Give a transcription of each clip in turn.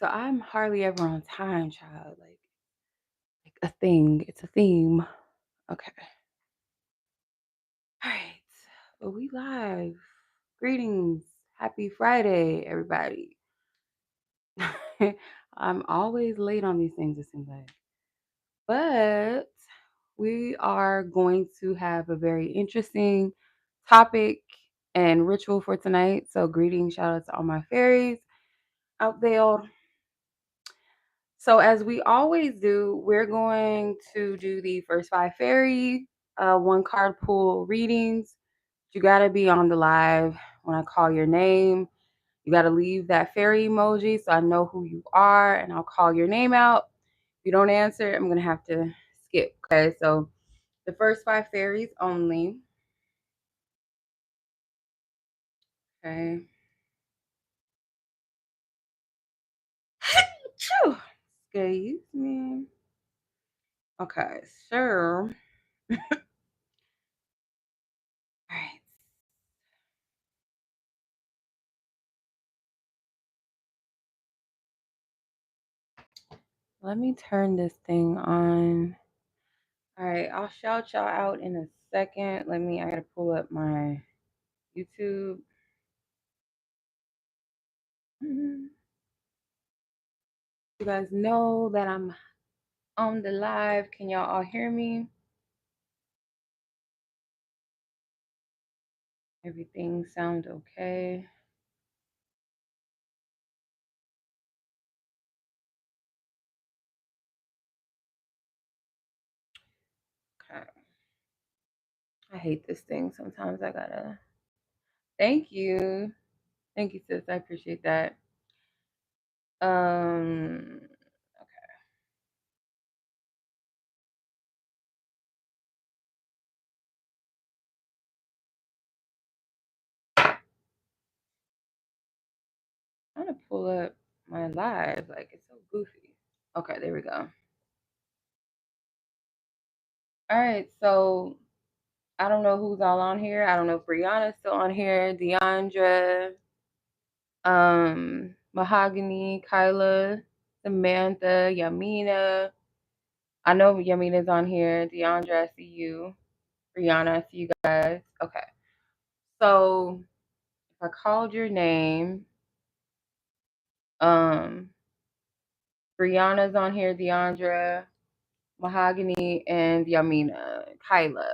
So I'm hardly ever on time, child. Like a thing. It's a theme. Okay. All right. Well, we live. Greetings. Happy Friday, everybody. I'm always late on these things, it seems like. But we are going to have a very interesting topic and ritual for tonight. So greetings, shout out to all my fairies out there. So as we always do, we're going to do the first 5 fairy, one card pool readings. You gotta be on the live when I call your name. You gotta leave that fairy emoji so I know who you are and I'll call your name out. If you don't answer, I'm gonna have to skip. Okay, so the first 5 fairies only. Okay. Phew. Excuse me. Okay, sure. All right. Let me turn this thing on. All right, I'll shout y'all out in a second. I gotta pull up my YouTube. You guys know that I'm on the live. Can y'all all hear me? Everything sound okay? Okay. I hate this thing. Sometimes I gotta. Thank you. Thank you, sis. I appreciate that. Okay. I'm gonna pull up my live. Like it's so goofy. Okay, there we go. All right, so I don't know who's all on here. I don't know if Brianna's still on here, Deandra, Mahogany, Kyla, Samantha, Yamina. I know Yamina's on here. Deandra, I see you. Brianna, I see you guys. Okay. So if I called your name, um, Brianna's on here, Deandra, Mahogany, and Yamina, Kyla.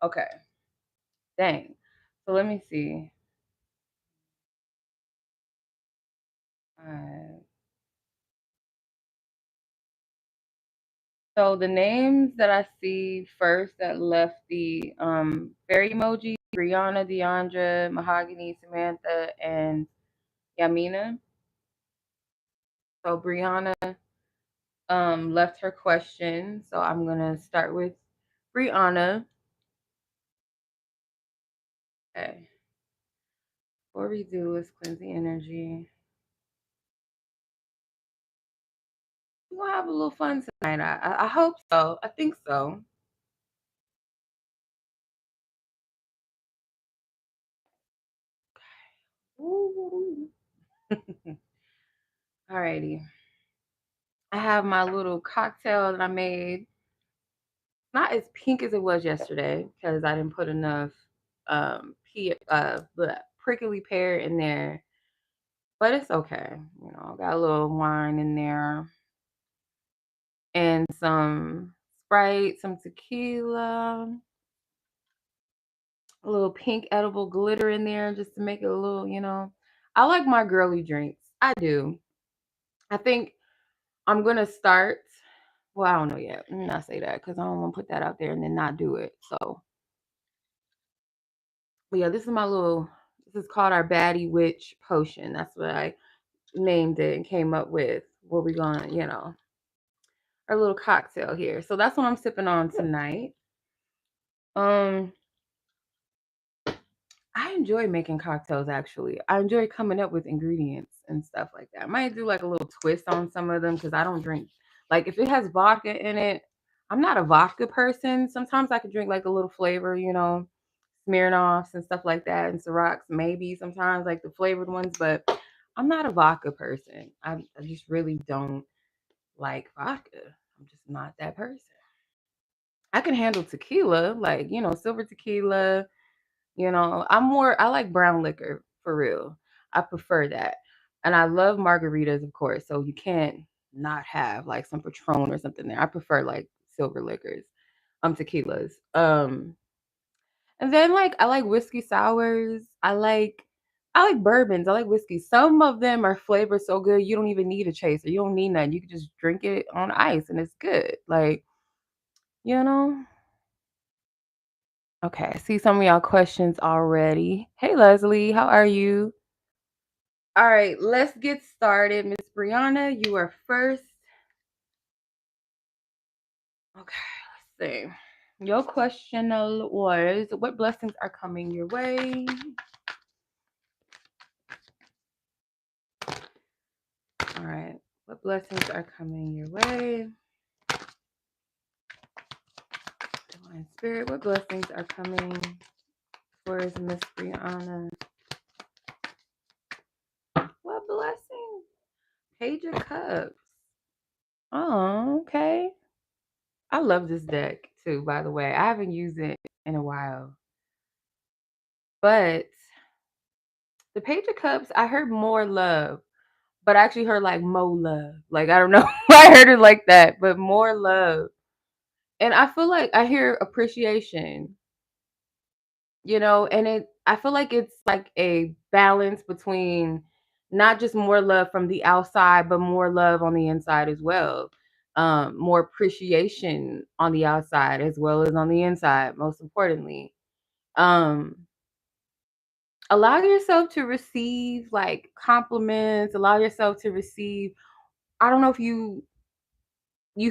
Okay. Dang. So let me see. All right. So the names that I see first that left the fairy emoji, Brianna, Deandra, Mahogany, Samantha, and Yamina. So Brianna left her question. So I'm gonna start with Brianna. Okay. Before we do, let's cleanse the energy. We're gonna have a little fun tonight. I hope so. I think so. Ooh. Alrighty. I have my little cocktail that I made. Not as pink as it was yesterday because I didn't put enough prickly pear in there. But it's okay. You know, got a little wine in there and some Sprite, some tequila, a little pink edible glitter in there just to make it a little, I like my girly drinks. I do. I think I'm going to start. Well, I don't know yet. Let me not say that because I don't want to put that out there and then not do it. So, but yeah, this is called our Baddie Witch Potion. That's what I named it and came up with what we're going to, our little cocktail here. So that's what I'm sipping on tonight. Um, I enjoy making cocktails actually. I enjoy coming up with ingredients and stuff like that. I might do like a little twist on some of them because I don't drink like if it has vodka in it, I'm not a vodka person. Sometimes I could drink like a little flavor, Smirnoffs and stuff like that, and Cirocs maybe sometimes like the flavored ones, but I'm not a vodka person. I just really don't like vodka. I'm just not that person. I can handle tequila, like, silver tequila. I like brown liquor for real. I prefer that. And I love margaritas, of course. So you can't not have like some Patron or something there. I prefer like silver liquors, tequilas. And then like I like whiskey sours. I like bourbons. I like whiskey. Some of them are flavored so good you don't even need a chaser. You don't need nothing. You can just drink it on ice and it's good. Like, you know. Okay, I see some of y'all questions already. Hey Leslie, how are you? All right, let's get started. Miss Brianna, you are first. Okay, let's see. Your question was, what blessings are coming your way? All right, what blessings are coming your way? Divine Spirit, what blessings are coming towards Miss Brianna? What blessing? Page of Cups. Oh, okay. I love this deck too, by the way. I haven't used it in a while. But the Page of Cups, I heard more love, but I actually heard like more love. Like, I don't know why I heard it like that, but more love. And I feel like I hear appreciation, and I feel like it's like a balance between not just more love from the outside, but more love on the inside as well. More appreciation on the outside as well as on the inside, most importantly. Um, Allow yourself to receive like compliments, allow yourself to receive, I don't know if you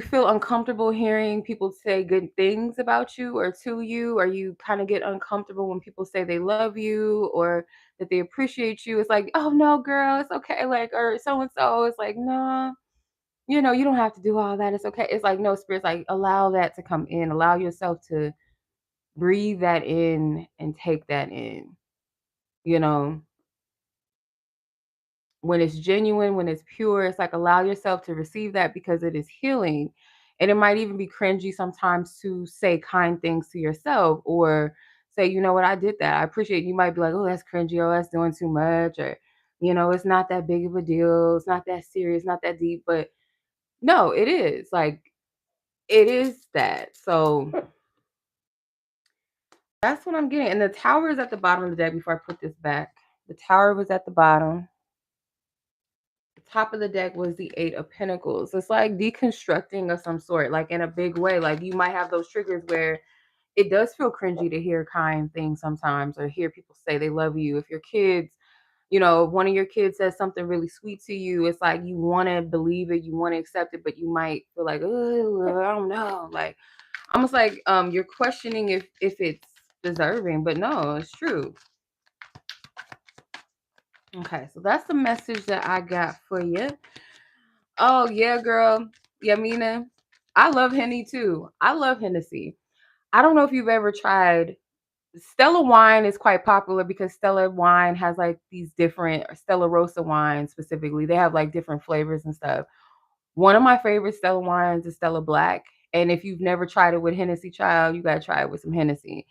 feel uncomfortable hearing people say good things about you or to you, or you kind of get uncomfortable when people say they love you or that they appreciate you. It's like, oh no, girl, it's okay. Like, or so and so. It's like, no, you don't have to do all that. It's okay. It's like, no, spirits, like, allow that to come in. Allow yourself to breathe that in and take that in. You know, when it's genuine, when it's pure, it's like allow yourself to receive that because it is healing. And it might even be cringy sometimes to say kind things to yourself or say, you know what, I did that. I appreciate it. You might be like, oh, that's cringy, or that's doing too much, or, it's not that big of a deal. It's not that serious, not that deep. But no, it is. Like, it is that. So that's what I'm getting. And the tower is at the bottom of the deck before I put this back. The tower was at the bottom. Top of the deck was the Eight of Pentacles. It's like deconstructing of some sort, like in a big way. Like you might have those triggers where it does feel cringy to hear kind things sometimes, or hear people say they love you. If your kids, one of your kids says something really sweet to you, it's like you want to believe it, you want to accept it, but you might feel like, oh, I don't know. Like almost like you're questioning if it's deserving, but no, it's true. Okay, so that's the message that I got for you. Oh yeah, girl. Yamina. I love Henny too. I love Hennessy. I don't know if you've ever tried Stella wine is quite popular because Stella wine has like these different Stella Rosa wine specifically. They have like different flavors and stuff. One of my favorite Stella wines is Stella Black. And if you've never tried it with Hennessy, child, you gotta try it with some Hennessy.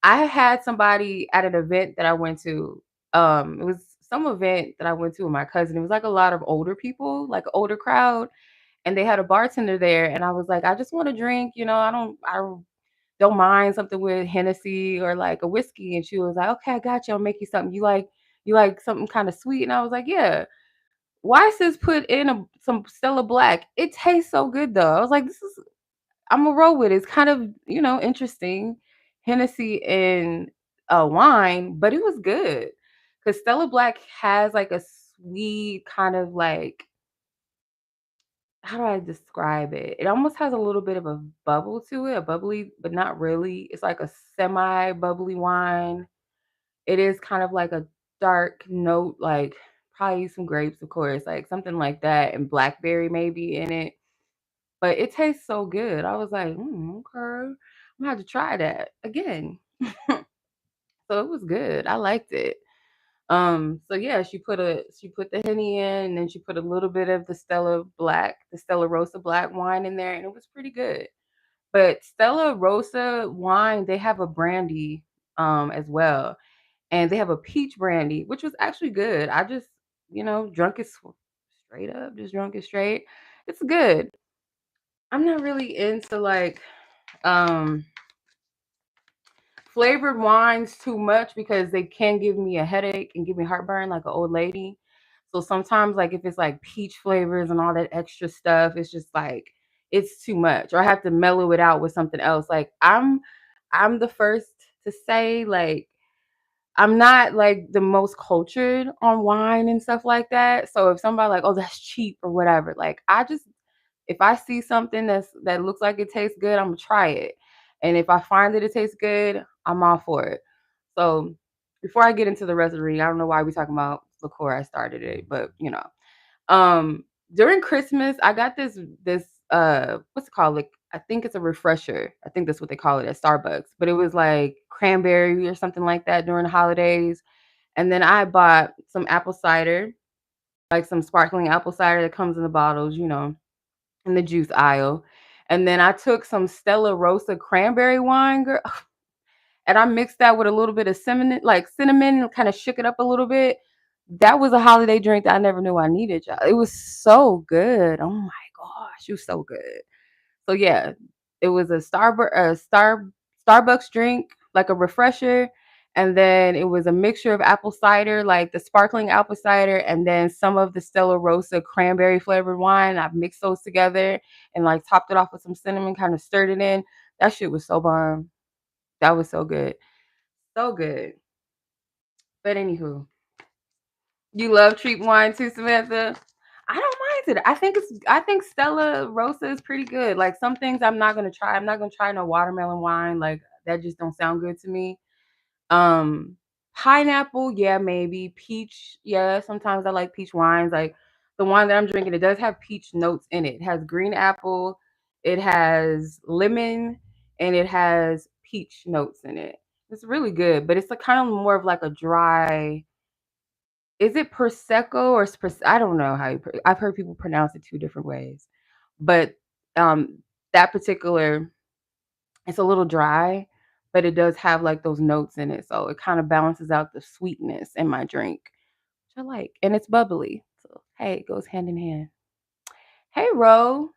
I had somebody at an event that I went to. It was some event that I went to with my cousin. It was like a lot of older people, like an older crowd, and they had a bartender there, and I was like, I just want to drink, I don't mind something with Hennessy or like a whiskey. And she was like, okay, I got you. I'll make you something. You like something kind of sweet? And I was like, yeah. Why sis put in some Stella Black? It tastes so good though. I was like, I'm a roll with it. It's kind of, interesting. Hennessy and wine, but it was good. Because Stella Black has like a sweet kind of like, how do I describe it? It almost has a little bit of a bubble to it, a bubbly, but not really. It's like a semi bubbly wine. It is kind of like a dark note, like probably some grapes, of course, like something like that, and blackberry maybe in it. But it tastes so good. I was like, okay, I'm gonna have to try that again. So it was good. I liked it. So yeah, she put the Henny in, and then she put a little bit of the Stella Black, the Stella Rosa Black wine in there, and it was pretty good. But Stella Rosa wine, they have a brandy as well. And they have a peach brandy, which was actually good. I just, drunk it straight up, just drunk it straight. It's good. I'm not really into like um flavored wines too much because they can give me a headache and give me heartburn like an old lady. So sometimes, like if it's like peach flavors and all that extra stuff, it's just like it's too much. Or I have to mellow it out with something else. Like I'm the first to say like I'm not like the most cultured on wine and stuff like that. So if somebody like, oh, that's cheap or whatever, like I just if I see something that looks like it tastes good, I'm gonna try it. And if I find that it tastes good, I'm all for it. So before I get into the rest of the reading, I don't know why we talking about liqueur. I started it, but um, during Christmas, I got this what's it called? Like I think it's a refresher. I think that's what they call it at Starbucks. But it was like cranberry or something like that during the holidays. And then I bought some apple cider, like some sparkling apple cider that comes in the bottles, in the juice aisle. And then I took some Stella Rosa cranberry wine, girl, and I mixed that with a little bit of cinnamon, and kind of shook it up a little bit. That was a holiday drink that I never knew I needed, y'all. It was so good. Oh my gosh, it was so good. So yeah, it was Starbucks drink, like a refresher, and then it was a mixture of apple cider, like the sparkling apple cider, and then some of the Stella Rosa cranberry flavored wine. I mixed those together and like topped it off with some cinnamon, kind of stirred it in. That shit was so bomb. That was so good. So good. But anywho, you love cheap wine too, Samantha? I don't mind it. I think Stella Rosa is pretty good. Like some things I'm not gonna try. I'm not gonna try no watermelon wine. Like that just don't sound good to me. Um Pineapple, yeah, maybe. Peach, yeah. Sometimes I like peach wines. Like the wine that I'm drinking, it does have peach notes in it. It has green apple, it has lemon, and it has peach notes in it. It's really good, but it's a kind of more of like a dry. Is it prosecco or I don't know how I've heard people pronounce it two different ways, but um, that particular it's a little dry, but it does have like those notes in it, so it kind of balances out the sweetness in my drink, which I like, and it's bubbly. So hey, it goes hand in hand. Hey, Ro.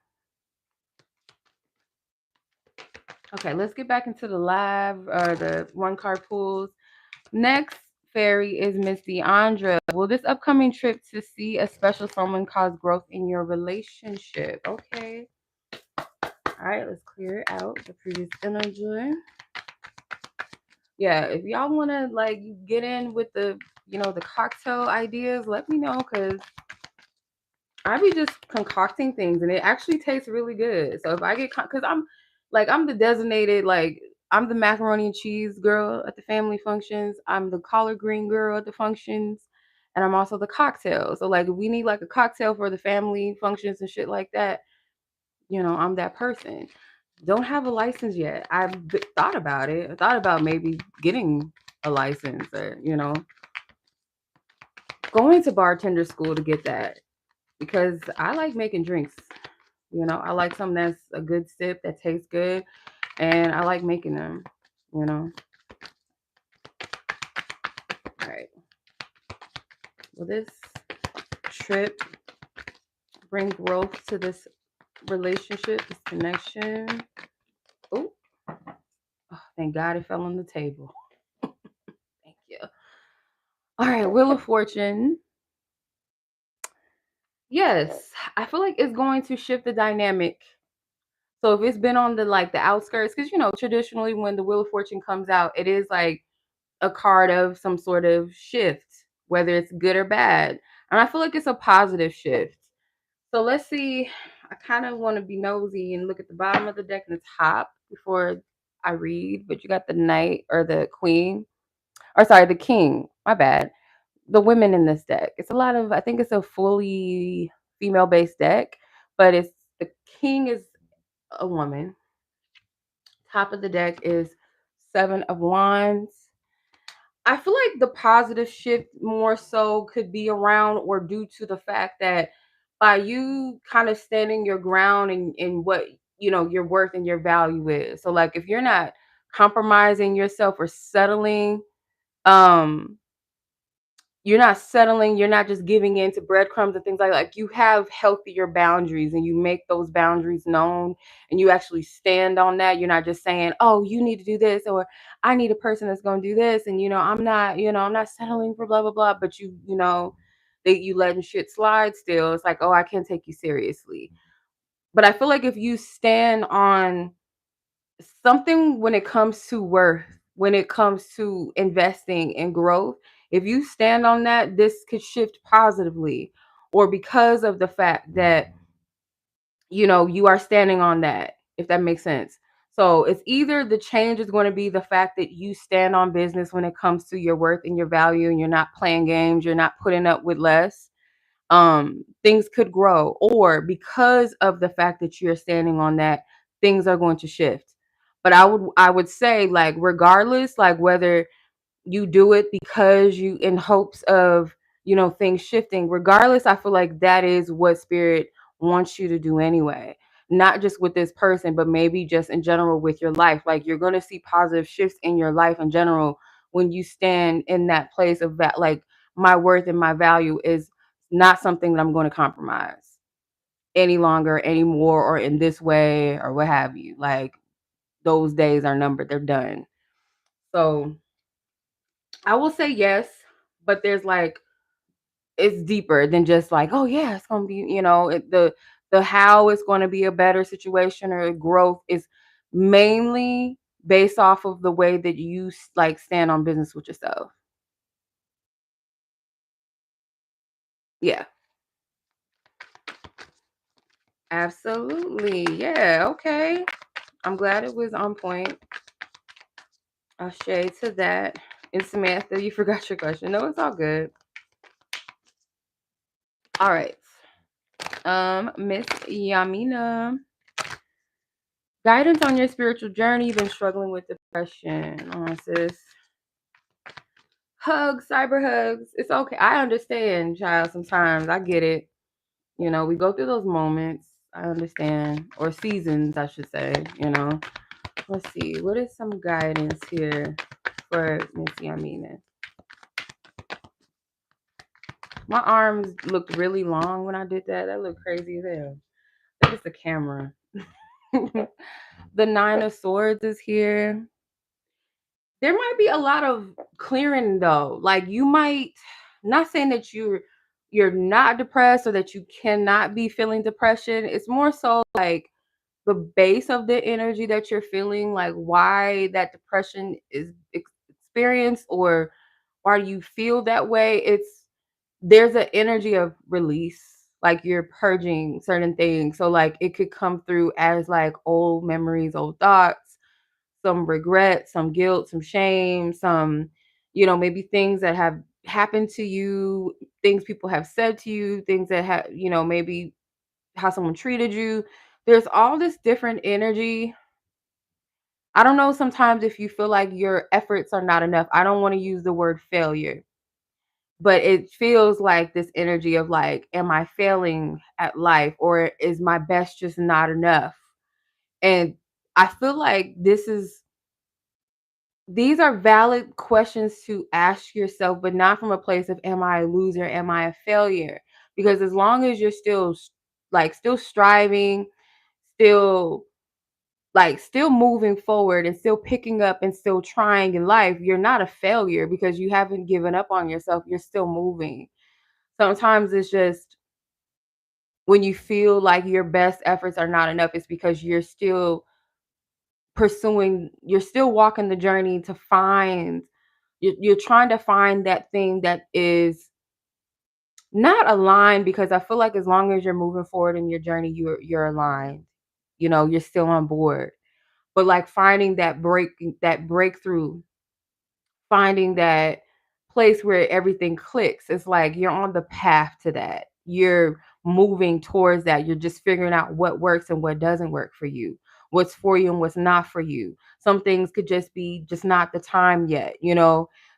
Okay, let's get back into the live or the one card pools. Next fairy is Miss Deandra. Will this upcoming trip to see a special someone cause growth in your relationship? Okay. All right, let's clear it out. The previous energy. Yeah, if y'all want to like get in with the cocktail ideas, let me know because I be just concocting things and it actually tastes really good. So if I get, because I'm the designated, like, I'm the macaroni and cheese girl at the family functions. I'm the collard green girl at the functions. And I'm also the cocktail. So, like, if we need like a cocktail for the family functions and shit like that, I'm that person. Don't have a license yet. Thought about it. I thought about maybe getting a license or, going to bartender school to get that because I like making drinks. I like something that's a good sip that tastes good, and I like making them. All right. Will this trip bring growth to this relationship, this connection? Oh, thank God it fell on the table. Thank you. All right, Wheel of Fortune. Yes, I feel like it's going to shift the dynamic. So if it's been on the outskirts, because traditionally when the Wheel of Fortune comes out, it is like a card of some sort of shift, whether it's good or bad. And I feel like it's a positive shift. So let's see. I kind of want to be nosy and look at the bottom of the deck and the top before I read. But you got the knight or the queen, or sorry, the king. My bad. The women in this deck. It's a lot of. I think it's a fully female-based deck, but it's the king is a woman. Top of the deck is Seven of Wands. I feel like the positive shift more so could be around or due to the fact that by you kind of standing your ground in what your worth and your value is. So like if you're not compromising yourself or settling, um you're not settling, you're not just giving in to breadcrumbs and things like you have healthier boundaries and you make those boundaries known and you actually stand on that. You're not just saying, "Oh, you need to do this," or "I need a person that's going to do this," and I'm not settling for blah blah blah, but that you letting shit slide still. It's like, "Oh, I can't take you seriously." But I feel like if you stand on something when it comes to worth, when it comes to investing in growth, if you stand on that, this could shift positively, or because of the fact that you are standing on that, if that makes sense. So it's either the change is going to be the fact that you stand on business when it comes to your worth and your value, and you're not playing games, you're not putting up with less. Things could grow, or because of the fact that you're standing on that, things are going to shift. But I would say, like, regardless, like whether you do it because you in hopes of things shifting, regardless, I feel like that is what spirit wants you to do anyway, not just with this person, but maybe just in general with your life. Like, you're going to see positive shifts in your life in general when you stand in that place of that, like, my worth and my value is not something that I'm going to compromise any longer, anymore, or in this way, or what have you. Like, those days are numbered, they're done. So I will say yes, but there's like, it's deeper than just like, oh yeah, it's gonna be, the how it's gonna be a better situation or growth is mainly based off of the way that you like stand on business with yourself. Yeah, absolutely. Yeah, okay. I'm glad it was on point. I'll shade to that. And Samantha, you forgot your question. No, it's all good. All right. Miss Yamina. Guidance on your spiritual journey. You've been struggling with depression. Oh, sis. Hugs, cyber hugs. It's okay. I understand, child. Sometimes I get it. We go through those moments. I understand. Or seasons, I should say. Let's see. What is some guidance here for Miss Yamina? My arms looked really long when I did that. That looked crazy as hell. I think it's the camera. The Nine of Swords is here. There might be a lot of clearing though. Like, you might, not saying that you're not depressed or that you cannot be feeling depression. It's more so like the base of the energy that you're feeling, like why that depression is experienced, or why you feel that way. There's an energy of release, like you're purging certain things. So like it could come through as like old memories, old thoughts, some regret, some guilt, some shame, some, maybe things that have happened to you, things people have said to you, things that have, maybe how someone treated you. There's all this different energy. I don't know sometimes if you feel like your efforts are not enough. I don't want to use the word failure, but it feels like this energy of like, am I failing at life, or is my best just not enough? And I feel like these are valid questions to ask yourself, but not from a place of, am I a loser? Am I a failure? Because as long as you're still striving, still still moving forward and still picking up and still trying in life, you're not a failure because you haven't given up on yourself. You're still moving. Sometimes it's just when you feel like your best efforts are not enough, it's because you're still walking the journey to find, you're trying to find that thing that is not aligned, because I feel like as long as you're moving forward in your journey, you're aligned. You're still on board. But like finding that breakthrough, finding that place where everything clicks. It's like you're on the path to that. You're moving towards that. You're just figuring out what works and what doesn't work for you, what's for you and what's not for you. Some things could just be just not the time yet.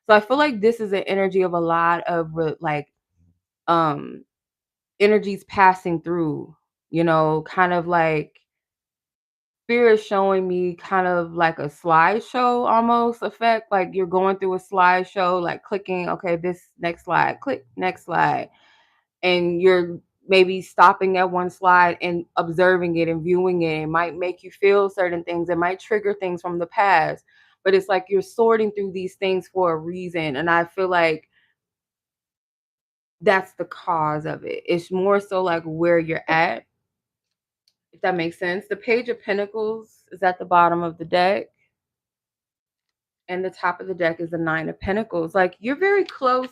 So I feel like this is an energy of a lot of like um energies passing through, kind of like spirit showing me kind of like a slideshow almost effect. Like you're going through a slideshow, like clicking, okay, this next slide, click next slide. And you're maybe stopping at one slide and observing it and viewing it. It might make you feel certain things. It might trigger things from the past. But it's like you're sorting through these things for a reason. And I feel like that's the cause of it. It's more so like where you're at, if that makes sense. The Page of Pentacles is at the bottom of the deck, and the top of the deck is the Nine of Pentacles. Like you're very close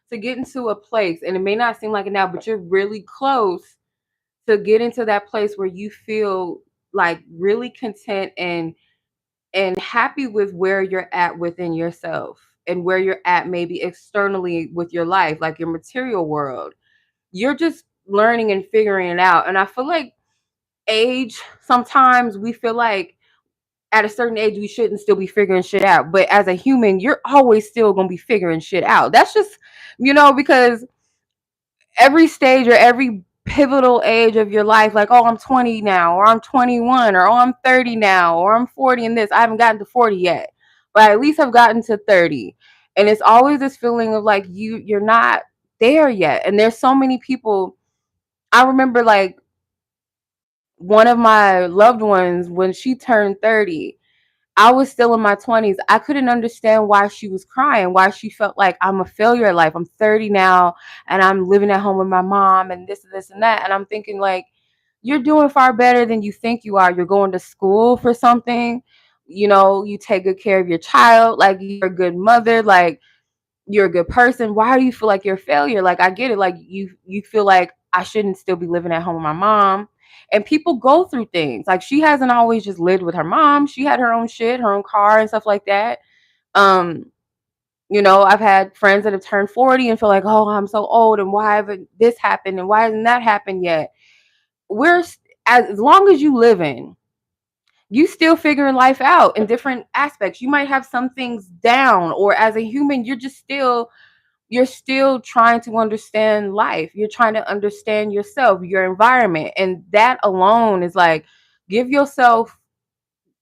to getting to a place, and it may not seem like it now, but you're really close to get into that place where you feel like really content and happy with where you're at within yourself and where you're at maybe externally with your life, like your material world. You're just learning and figuring it out. And I feel like age, sometimes we feel like at a certain age we shouldn't still be figuring shit out, but as a human you're always still going to be figuring shit out. That's just, because every stage or every pivotal age of your life, like, oh, I'm 20 now, or I'm 21, or oh, I'm 30 now, or I'm 40 in this. I haven't gotten to 40 yet, but at least I've gotten to 30. And it's always this feeling of like you're not there yet. And there's so many people. I remember like one of my loved ones, when she turned 30, I was still in my 20s. I couldn't understand why she was crying, why she felt like I'm a failure at life. I'm 30 now and I'm living at home with my mom and this and that. And I'm thinking like, you're doing far better than you think you are. You're going to school for something. You take good care of your child. Like you're a good mother. Like you're a good person. Why do you feel like you're a failure? Like I get it. Like you feel like I shouldn't still be living at home with my mom. And people go through things. Like she hasn't always just lived with her mom. She had her own shit, her own car and stuff like that. Um, I've had friends that have turned 40 and feel like, oh, I'm so old, and why haven't this happened and why hasn't that happened yet? We're as long as you live in, you still figuring life out in different aspects. You might have some things down, or as a human, you're still trying to understand life. You're trying to understand yourself, your environment. And that alone is like, give yourself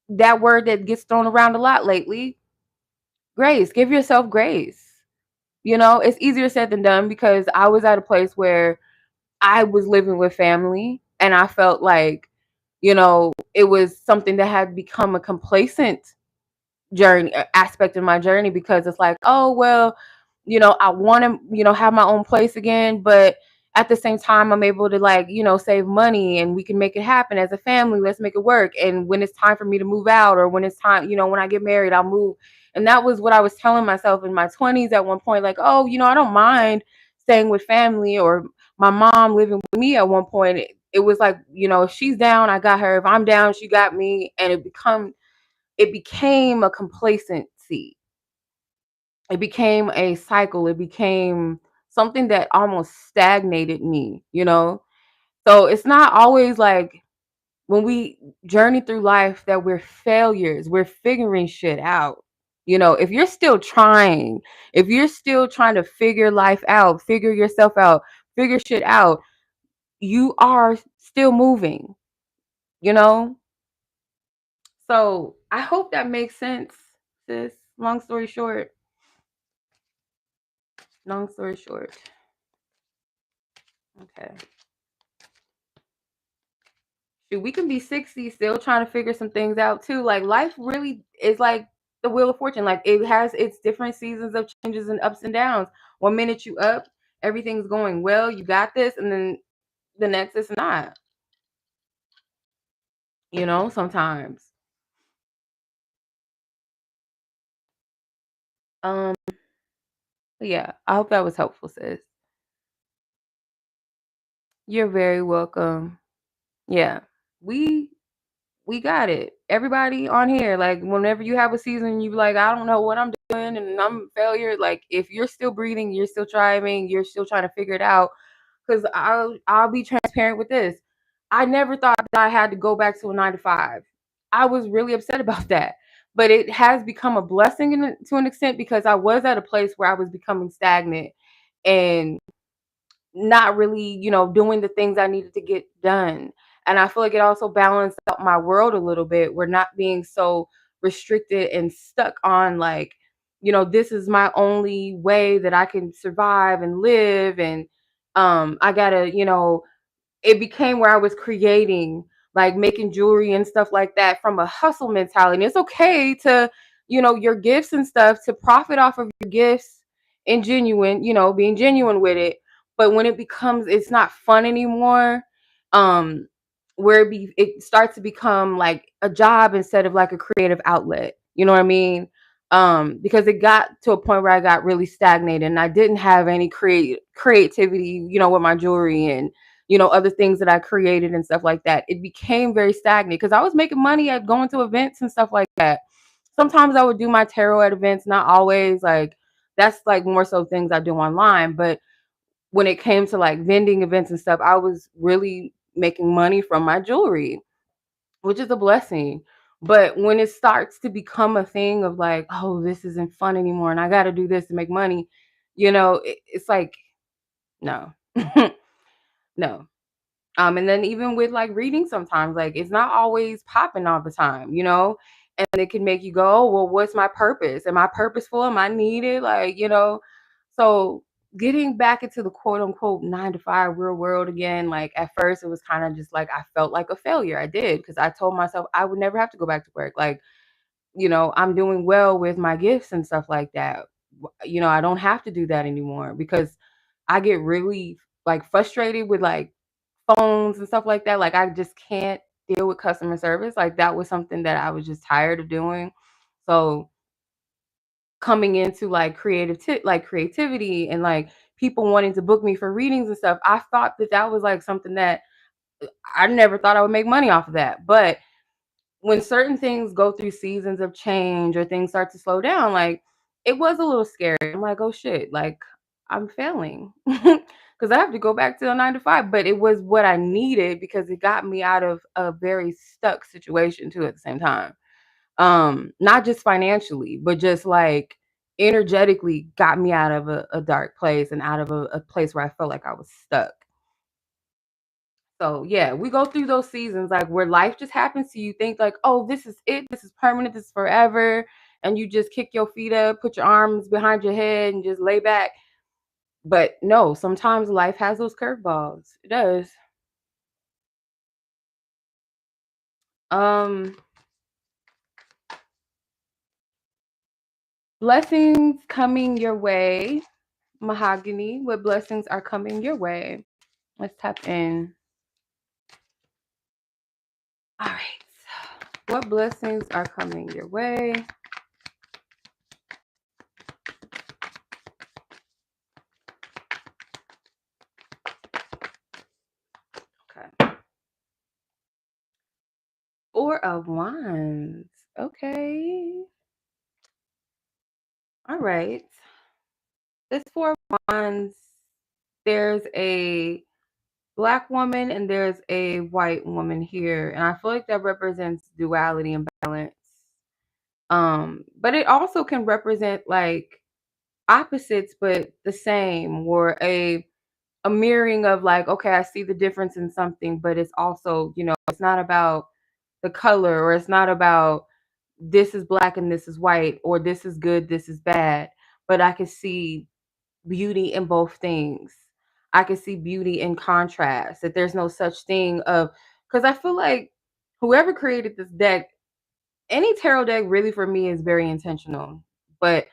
that word that gets thrown around a lot lately, grace. Give yourself grace. It's easier said than done, because I was at a place where I was living with family and I felt like, it was something that had become a complacent journey aspect of my journey, because it's like, oh well, I want to have my own place again, but at the same time I'm able to like save money and we can make it happen as a family. Let's make it work. And when it's time for me to move out, or when it's time, when I get married, I'll move. And that was what I was telling myself in my 20s at one point, like, oh, I don't mind staying with family, or my mom living with me at one point. It was like, if she's down, I got her. If I'm down, she got me. And it became a complacency. It became a cycle. It became something that almost stagnated me. So it's not always like when we journey through life that we're failures. We're figuring shit out. If you're still trying, if you're still trying to figure life out, figure yourself out, figure shit out, you are still moving, you know? So I hope that makes sense, sis. Long story short. Long story short. Okay. Shoot, we can be 60 still trying to figure some things out too. Like life really is like the wheel of fortune. Like it has its different seasons of changes and ups and downs. One minute you up, everything's going well, you got this, and then the next is not. Sometimes. Um, but yeah, I hope that was helpful, sis. You're very welcome. Yeah. We we got it. Everybody on here, like whenever you have a season, you be like, I don't know what I'm doing and I'm a failure. Like if you're still breathing, you're still thriving, you're still trying to figure it out. Because I'll be transparent with this. I never thought that I had to go back to a 9 to 5. I was really upset about that. but it has become a blessing to an extent because I was at a place where I was becoming stagnant and not really, doing the things I needed to get done. And I feel like it also balanced out my world a little bit. We're not being so restricted and stuck on like, this is my only way that I can survive and live. And I gotta, it became where I was creating, like making jewelry and stuff like that from a hustle mentality. And it's okay to, your gifts and stuff to profit off of your gifts and genuine, being genuine with it. But when it becomes, it's not fun anymore. Um, where it starts to become like a job instead of like a creative outlet. You know what I mean? Because it got to a point where I got really stagnated and I didn't have any creativity, with my jewelry and other things that I created and stuff like that. It became very stagnant because I was making money at going to events and stuff like that. Sometimes I would do my tarot at events, not always. Like that's like more so things I do online. But when it came to like vending events and stuff, I was really making money from my jewelry, which is a blessing. But when it starts to become a thing of like, oh, this isn't fun anymore and I got to do this to make money, it's like, no, no. And then even with like reading sometimes, like it's not always popping all the time, and it can make you go, oh, well, what's my purpose? Am I purposeful? Am I needed? Like, so getting back into the quote unquote 9 to 5 real world again, like at first it was kind of just like I felt like a failure. I did because I told myself I would never have to go back to work. Like, I'm doing well with my gifts and stuff like that. I don't have to do that anymore because I get really like frustrated with like phones and stuff like that. Like I just can't deal with customer service. Like that was something that I was just tired of doing. So coming into like creativity and like people wanting to book me for readings and stuff, I thought that that was like something that I never thought I would make money off of that. But when certain things go through seasons of change or things start to slow down, like it was a little scary. I'm like, oh shit, like I'm failing because I have to go back to the 9 to 5. But it was what I needed because it got me out of a very stuck situation too at the same time. Not just financially, but just like energetically got me out of a dark place and out of a place where I felt like I was stuck. So yeah, we go through those seasons like where life just happens to you. Think like, oh, this is it, this is permanent, this is forever, and you just kick your feet up, put your arms behind your head, and just lay back. But no, sometimes life has those curveballs. It does. Um, Blessings coming your way. Mahogany, what blessings are coming your way? Let's tap in. All right. What blessings are coming your way? Okay. 4 of Wands. Okay. All right. This 4 of Wands, there's a black woman and there's a white woman here. And I feel like that represents duality and balance. But it also can represent like opposites but the same, or a mirroring of like, okay, I see the difference in something, but it's also, it's not about the color, or it's not about this is black and this is white, or this is good, this is bad, but I can see beauty in both things. I can see beauty in contrast, that there's no such thing of, because I feel like whoever created this deck, any tarot deck really for me is very intentional. But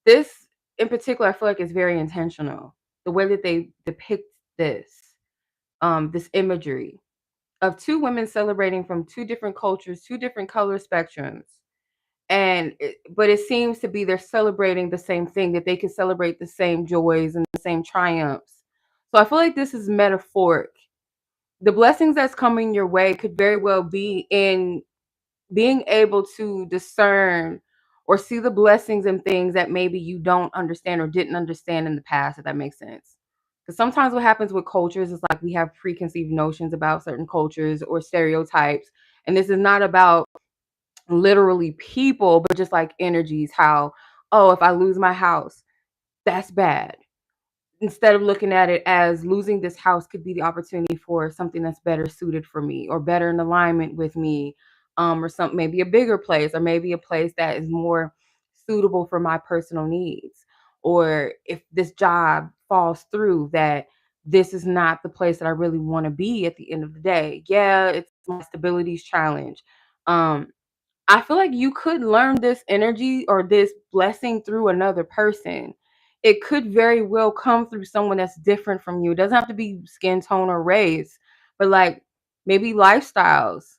this in particular, I feel like it's very intentional. The way that they depict this, this imagery of two women celebrating from two different cultures, two different color spectrums. But it seems to be they're celebrating the same thing, that they can celebrate the same joys and the same triumphs. So I feel like this is metaphoric. The blessings that's coming your way could very well be in being able to discern or see the blessings and things that maybe you don't understand or didn't understand in the past, if that makes sense. Because sometimes what happens with cultures is like we have preconceived notions about certain cultures or stereotypes. And this is not about literally people, but just like energies. How, oh, if I lose my house, that's bad. Instead of looking at it as losing this house could be the opportunity for something that's better suited for me or better in alignment with me, or something, maybe a bigger place, or maybe a place that is more suitable for my personal needs. Or if this job falls through, that this is not the place that I really want to be at the end of the day. Yeah, it's my stability's challenge. um I feel like you could learn this energy or this blessing through another person. It could very well come through someone that's different from you. It doesn't have to be skin tone or race, but like maybe lifestyles,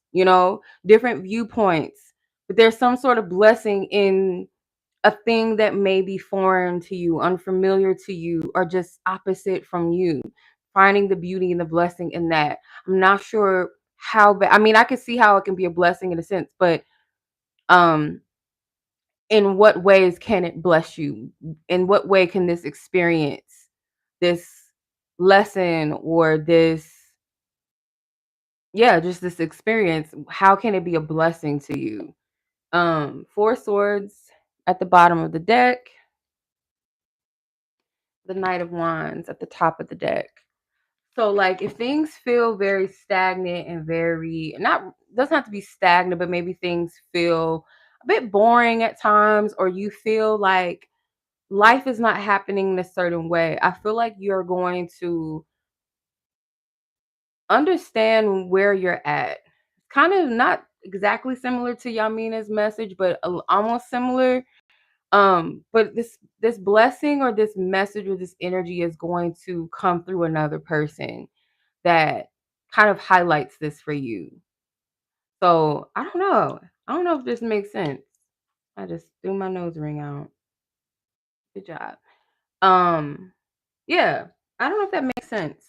different viewpoints. But there's some sort of blessing in a thing that may be foreign to you, unfamiliar to you, or just opposite from you. Finding the beauty and the blessing in that. I'm not sure how, I mean, I can see how it can be a blessing in a sense, but um in what ways can it bless you? In what way can this experience, this lesson, or this, yeah, just this experience, how can it be a blessing to you? Four swords at the bottom of the deck, the Knight of Wands at the top of the deck. So like if things feel very stagnant and very, not, doesn't have to be stagnant, but maybe things feel a bit boring at times, or you feel like life is not happening in a certain way, I feel like you're going to understand where you're at. Kind of not exactly similar to Yamina's message, but almost similar. But this blessing or this message or this energy is going to come through another person that kind of highlights this for you. So I don't know. I don't know if this makes sense. I just threw my nose ring out. Good job. Um, yeah. I don't know if that makes sense.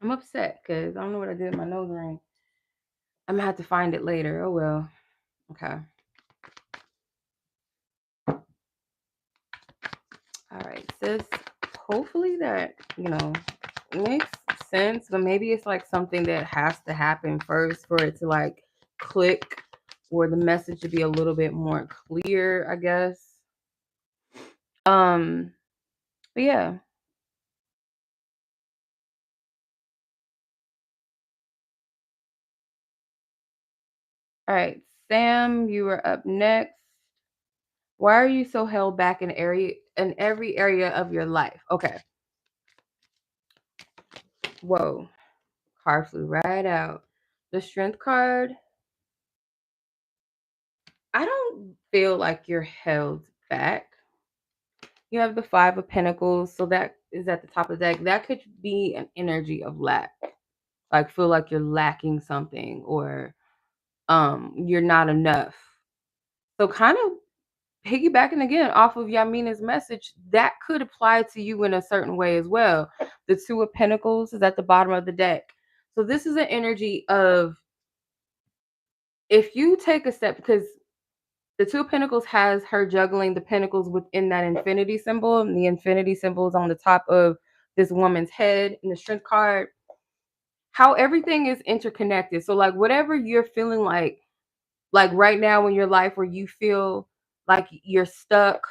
I'm upset because I don't know what I did with my nose ring. I'm gonna have to find it later. Oh well. Okay. All right, sis. Hopefully that, makes sense, but maybe it's like something that has to happen first for it to like click, or the message to be a little bit more clear, I guess. Um, but yeah. All right, Sam, you are up next. Why are you so held back in every area of your life? Okay. Whoa. Card flew right out. The Strength card. I don't feel like you're held back. You have the Five of Pentacles, so that is at the top of the deck. That could be an energy of lack. Like feel like you're lacking something, or you're not enough. So kind of piggybacking again off of Yamina's message, that could apply to you in a certain way as well. The Two of Pentacles is at the bottom of the deck. So this is an energy of, if you take a step, because the Two of Pentacles has her juggling the pentacles within that infinity symbol, and the infinity symbol is on the top of this woman's head in the Strength card. How everything is interconnected. So like whatever you're feeling like right now in your life where you feel like you're stuck,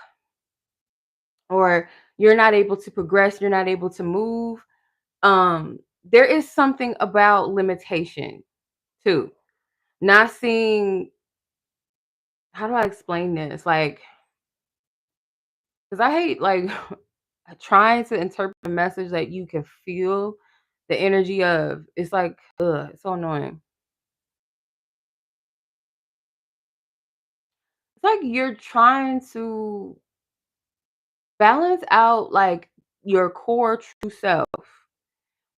or you're not able to progress, you're not able to move, there is something about limitation too. Not seeing, how do I explain this? Like, because I hate like trying to interpret a message that you can feel the energy of. It's like, ugh, it's so annoying. It's like you're trying to balance out like your core true self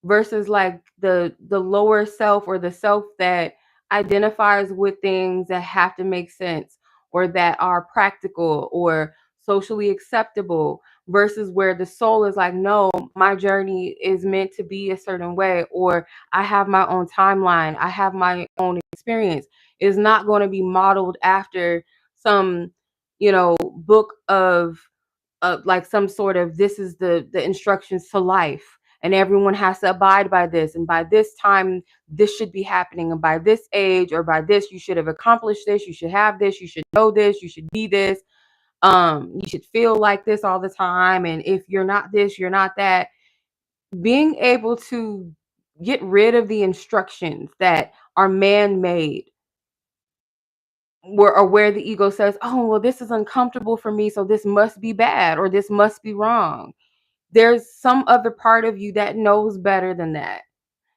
versus like the lower self, or the self that identifies with things that have to make sense, or that are practical or socially acceptable, versus where the soul is like, no, my journey is meant to be a certain way, or I have my own timeline, I have my own experience, is not going to be modeled after some book of like some sort of, this is the instructions to life, and everyone has to abide by this, and by this time this should be happening, and by this age or by this you should have accomplished this, you should have this, you should know this, you should be this, you should feel like this all the time, and if you're not this, you're not that. Being able to get rid of the instructions that are man-made, where the ego says, oh well, this is uncomfortable for me, so this must be bad or this must be wrong. There's some other part of you that knows better than that,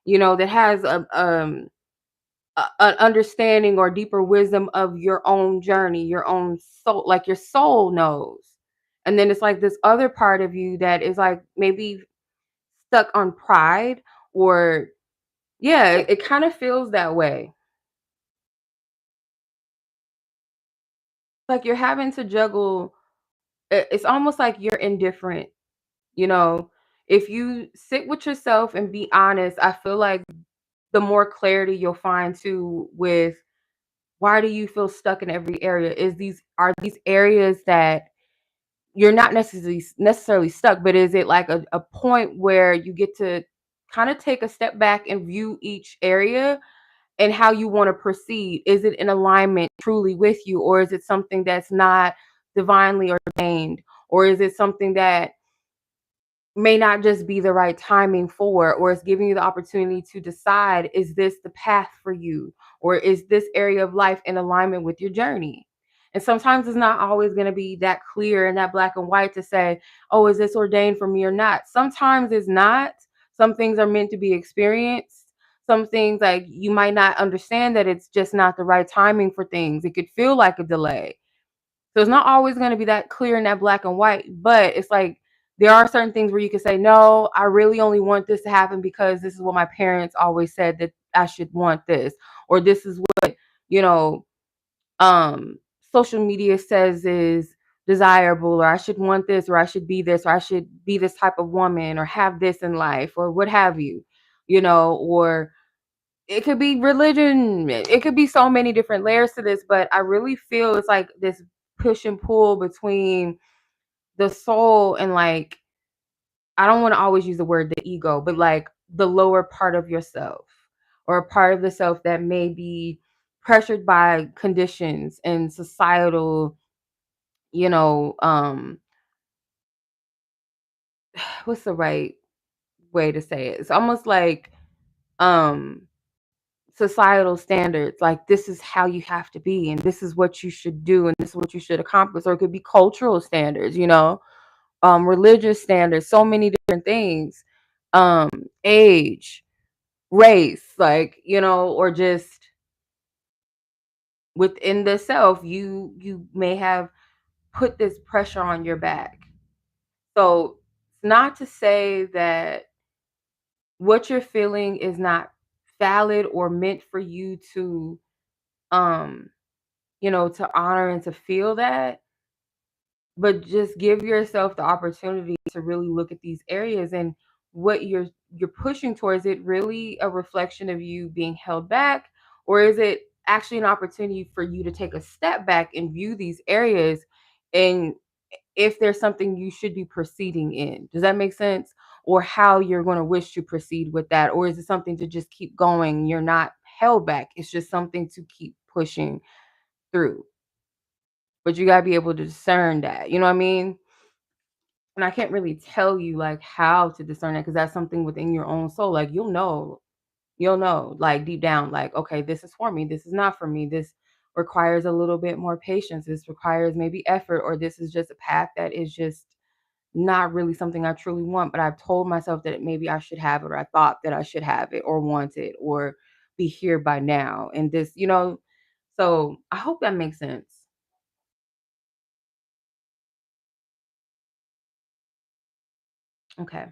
that has an understanding or deeper wisdom of your own journey, your own soul, like your soul knows. And then it's like this other part of you that is like maybe stuck on pride, or yeah, it kind of feels that way. Like you're having to juggle. It's almost like you're indifferent, you know. If you sit with yourself and be honest, I feel like the more clarity you'll find too with why do you feel stuck in every area? Are these areas that you're not necessarily stuck, but is it like a point where you get to kind of take a step back and view each area and how you want to proceed? Is it in alignment truly with you, or is it something that's not divinely ordained, or is it something that may not just be the right timing for, or it's giving you the opportunity to decide, is this the path for you, or is this area of life in alignment with your journey? And sometimes it's not always going to be that clear and that black and white to say, oh, is this ordained for me or not? Sometimes it's not. Some things are meant to be experienced. Some things, like, you might not understand that it's just not the right timing for things. It could feel like a delay. So it's not always going to be that clear and that black and white, but it's like there are certain things where you can say, no, I really only want this to happen because this is what my parents always said that I should want this, or this is what, you know, um, social media says is desirable, or I should want this, or I should be this, or I should be this type of woman, or have this in life, or what have you, or it could be religion. It could be so many different layers to this, but I really feel it's like this push and pull between the soul and, like, I don't want to always use the word the ego, but like the lower part of yourself, or a part of the self that may be pressured by conditions and societal, you know, what's the right way to say it? It's almost like um societal standards, like this is how you have to be, and this is what you should do, and this is what you should accomplish. Or it could be cultural standards, religious standards, so many different things, um age, race, like, or just within the self, you may have put this pressure on your back. So it's not to say that what you're feeling is not valid or meant for you to um to honor and to feel that, but just give yourself the opportunity to really look at these areas, and what you're pushing towards. It really a reflection of you being held back, or is it actually an opportunity for you to take a step back and view these areas, and if there's something you should be proceeding in? Does that make sense? Or how you're going to wish to proceed with that? Or is it something to just keep going? You're not held back, it's just something to keep pushing through. But you got to be able to discern that, you know what I mean? And I can't really tell you like how to discern that, because that's something within your own soul. Like you'll know, like deep down, like, okay, this is for me, this is not for me, this requires a little bit more patience, this requires maybe effort, or this is just a path that is just not really something I truly want. But I've told myself that maybe I should have it, or I thought that I should have it or want it or be here by now. And this. So I hope that makes sense. Okay.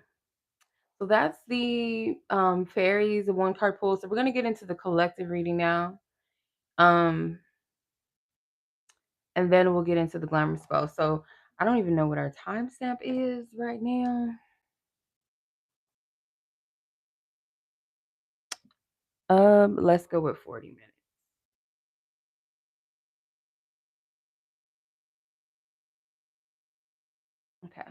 So that's the fairies, the one card pull. So we're gonna get into the collective reading now. Um, and then we'll get into the glamour spell. So I don't even know what our timestamp is right now. Let's go with 40 minutes. Okay.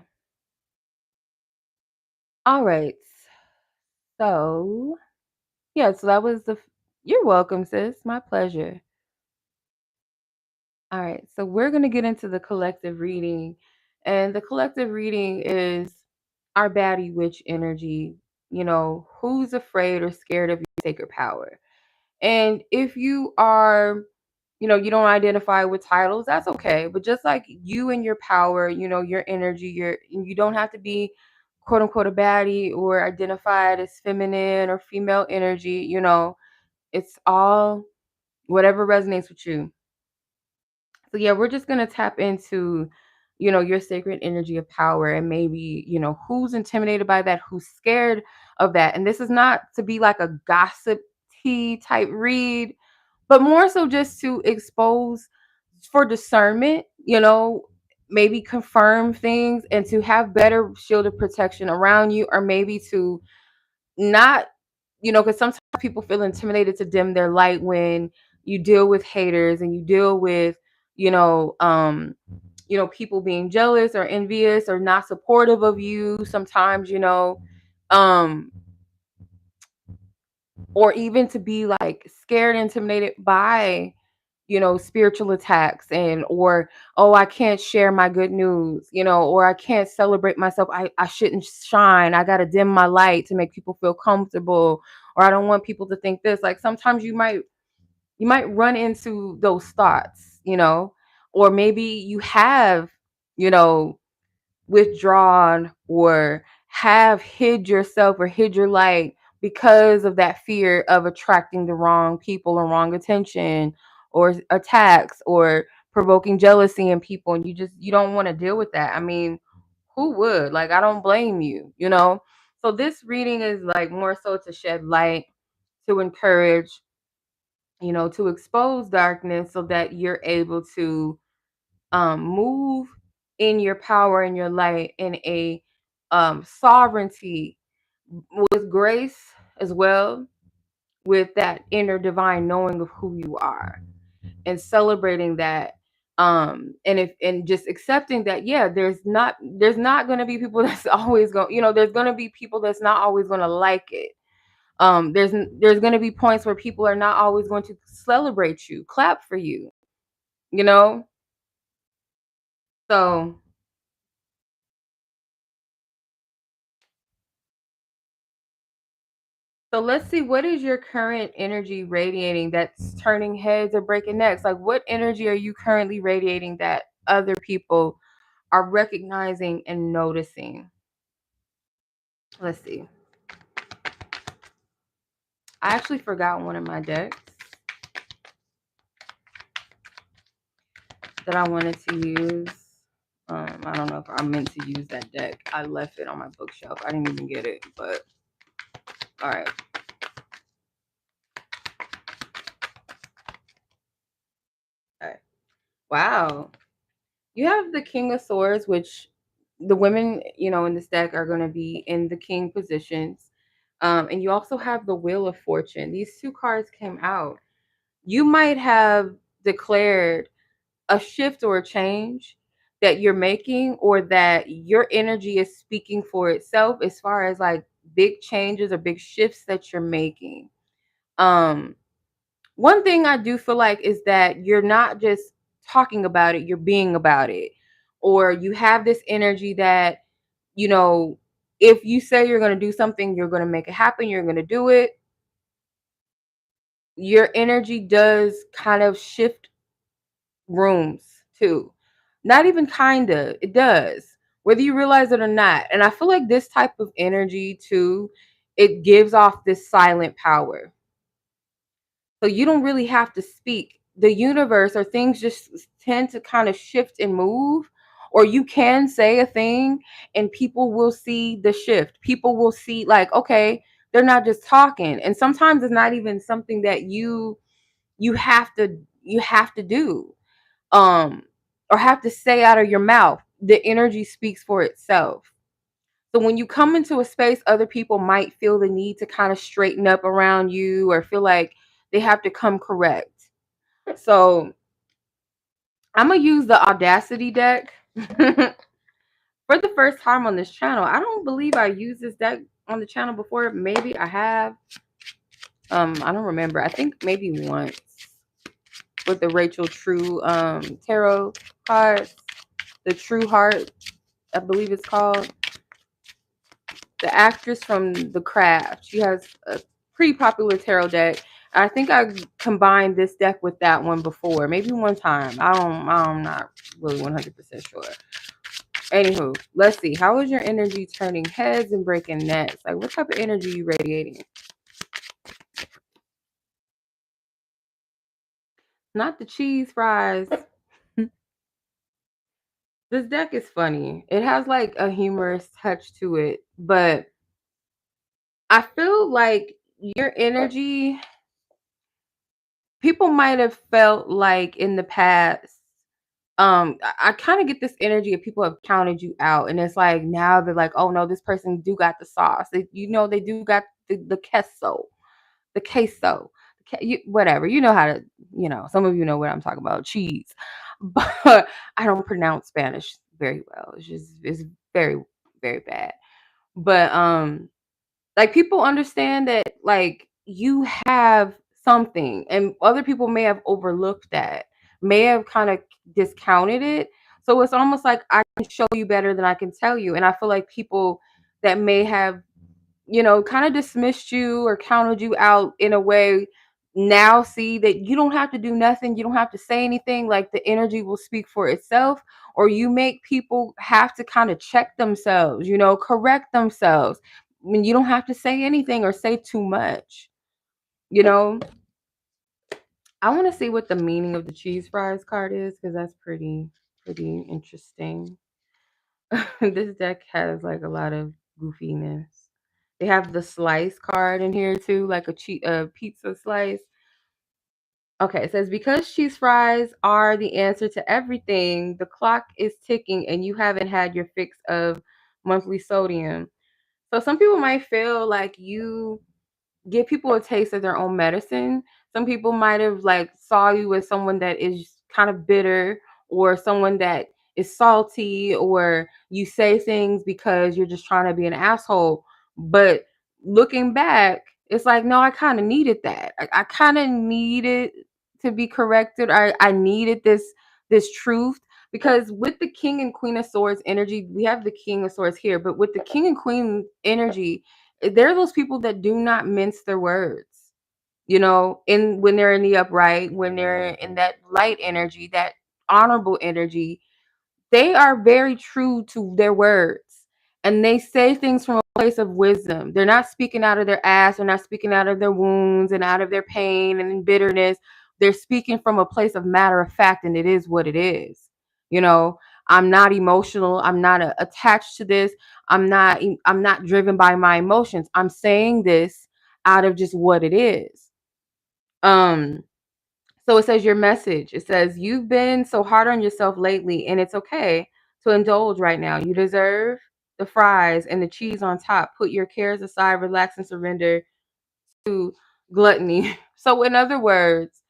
All right. So, yeah, so that was you're welcome, sis. My pleasure. All right, so we're going to get into the collective reading. And the collective reading is our baddie witch energy. Who's afraid or scared of your sacred power? And if you are, you don't identify with titles, that's okay. But just like you and your power, your energy, you don't have to be quote unquote a baddie or identified as feminine or female energy, it's all whatever resonates with you. So yeah, we're just gonna tap into, your sacred energy of power and maybe, who's intimidated by that, who's scared of that. And this is not to be like a gossip tea type read, but more so just to expose for discernment, maybe confirm things and to have better shielded protection around you, or maybe to not, because sometimes people feel intimidated to dim their light when you deal with haters and you deal with, people being jealous or envious or not supportive of you sometimes, um, or even to be like scared, intimidated by, spiritual attacks or, oh, I can't share my good news, or I can't celebrate myself. I shouldn't shine. I got to dim my light to make people feel comfortable, or I don't want people to think this. Like sometimes you might run into those thoughts, or maybe you have, you know, withdrawn or have hid yourself or hid your light because of that fear of attracting the wrong people or wrong attention or attacks or provoking jealousy in people, and you don't want to deal with that. I mean, who would? Like, I don't blame you. So this reading is like more so to shed light, to encourage, to expose darkness so that you're able to move in your power and your light in a sovereignty with grace as well, with that inner divine knowing of who you are and celebrating that, and just accepting that, yeah, there's not going to be people that's always going, there's going to be people that's not always going to like it. There's going to be points where people are not always going to celebrate you, clap for you, you know so So let's see, what is your current energy radiating that's turning heads or breaking necks? Like, what energy are you currently radiating that other people are recognizing and noticing? Let's see. I actually forgot one of my decks that I wanted to use. I don't know if I meant to use that deck. I left it on my bookshelf. I didn't even get it, but all right. All right. Wow. You have the King of Swords, which the women, in this deck are going to be in the king positions. And you also have the Wheel of Fortune. These two cards came out. You might have declared a shift or a change that you're making, or that your energy is speaking for itself as far as like big changes or big shifts that you're making. Um, One thing I do feel like is that you're not just talking about it, you're being about it. Or you have this energy that, you know, if you say you're going to do something, you're going to make it happen, you're going to do it. Your energy does kind of shift rooms too. Not even kind of, it does, whether you realize it or not. And I feel like this type of energy too, it gives off this silent power. So you don't really have to speak. The universe or things just tend to kind of shift and move. Or you can say a thing and people will see the shift. People will see, like, okay, they're not just talking. And sometimes it's not even something that you have to do. Um or have to say out of your mouth. The energy speaks for itself. So when you come into a space, other people might feel the need to kind of straighten up around you or feel like they have to come correct. So I'm gonna use the Audacity deck for the first time on this channel. I don't believe I used this deck on the channel before? Maybe I have. I don't remember. I think maybe once with the Rachel True tarot cards, the True Heart, I believe it's called. The actress from The Craft. She has a pretty popular tarot deck. I think I combined this deck with that one before, maybe one time. I'm not really 100% sure. Anywho, let's see. How is your energy turning heads and breaking necks? Like, what type of energy are you radiating? Not the cheese fries. This deck is funny. It has like a humorous touch to it, but I feel like your energy, people might have felt like in the past, I kind of get this energy of people have counted you out, and it's like now they're like, oh no, this person do got the sauce. They do got the queso, the queso, whatever. You know how to, some of you know what I'm talking about, cheese. But I don't pronounce Spanish very well. It's very, very bad. But like people understand that like you have something, and other people may have overlooked that, may have kind of discounted it. So it's almost like I can show you better than I can tell you. And I feel like people that may have, kind of dismissed you or counted you out in a way, now see that you don't have to do nothing. You don't have to say anything. Like the energy will speak for itself, or you make people have to kind of check themselves, correct themselves when you don't have to say anything or say too much. You know, I want to see what the meaning of the cheese fries card is, because that's pretty interesting. This deck has like a lot of goofiness. They have the slice card in here too, like a pizza slice. Okay, it says because cheese fries are the answer to everything, the clock is ticking and you haven't had your fix of monthly sodium. So some people might feel like you give people a taste of their own medicine. Some people might have like saw you as someone that is kind of bitter, or someone that is salty, or you say things because you're just trying to be an asshole. But looking back, it's like, no, I kind of needed that. I kind of needed to be corrected. I needed this truth, because with the King and Queen of Swords energy, we have the King of Swords here, but with the King and Queen energy, they're those people that do not mince their words, in when they're in the upright, when they're in that light energy, that honorable energy. They are very true to their words, and they say things from a place of wisdom. They're not speaking out of their ass, they're not speaking out of their wounds and out of their pain and bitterness. They're speaking from a place of matter of fact, and it is what it is. you know I'm not emotional, I'm not attached to this. I'm not driven by my emotions. I'm saying this out of just what it is. um so it says your message. It says you've been so hard on yourself lately, and it's okay to indulge right now. You deserve the fries and the cheese on top. Put your cares aside, relax, and surrender to gluttony. So, in other words,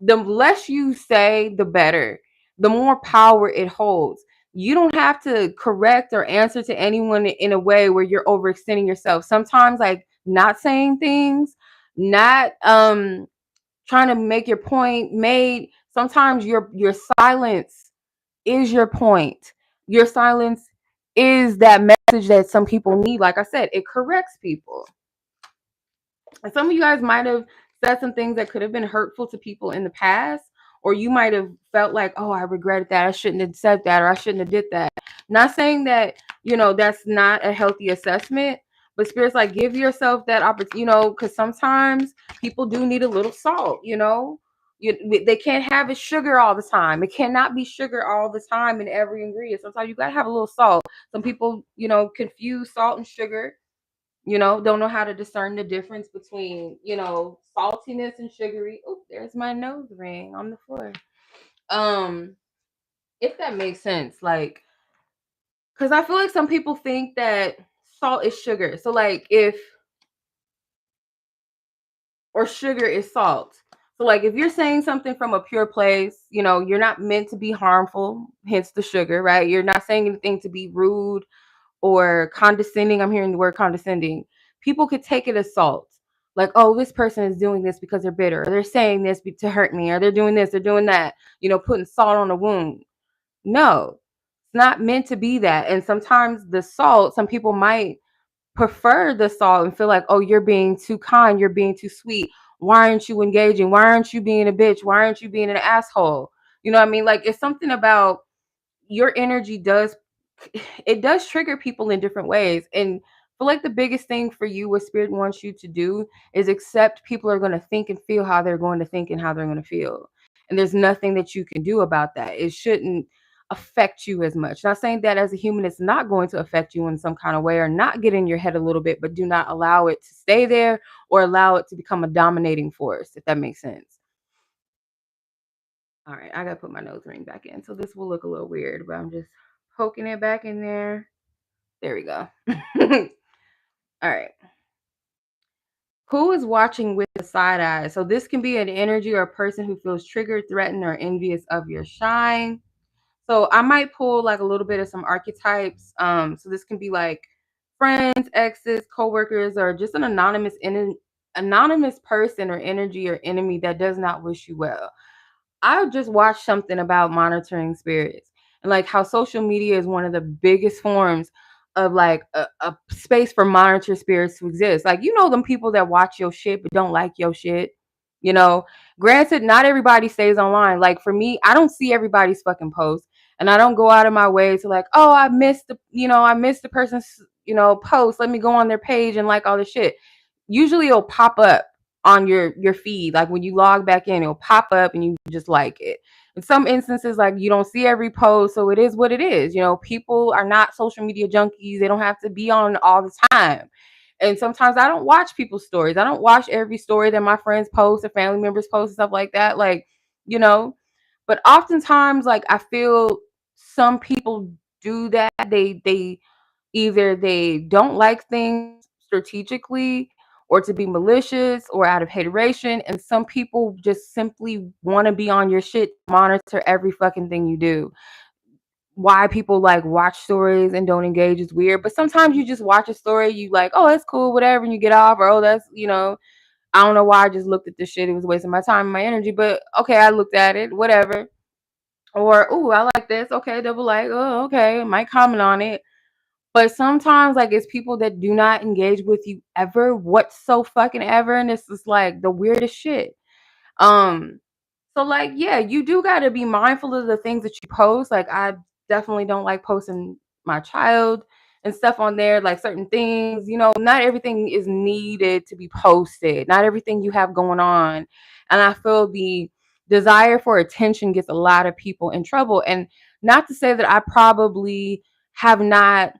the less you say, the better, the more power it holds. You don't have to correct or answer to anyone in a way where you're overextending yourself. Sometimes, like not saying things, not trying to make your point made. Sometimes your silence is your point. Your silence is that message that some people need. Like I said, it corrects people. And some of you guys might have said some things that could have been hurtful to people in the past, or you might have felt like, oh, I regretted that. I shouldn't have said that, or I shouldn't have did that. Not saying that, that's not a healthy assessment, but Spirit's like, give yourself that opportunity, because sometimes people do need a little salt. They can't have it sugar all the time. It cannot be sugar all the time in every ingredient. Sometimes you got to have a little salt. Some people, confuse salt and sugar, don't know how to discern the difference between, saltiness and sugary. Oh, there's my nose ring on the floor. Um, if that makes sense, like, because I feel like some people think that salt is sugar. So, like, or sugar is salt. So, like, if you're saying something from a pure place, you're not meant to be harmful, hence the sugar, right? You're not saying anything to be rude or condescending. I'm hearing the word condescending. People could take it as salt. Like, oh, this person is doing this because they're bitter, or they're saying this to hurt me, or they're doing this, they're doing that, putting salt on the wound. No, it's not meant to be that. And sometimes the salt, some people might prefer the salt and feel like, oh, you're being too kind, you're being too sweet. Why aren't you engaging? Why aren't you being a bitch? Why aren't you being an asshole? You know what I mean? Like, it's something about your energy does trigger people in different ways. And I feel like the biggest thing for you, what spirit wants you to do, is accept people are going to think and feel how they're going to think and how they're going to feel. And there's nothing that you can do about that. It shouldn't affect you as much. Not saying that as a human it's not going to affect you in some kind of way, or not get in your head a little bit, but do not allow it to stay there or allow it to become a dominating force, if that makes sense. All right, I gotta put my nose ring back in, so this will look a little weird, but I'm just poking it back in there. There we go. All right. Who is watching with the side eye? So this can be an energy or a person who feels triggered, threatened, or envious of your shine. So I might pull like a little bit of some archetypes. So this can be like friends, exes, coworkers, or just an anonymous person or energy or enemy that does not wish you well. I just watched something about monitoring spirits, and like how social media is one of the biggest forms of like a space for monitor spirits to exist. Like, them people that watch your shit but don't like your shit. You know, Granted, not everybody stays online. Like for me, I don't see everybody's fucking posts, and I don't go out of my way to like, oh, I missed the person's, post. Let me go on their page and like all this shit. Usually it'll pop up on your feed. Like when you log back in, it'll pop up and you just like it. In some instances, like you don't see every post, so it is what it is. People are not social media junkies. They don't have to be on all the time. And sometimes I don't watch people's stories. I don't watch every story that my friends post or family members post and stuff like that. Like, you know, but oftentimes, like I feel some people do that. They either they don't like things strategically, or to be malicious, or out of hateration. And some people just simply want to be on your shit, monitor every fucking thing you do. Why people like watch stories and don't engage is weird. But sometimes you just watch a story, you like, oh, that's cool, whatever, and you get off, or oh, that's, I don't know why I just looked at this shit. It was wasting my time and my energy. But okay, I looked at it, whatever. Or, oh, I like this. Okay, double like, oh, okay, might comment on it. But sometimes, like, it's people that do not engage with you ever, what's so fucking ever, and it's just like the weirdest shit. Um, so like, yeah, you do got to be mindful of the things that you post. Like, I definitely don't like posting my child and stuff on there, like certain things. Not everything is needed to be posted. Not everything you have going on, and I feel the desire for attention gets a lot of people in trouble. And not to say that I probably have not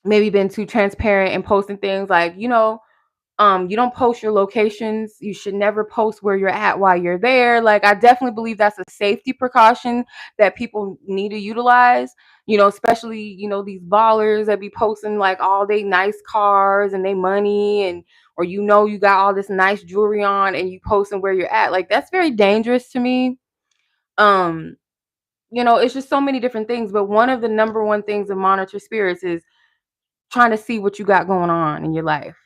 maybe been too transparent and posting things like, you don't post your locations. You should never post where you're at while you're there. Like, I definitely believe that's a safety precaution that people need to utilize, especially, these ballers that be posting like all they nice cars and they money, and or you got all this nice jewelry on and you posting where you're at. Like, that's very dangerous to me. Um, it's just so many different things. But one of the number one things of monitor spirits is trying to see what you got going on in your life.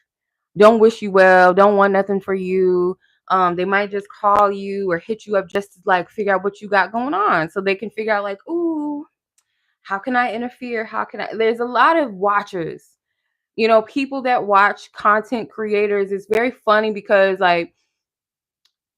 Don't wish you well, don't want nothing for you. They might just call you or hit you up just to like figure out what you got going on, so they can figure out like, ooh, how can I interfere? How can I? There's a lot of watchers, people that watch content creators. It's very funny because like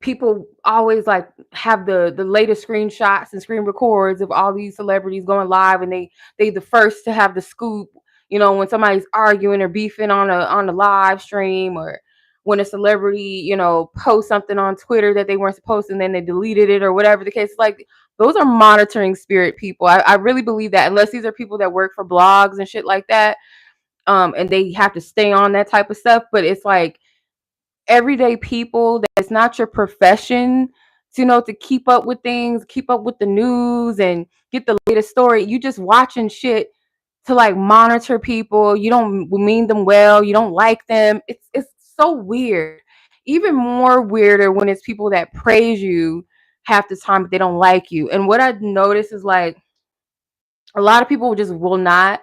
people always like have the latest screenshots and screen records of all these celebrities going live, and they the first to have the scoop, when somebody's arguing or beefing on a live stream, or when a celebrity, posts something on Twitter that they weren't supposed to, and then they deleted it, or whatever the case is. Like, those are monitoring spirit people. I really believe that, unless these are people that work for blogs and shit like that, and they have to stay on that type of stuff. But it's like everyday people that's not your profession, to keep up with things, keep up with the news and get the latest story. You just watching shit to like monitor people. You don't mean them well, you don't like them. It's so weird. Even more weirder when it's people that praise you half the time but they don't like you. And what I noticed is like a lot of people just will not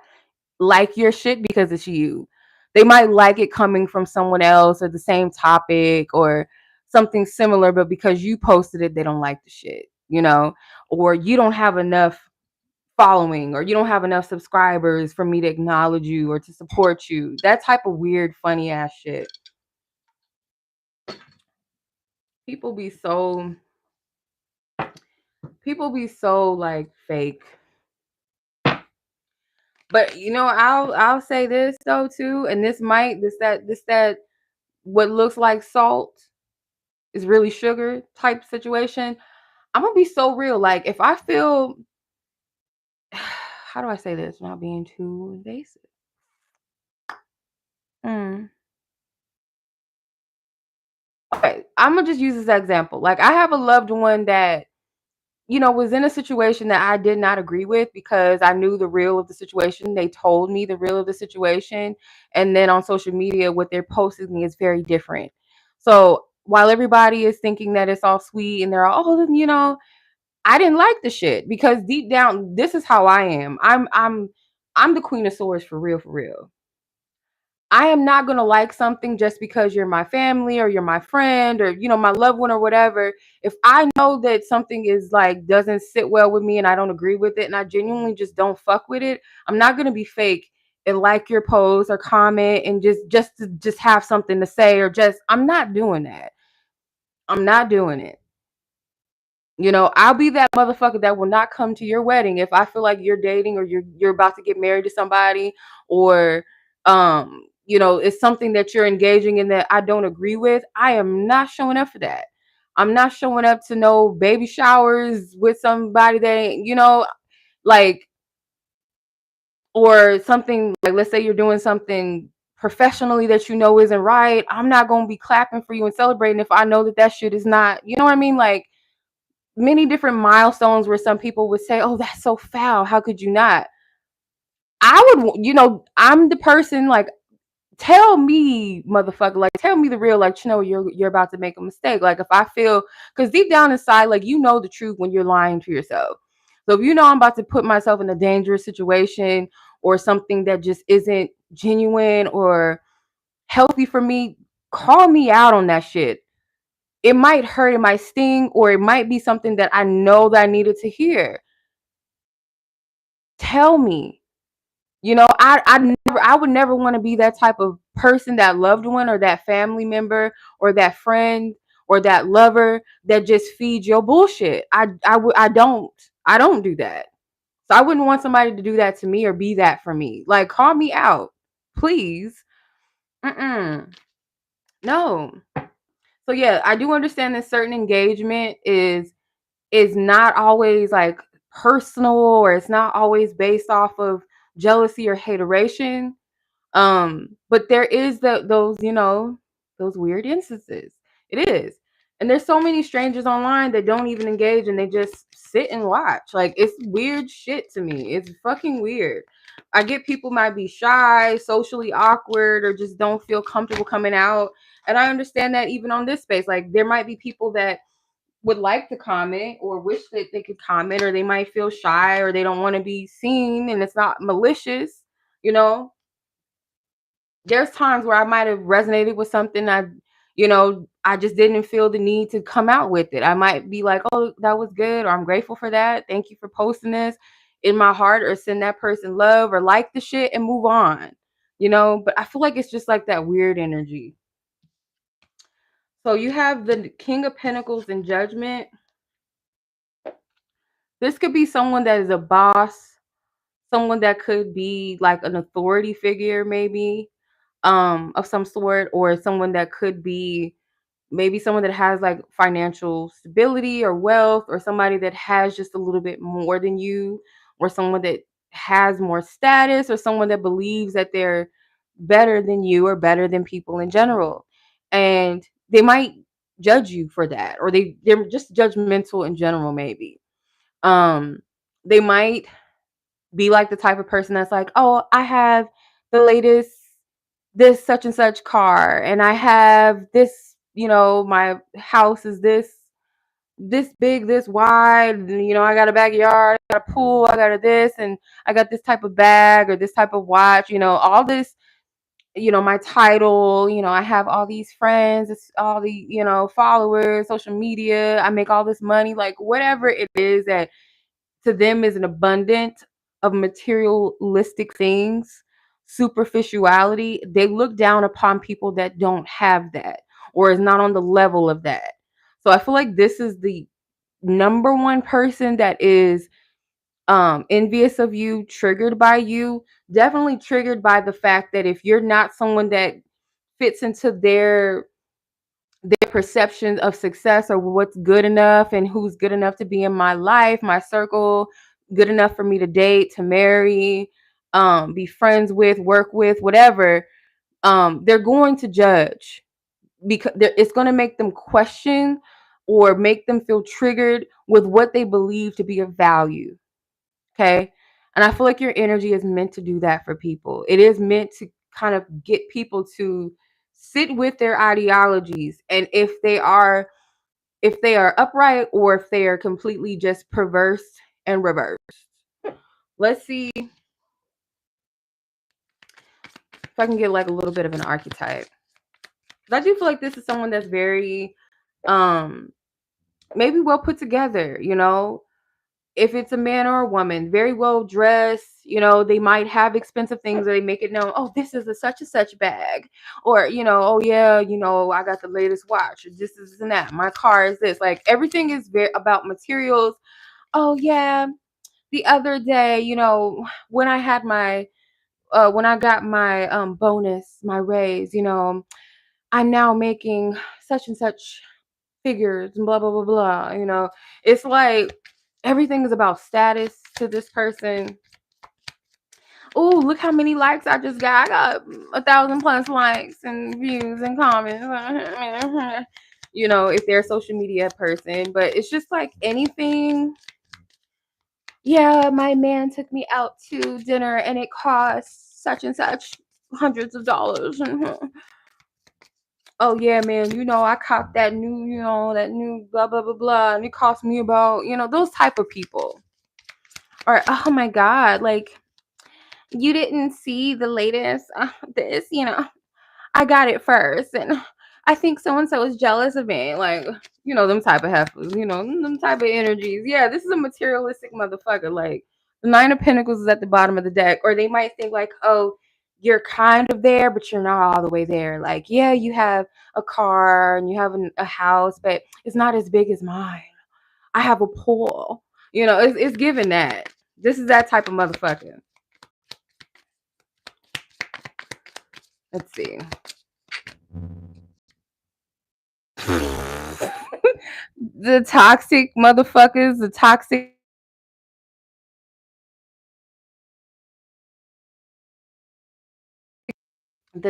like your shit because it's you. They might like it coming from someone else or the same topic or something similar, but because you posted it, they don't like the shit, you know, or you don't have enough following or you don't have enough subscribers for me to acknowledge you or to support you. That type of weird, funny ass shit. People be so like fake. But you know, I'll say this though too, and this that what looks like salt is really sugar type situation. I'm gonna be so real. Like if I feel how do I say this without being too invasive? Mm. Okay, I'm gonna just use this example. Like I have a loved one that was in a situation that I did not agree with because I knew the real of the situation. They told me the real of the situation. And then on social media, what they're posting me is very different. So while everybody is thinking that it's all sweet and they're all, I didn't like the shit because deep down, this is how I am. I'm the queen of swords for real, for real. I am not going to like something just because you're my family or you're my friend or, my loved one or whatever. If I know that something is like, doesn't sit well with me and I don't agree with it and I genuinely just don't fuck with it, I'm not going to be fake and like your post or comment and just have something to say or I'm not doing that. I'm not doing it. I'll be that motherfucker that will not come to your wedding if I feel like you're dating or you're about to get married to somebody or it's something that you're engaging in that I don't agree with. I am not showing up for that. I'm not showing up to no baby showers with somebody that ain't, like or something like let's say you're doing something professionally that isn't right. I'm not going to be clapping for you and celebrating if I know that shit is not, you know what I mean? Like many different milestones where some people would say, "Oh, that's so foul. How could you not?" I would, I'm the person like, tell me, motherfucker, like, tell me the real, like, you're about to make a mistake. Like, if I feel, because deep down inside, like, the truth when you're lying to yourself. So if I'm about to put myself in a dangerous situation or something that just isn't genuine or healthy for me, call me out on that shit. It might hurt, it might sting, or it might be something that I know that I needed to hear. Tell me. I would never want to be that type of person, that loved one or that family member or that friend or that lover that just feeds your bullshit. I don't do that. So I wouldn't want somebody to do that to me or be that for me. Like, call me out, please. No. So yeah, I do understand that certain engagement is not always like personal or it's not always based off of jealousy or hateration. But there is those weird instances. It is. And there's so many strangers online that don't even engage and they just sit and watch. Like, it's weird shit to me. It's fucking weird. I get people might be shy, socially awkward, or just don't feel comfortable coming out. And I understand that even on this space. Like, there might be people that would like to comment or wish that they could comment, or they might feel shy or they don't want to be seen, and it's not malicious, you know. There's times where I might have resonated with something I just didn't feel the need to come out with it. I might be like, oh, that was good, or I'm grateful for that. Thank you for posting this in my heart, or send that person love or like the shit and move on. But I feel like it's just like that weird energy. So you have the King of Pentacles in Judgment. This could be someone that is a boss, someone that could be like an authority figure, maybe, of some sort, or someone that could be maybe someone that has like financial stability or wealth, or somebody that has just a little bit more than you, or someone that has more status, or someone that believes that they're better than you or better than people in general. And they might judge you for that, or they're just judgmental in general, maybe. They might be like the type of person that's like, oh, I have the latest this such and such car, and I have this, my house is this this big, this wide, you know, I got a backyard, I got a pool, I got a this, and I got this type of bag or this type of watch, you know, all this, you know, my title, you know, I have all these friends, it's all the, you know, followers, social media, I make all this money, like whatever it is that to them is an abundance of materialistic things, superficiality, they look down upon people that don't have that or is not on the level of that. So I feel like this is the number one person that is envious of you, triggered by you, definitely triggered by the fact that if you're not someone that fits into their perception of success or what's good enough and who's good enough to be in my life, my circle, good enough for me to date, to marry, be friends with, work with, whatever, they're going to judge because it's going to make them question or make them feel triggered with what they believe to be of value. Okay. And I feel like your energy is meant to do that for people. It is meant to kind of get people to sit with their ideologies. And if they are upright or if they are completely just perverse and reversed. Let's see if I can get like a little bit of an archetype. I do feel like this is someone that's very maybe well put together, you know, if it's a man or a woman, very well dressed, you know, they might have expensive things or they make it known, oh, this is a such and such bag. Or, you know, oh yeah, you know, I got the latest watch, or this is and that. My car is this. Like everything is very about materials. Oh yeah. The other day, you know, when I had my when I got my bonus, my raise, you know, I'm now making such and such figures and blah blah blah blah. You know, it's like everything is about status to this person. Oh, look how many likes I just got. I got 1,000 plus likes and views and comments. You know, if they're a social media person, but it's just like anything. Yeah, my man took me out to dinner and it cost such and such hundreds of dollars. Oh yeah, man, you know, I caught that new, you know, that new blah blah blah blah, and it cost me about, you know, those type of people. Or oh my god, like you didn't see the latest this, you know, I got it first, and I think so and so is jealous of me. Like, you know, them type of heifers, you know, them type of energies. Yeah, this is a materialistic motherfucker. Like, the Nine of Pentacles is at the bottom of the deck, or they might think like, oh, you're kind of there, but you're not all the way there. Like, yeah, you have a car and you have a house, but it's not as big as mine. I have a pool. You know, it's given that. This is that type of motherfucker. Let's see. The toxic motherfuckers, the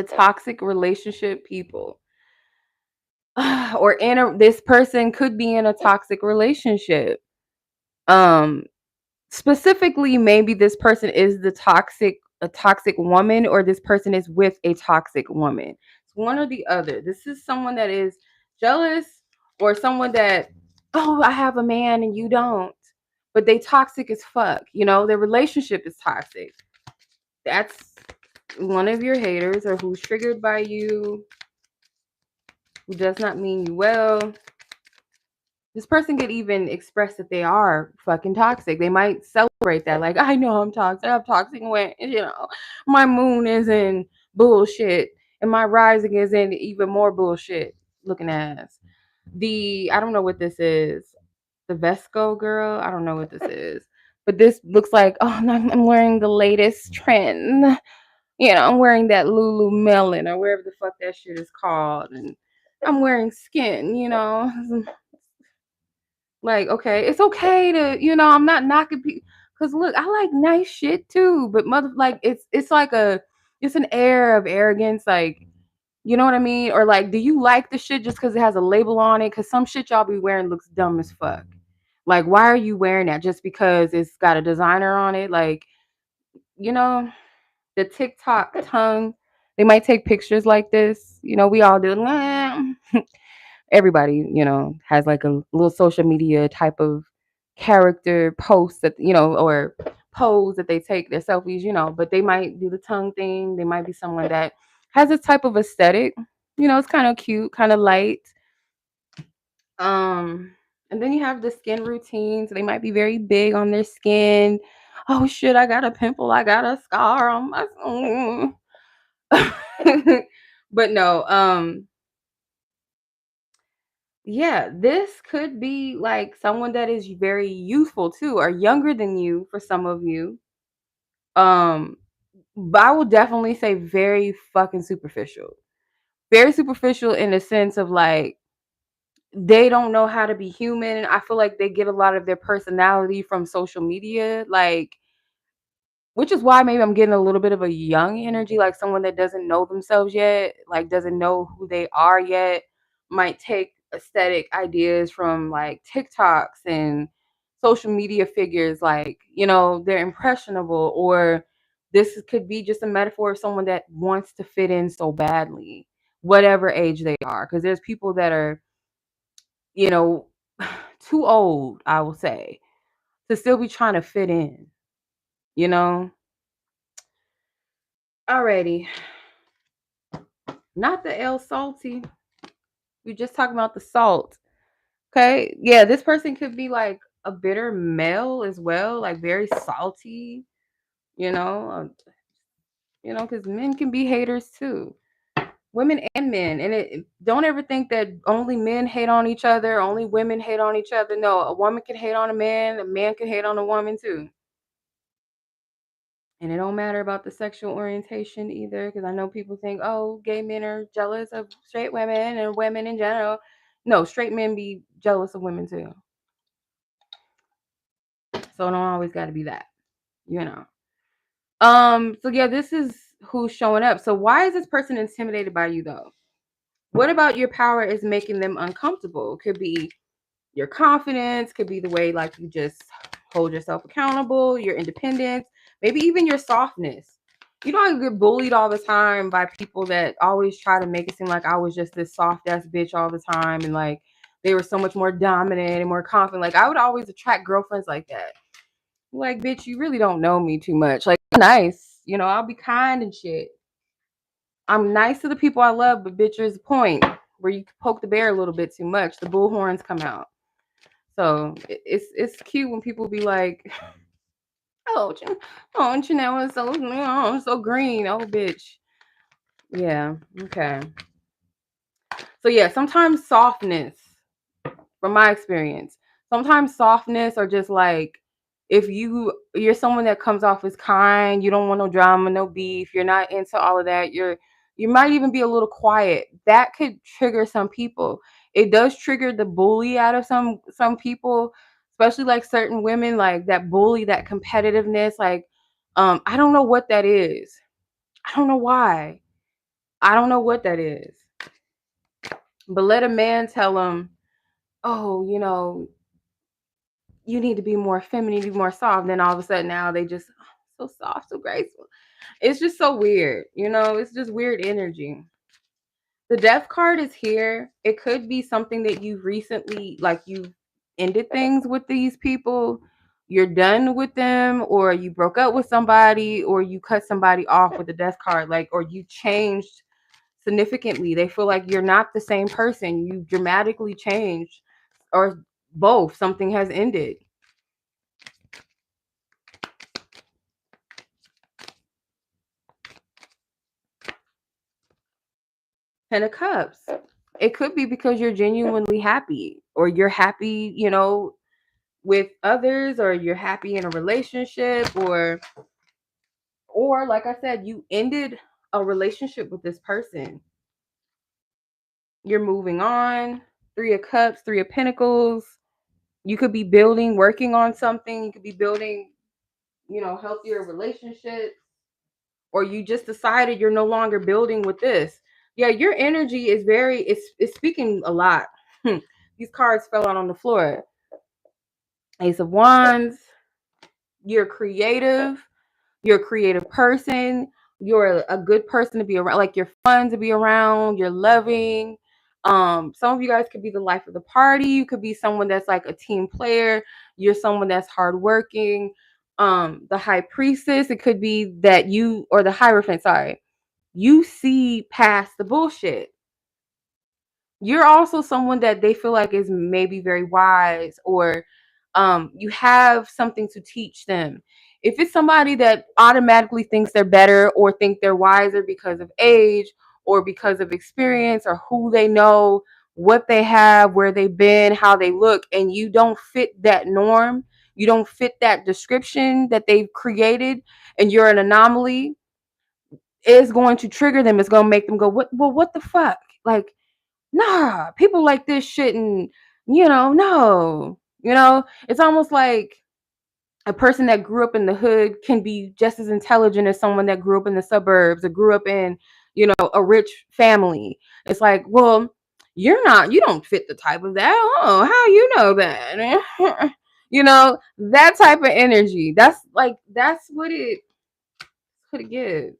toxic relationship people. Or this person could be in a toxic relationship. Um Specifically, maybe this person is a toxic woman, or this person is with a toxic woman. It's one or the other. This is someone that is jealous, or someone that, oh, I have a man and you don't, but they toxic as fuck. You know, their relationship is toxic. That's one of your haters, or who's triggered by you, who does not mean you well. This person could even express that they are fucking toxic. They might celebrate that, like, I know I'm toxic. I'm toxic when, you know, my moon is in bullshit and my rising is in even more bullshit looking ass. I don't know what this is. The Vesco girl. I don't know what this is. But this looks like, oh, I'm wearing the latest trend. You know, I'm wearing that Lululemon or wherever the fuck that shit is called. And I'm wearing skin, you know. Like, okay, it's okay to, you know, I'm not knocking people. Cause look, I like nice shit too, but like it's like it's an air of arrogance, like, you know what I mean? Or like, do you like the shit just because it has a label on it? Cause some shit y'all be wearing looks dumb as fuck. Like, why are you wearing that just because it's got a designer on it? Like, you know, the TikTok tongue, they might take pictures like this. You know, we all do. everybody, has like a little social media type of character post that, or pose that they take their selfies, but they might do the tongue thing. They might be someone that has this type of aesthetic, it's kind of cute, kind of light. And then you have the skin routines. They might be very big on their skin. Oh shit, I got a pimple, I got a scar on my but no, yeah, this could be like someone that is very youthful too, or younger than you for some of you. Um, but I will definitely say very fucking superficial. Very superficial in the sense of like they don't know how to be human. I feel like they get a lot of their personality from social media. Like, which is why maybe I'm getting a little bit of a young energy, like someone that doesn't know themselves yet, like doesn't know who they are yet, might take aesthetic ideas from like TikToks and social media figures, like, they're impressionable, or this could be just a metaphor of someone that wants to fit in so badly, whatever age they are. Because there's people that are, you know, too old, I will say, to still be trying to fit in, you know? Alrighty. Not the L salty. We're just talking about the salt. Okay. Yeah, this person could be like a bitter male as well, like very salty, you know, because men can be haters too. Women and men. And don't ever think that only men hate on each other, only women hate on each other. No, a woman can hate on a man can hate on a woman too. And it don't matter about the sexual orientation either, because I know people think, oh, gay men are jealous of straight women and women in general. No, straight men be jealous of women too. So it don't always got to be that, you know. So yeah, this is who's showing up. So why is this person intimidated by you though? What about your power is making them uncomfortable? Could be your confidence, could be the way like you just hold yourself accountable, your independence, maybe even your softness. I get bullied all the time by people that always try to make it seem like I was just this soft ass bitch all the time, and like they were so much more dominant and more confident. Like I would always attract girlfriends like that. Like, bitch, you really don't know me too much. Like, nice, I'll be kind and shit. I'm nice to the people I love, but bitch, there's a point where you poke the bear a little bit too much. The bull horns come out. So it's cute when people be like, oh, Janelle is so green. Oh, bitch. Yeah. Okay. So yeah, sometimes softness, from my experience, sometimes softness or just like if you're someone that comes off as kind, you don't want no drama, no beef, you're not into all of that, you might even be a little quiet. That could trigger some people. It does trigger the bully out of some people, especially like certain women, like that bully, that competitiveness. Like, I don't know what that is. I don't know why. I don't know what that is. But let a man tell him, oh, you need to be more feminine, be more soft. Then all of a sudden now they just so soft, so graceful. It's just so weird, it's just weird energy. The death card is here. It could be something that you recently, like you ended things with these people, you're done with them, or you broke up with somebody, or you cut somebody off with the death card, like, or you changed significantly. They feel like you're not the same person. You dramatically changed, or both. Something has ended. Ten of Cups. It could be because you're genuinely happy, or you're happy, with others, or you're happy in a relationship, or like I said, you ended a relationship with this person. You're moving on. Three of Cups, Three of Pentacles. You could be building, working on something. You could be building, healthier relationships, or you just decided you're no longer building with this. Yeah, your energy is it's speaking a lot. These cards fell out on the floor. Ace of Wands. You're creative. You're a creative person. You're a good person to be around. Like, you're fun to be around. You're loving. Some of you guys could be the life of the party. You could be someone that's like a team player. You're someone that's hardworking. The high priestess, it could be that you, or the hierophant, sorry, you see past the bullshit. You're also someone that they feel like is maybe very wise, or you have something to teach them. If it's somebody that automatically thinks they're better or think they're wiser because of age or because of experience or who they know, what they have, where they've been, how they look, and you don't fit that norm, you don't fit that description that they've created, and you're an anomaly, is going to trigger them. It's going to make them go, what the fuck? Like, nah, people like this shouldn't, no. It's almost like a person that grew up in the hood can be just as intelligent as someone that grew up in the suburbs or grew up in, a rich family. It's like, well, you don't fit the type of that. Oh, how you know that? That type of energy. That's what it gives.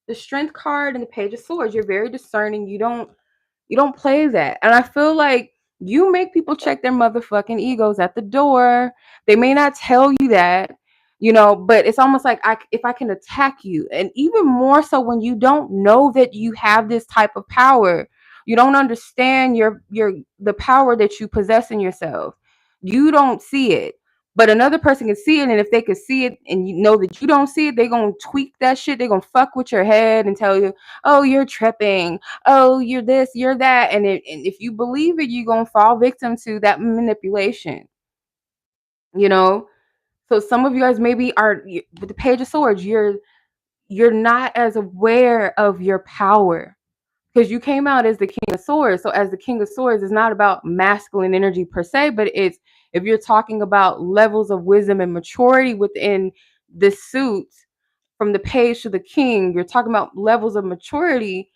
The strength card and the page of swords, you're very discerning. You don't play that. And I feel like you make people check their motherfucking egos at the door. They may not tell you that, but it's almost like if I can attack you, and even more so when you don't know that you have this type of power, you don't understand the power that you possess in yourself. You don't see it. But another person can see it, and if they can see it and you know that you don't see it, they're gonna tweak that shit. They're gonna fuck with your head and tell you, oh, you're tripping, oh, you're this, you're that. And if you believe it, you're going to fall victim to that manipulation, you know? So some of you guys maybe are with the page of swords, you're not as aware of your power because you came out as the king of swords. So as the king of swords, it's not about masculine energy per se, but it's, if you're talking about levels of wisdom and maturity within the suit, from the page to the king, you're talking about levels of maturity.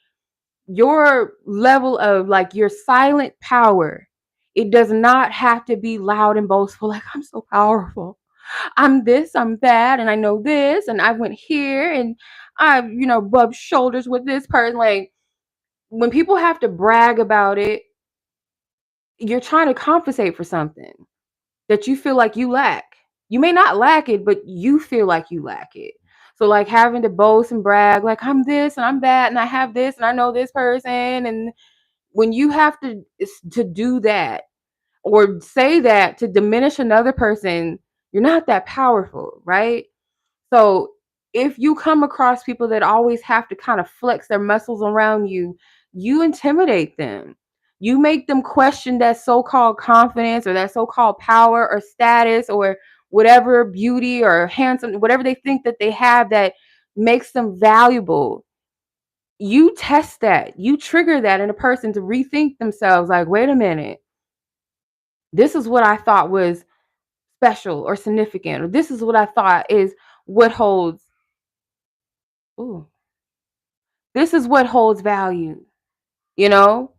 Your level of like your silent power, it does not have to be loud and boastful, like I'm so powerful, I'm this, I'm that, and I know this, and I went here, and I've rubbed shoulders with this person. Like, when people have to brag about it, you're trying to compensate for something that you feel like you lack. You may not lack it, but you feel like you lack it. So like having to boast and brag, like I'm this and I'm that, and I have this and I know this person, and when you have to do that or say that to diminish another person, you're not that powerful, right? So if you come across people that always have to kind of flex their muscles around you, you intimidate them. You make them question that so-called confidence or that so-called power or status or whatever, beauty or handsome, whatever they think that they have that makes them valuable. You test that, you trigger that in a person to rethink themselves, like, wait a minute, this is what I thought was special or significant, or this is what I thought is what holds, ooh, this is what holds value. You know,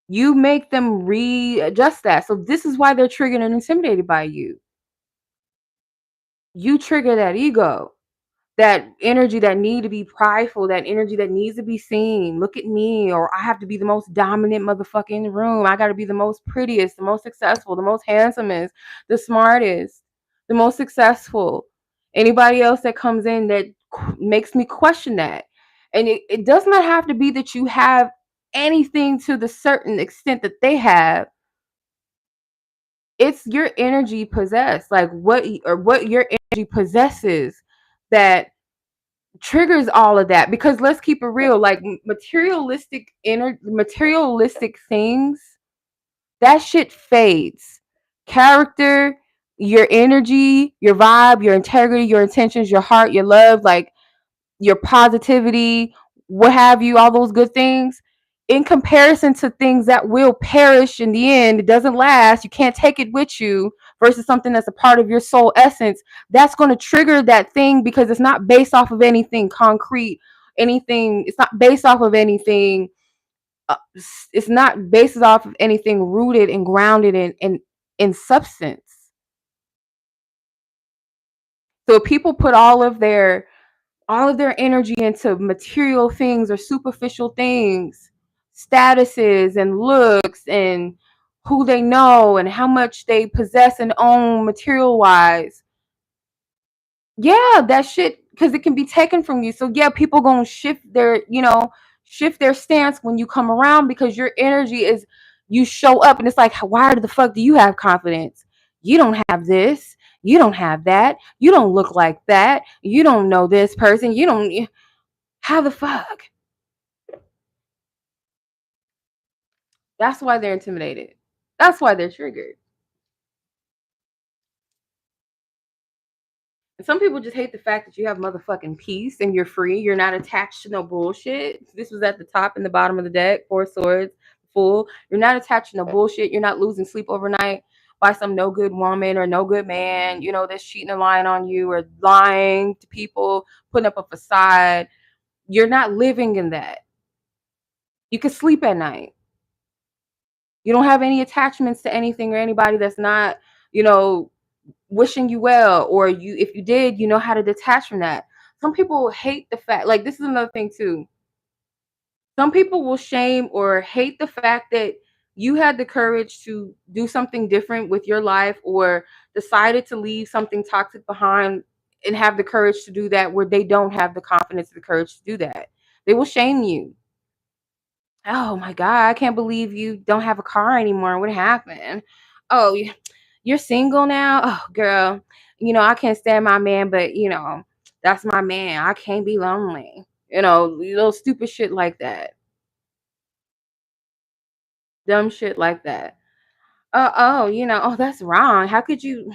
you make them readjust that. So this is why they're triggered and intimidated by you. You trigger that ego, that energy that need to be prideful, that energy that needs to be seen. Look at me, or I have to be the most dominant motherfucker in the room. I got to be the most prettiest, the most successful, the most handsomest, the smartest, the most successful. Anybody else that comes in that makes me question that. And it does not have to be that you have anything to the certain extent that they have. It's your energy possessed, like what your energy possesses that triggers all of that. Because let's keep it real, like materialistic things, that shit fades. Character, your energy, your vibe, your integrity, your intentions, your heart, your love, like your positivity, what have you, all those good things, in comparison to things that will perish in the end, it doesn't last, you can't take it with you, versus something that's a part of your soul essence, that's going to trigger that thing because it's not based off of anything concrete, anything, it's not based off of anything, uh, it's not based off of anything rooted and grounded in substance. So people put all of their energy into material things or superficial things, statuses and looks and who they know and how much they possess and own material wise, yeah, that shit, because it can be taken from you. So yeah, people gonna shift their stance when you come around, because your energy is, you show up and it's like, why the fuck do you have confidence? You don't have this, you don't have that, you don't look like that, you don't know this person, you don't, how the fuck? That's why they're intimidated. That's why they're triggered. And some people just hate the fact that you have motherfucking peace and you're free. You're not attached to no bullshit. This was at the top and the bottom of the deck. Four swords, full. You're not attached to no bullshit. You're not losing sleep overnight by some no good woman or no good man, that's cheating and lying on you or lying to people, putting up a facade. You're not living in that. You can sleep at night. You don't have any attachments to anything or anybody that's not, you know, wishing you well, or you, if you did, you know how to detach from that. Some people hate the fact, like, this is another thing too. Some people will shame or hate the fact that you had the courage to do something different with your life, or decided to leave something toxic behind and have the courage to do that, where they don't have the confidence or the courage to do that. They will shame you. Oh my God, I can't believe you don't have a car anymore. What happened? Oh, you're single now? Oh, girl, I can't stand my man, but that's my man. I can't be lonely. Little stupid shit like that. Dumb shit like that. Oh, that's wrong. How could you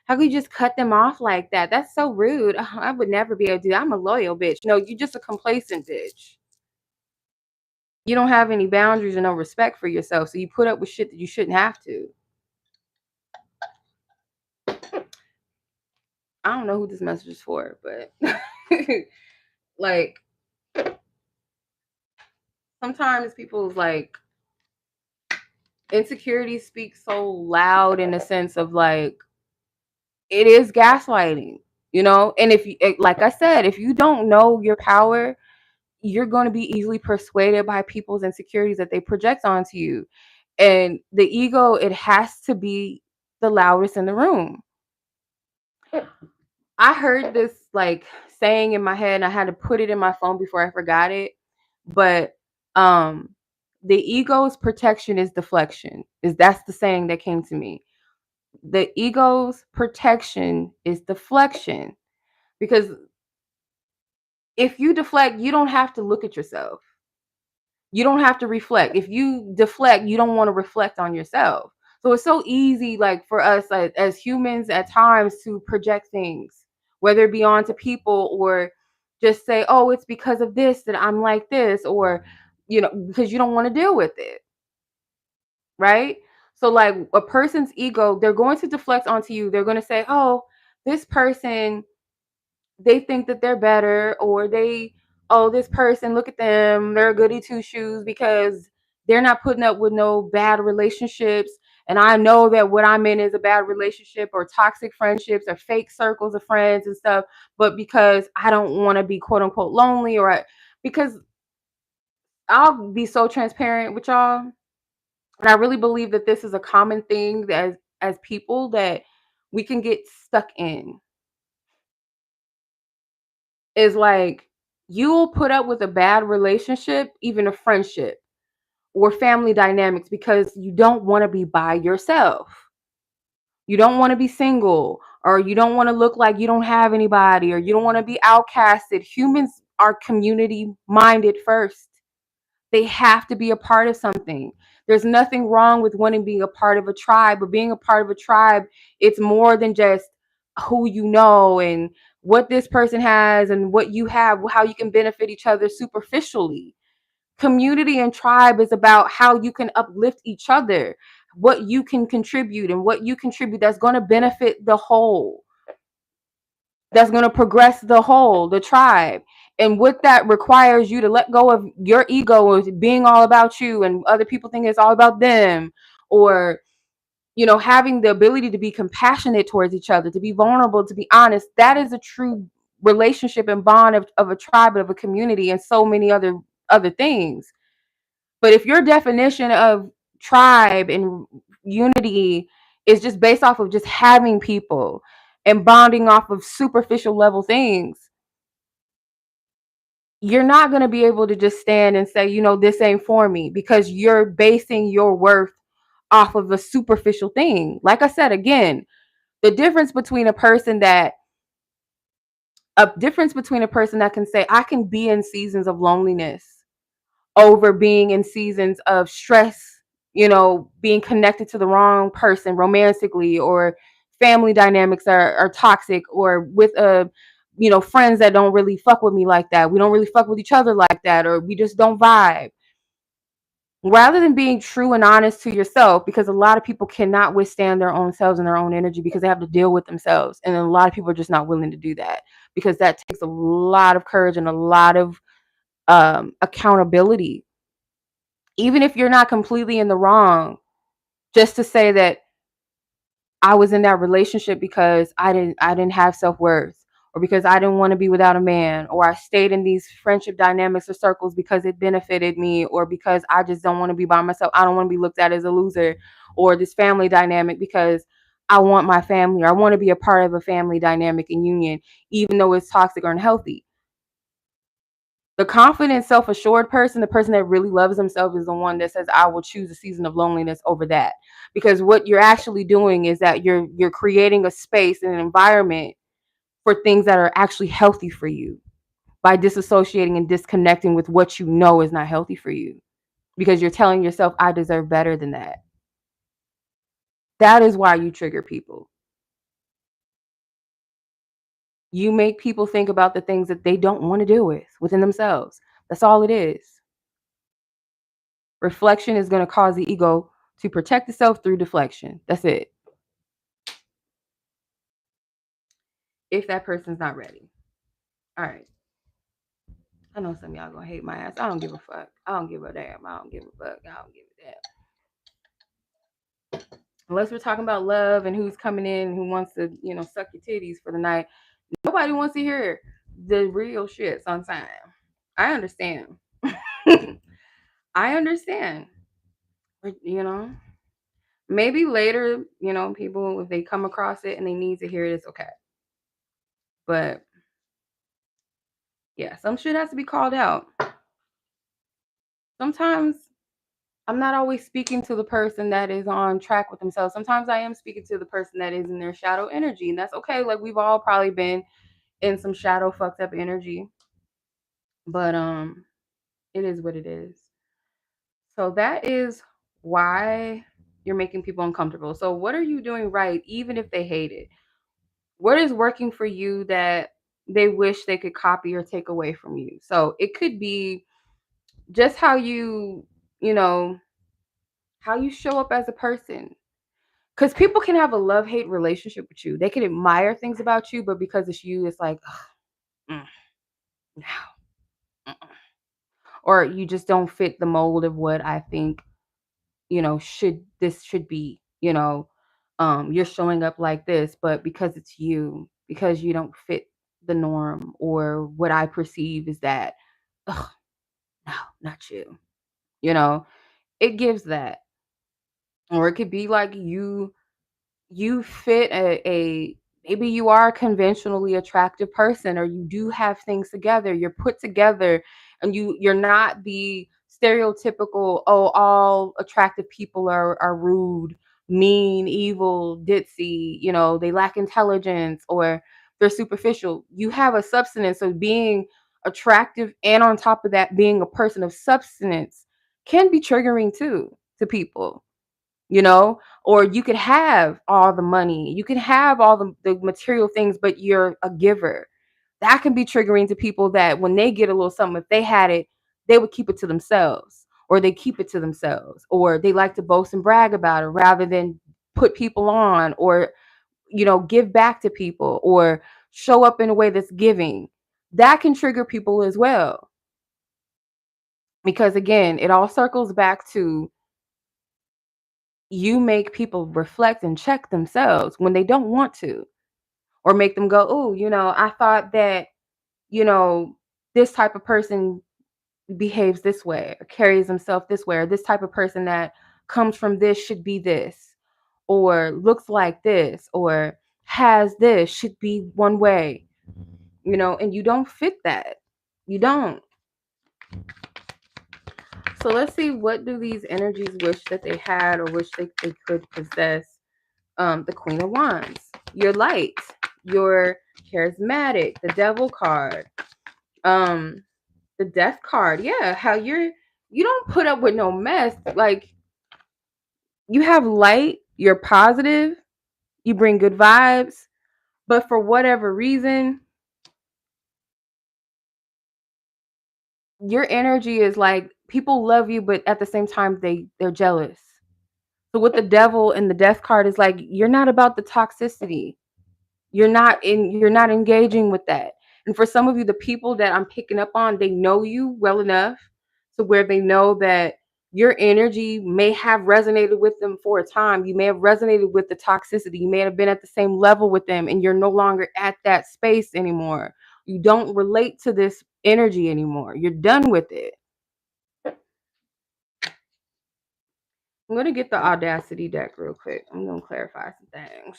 just cut them off like that? That's so rude. Oh, I would never be able to do that. I'm a loyal bitch. No, you're just a complacent bitch. You don't have any boundaries or no respect for yourself, so you put up with shit that you shouldn't have to. I don't know who this message is for, but like, sometimes people's like insecurity speaks so loud, in a sense of like, it is gaslighting, and if you, like I said, if you don't know your power, you're going to be easily persuaded by people's insecurities that they project onto you. And the ego, it has to be the loudest in the room. I heard this like saying in my head, and I had to put it in my phone before I forgot it. But the ego's protection is deflection. That's the saying that came to me. The ego's protection is deflection. Because if you deflect, you don't have to look at yourself. You don't have to reflect. If you deflect, you don't want to reflect on yourself. So it's so easy, like, for us as humans at times, to project things, whether it be onto people, or just say, oh, it's because of this that I'm like this, or, because you don't want to deal with it. Right? So, like, a person's ego, they're going to deflect onto you. They're going to say, oh, this person, they think that they're better, or oh, this person, look at them, they're a goody two shoes because they're not putting up with no bad relationships, and I know that what I'm in is a bad relationship, or toxic friendships, or fake circles of friends and stuff, but because I don't want to be quote unquote lonely, because I'll be so transparent with y'all, and I really believe that this is a common thing that as people, that we can get stuck in, is like, you'll put up with a bad relationship, even a friendship or family dynamics, because you don't want to be by yourself. You don't want to be single, or you don't want to look like you don't have anybody, or you don't want to be outcasted. Humans are community minded first. They have to be a part of something. There's nothing wrong with wanting to be a part of a tribe, but being a part of a tribe, it's more than just who you know and what this person has and what you have, how you can benefit each other superficially. Community and tribe is about how you can uplift each other, what you can contribute, and what you contribute that's going to benefit the whole, that's going to progress the whole, the tribe. And what that requires you to let go of your ego of being all about you and other people think it's all about them, or having the ability to be compassionate towards each other, to be vulnerable, to be honest. That is a true relationship and bond of a tribe, of a community, and so many other things. But if your definition of tribe and unity is just based off of just having people and bonding off of superficial level things, you're not going to be able to just stand and say, this ain't for me, because you're basing your worth off of a superficial thing. Like I said, again, the difference between a person that can say, I can be in seasons of loneliness over being in seasons of stress, being connected to the wrong person romantically, or family dynamics are toxic, or with friends that don't really fuck with me like that. We don't really fuck with each other like that, or we just don't vibe. Rather than being true and honest to yourself, because a lot of people cannot withstand their own selves and their own energy because they have to deal with themselves. And a lot of people are just not willing to do that, because that takes a lot of courage and a lot of accountability. Even if you're not completely in the wrong, just to say that I was in that relationship because I didn't have self-worth, or because I didn't want to be without a man, or I stayed in these friendship dynamics or circles because it benefited me, or because I just don't want to be by myself. I don't want to be looked at as a loser, or this family dynamic because I want my family, or I want to be a part of a family dynamic and union, even though it's toxic or unhealthy. The confident, self-assured person, the person that really loves themselves, is the one that says, I will choose a season of loneliness over that. Because what you're actually doing is that you're creating a space and an environment for things that are actually healthy for you, by disassociating and disconnecting with what you know is not healthy for you. Because you're telling yourself, I deserve better than that. That is why you trigger people. You make people think about the things that they don't want to deal with within themselves. That's all it is. Reflection is going to cause the ego to protect itself through deflection. That's it. If that person's not ready. All right. I know some of y'all gonna hate my ass. I don't give a fuck. I don't give a damn. I don't give a fuck. I don't give a damn. Unless we're talking about love and who's coming in, who wants to, suck your titties for the night. Nobody wants to hear the real shit sometimes. I understand. I understand. But, maybe later, people, if they come across it and they need to hear it, it's okay. But yeah, some shit has to be called out. Sometimes I'm not always speaking to the person that is on track with themselves. Sometimes I am speaking to the person that is in their shadow energy, and that's okay. Like, we've all probably been in some shadow fucked up energy. But it is what it is. So that is why you're making people uncomfortable. So what are you doing right, even if they hate it? What is working for you that they wish they could copy or take away from you? So it could be just how how you show up as a person. Because people can have a love-hate relationship with you. They can admire things about you, but because it's you, it's like, no. Or you just don't fit the mold of what I think, should be, you're showing up like this, but because it's you, because you don't fit the norm, or what I perceive is that, no, not you. It gives that. Or it could be like you fit a maybe you are a conventionally attractive person, or you do have things together, you're put together, and you're not the stereotypical, oh, all attractive people are rude, mean, evil, ditzy, they lack intelligence, or they're superficial. You have a substance. So being attractive, and on top of that being a person of substance, can be triggering too to people. Or you could have all the money, you can have all the material things, but you're a giver. That can be triggering to people, that when they get a little something, if they had it, they would keep it to themselves, or they keep it to themselves, or they like to boast and brag about it rather than put people on, or, give back to people, or show up in a way that's giving. That can trigger people as well. Because again, it all circles back to, you make people reflect and check themselves when they don't want to, or make them go, oh, I thought that, you know this type of person behaves this way or carries himself this way, or this type of person that comes from this should be this, or looks like this, or has this should be one way, and you don't fit that. You don't. So let's see, what do these energies wish that they had or wish they could possess? The Queen of Wands, your light, your charismatic, the Devil card, the Death card. Yeah, how you don't put up with no mess. Like, you have light, you're positive, you bring good vibes, but for whatever reason, your energy is like people love you, but at the same time they're jealous. So with the Devil and the Death card is like, you're not about the toxicity. You're not engaging with that. And for some of you, the people that I'm picking up on, they know you well enough to where they know that your energy may have resonated with them for a time. You may have resonated with the toxicity. You may have been at the same level with them, and you're no longer at that space anymore. You don't relate to this energy anymore. You're done with it. I'm going to get the Audacity deck real quick. I'm going to clarify some things.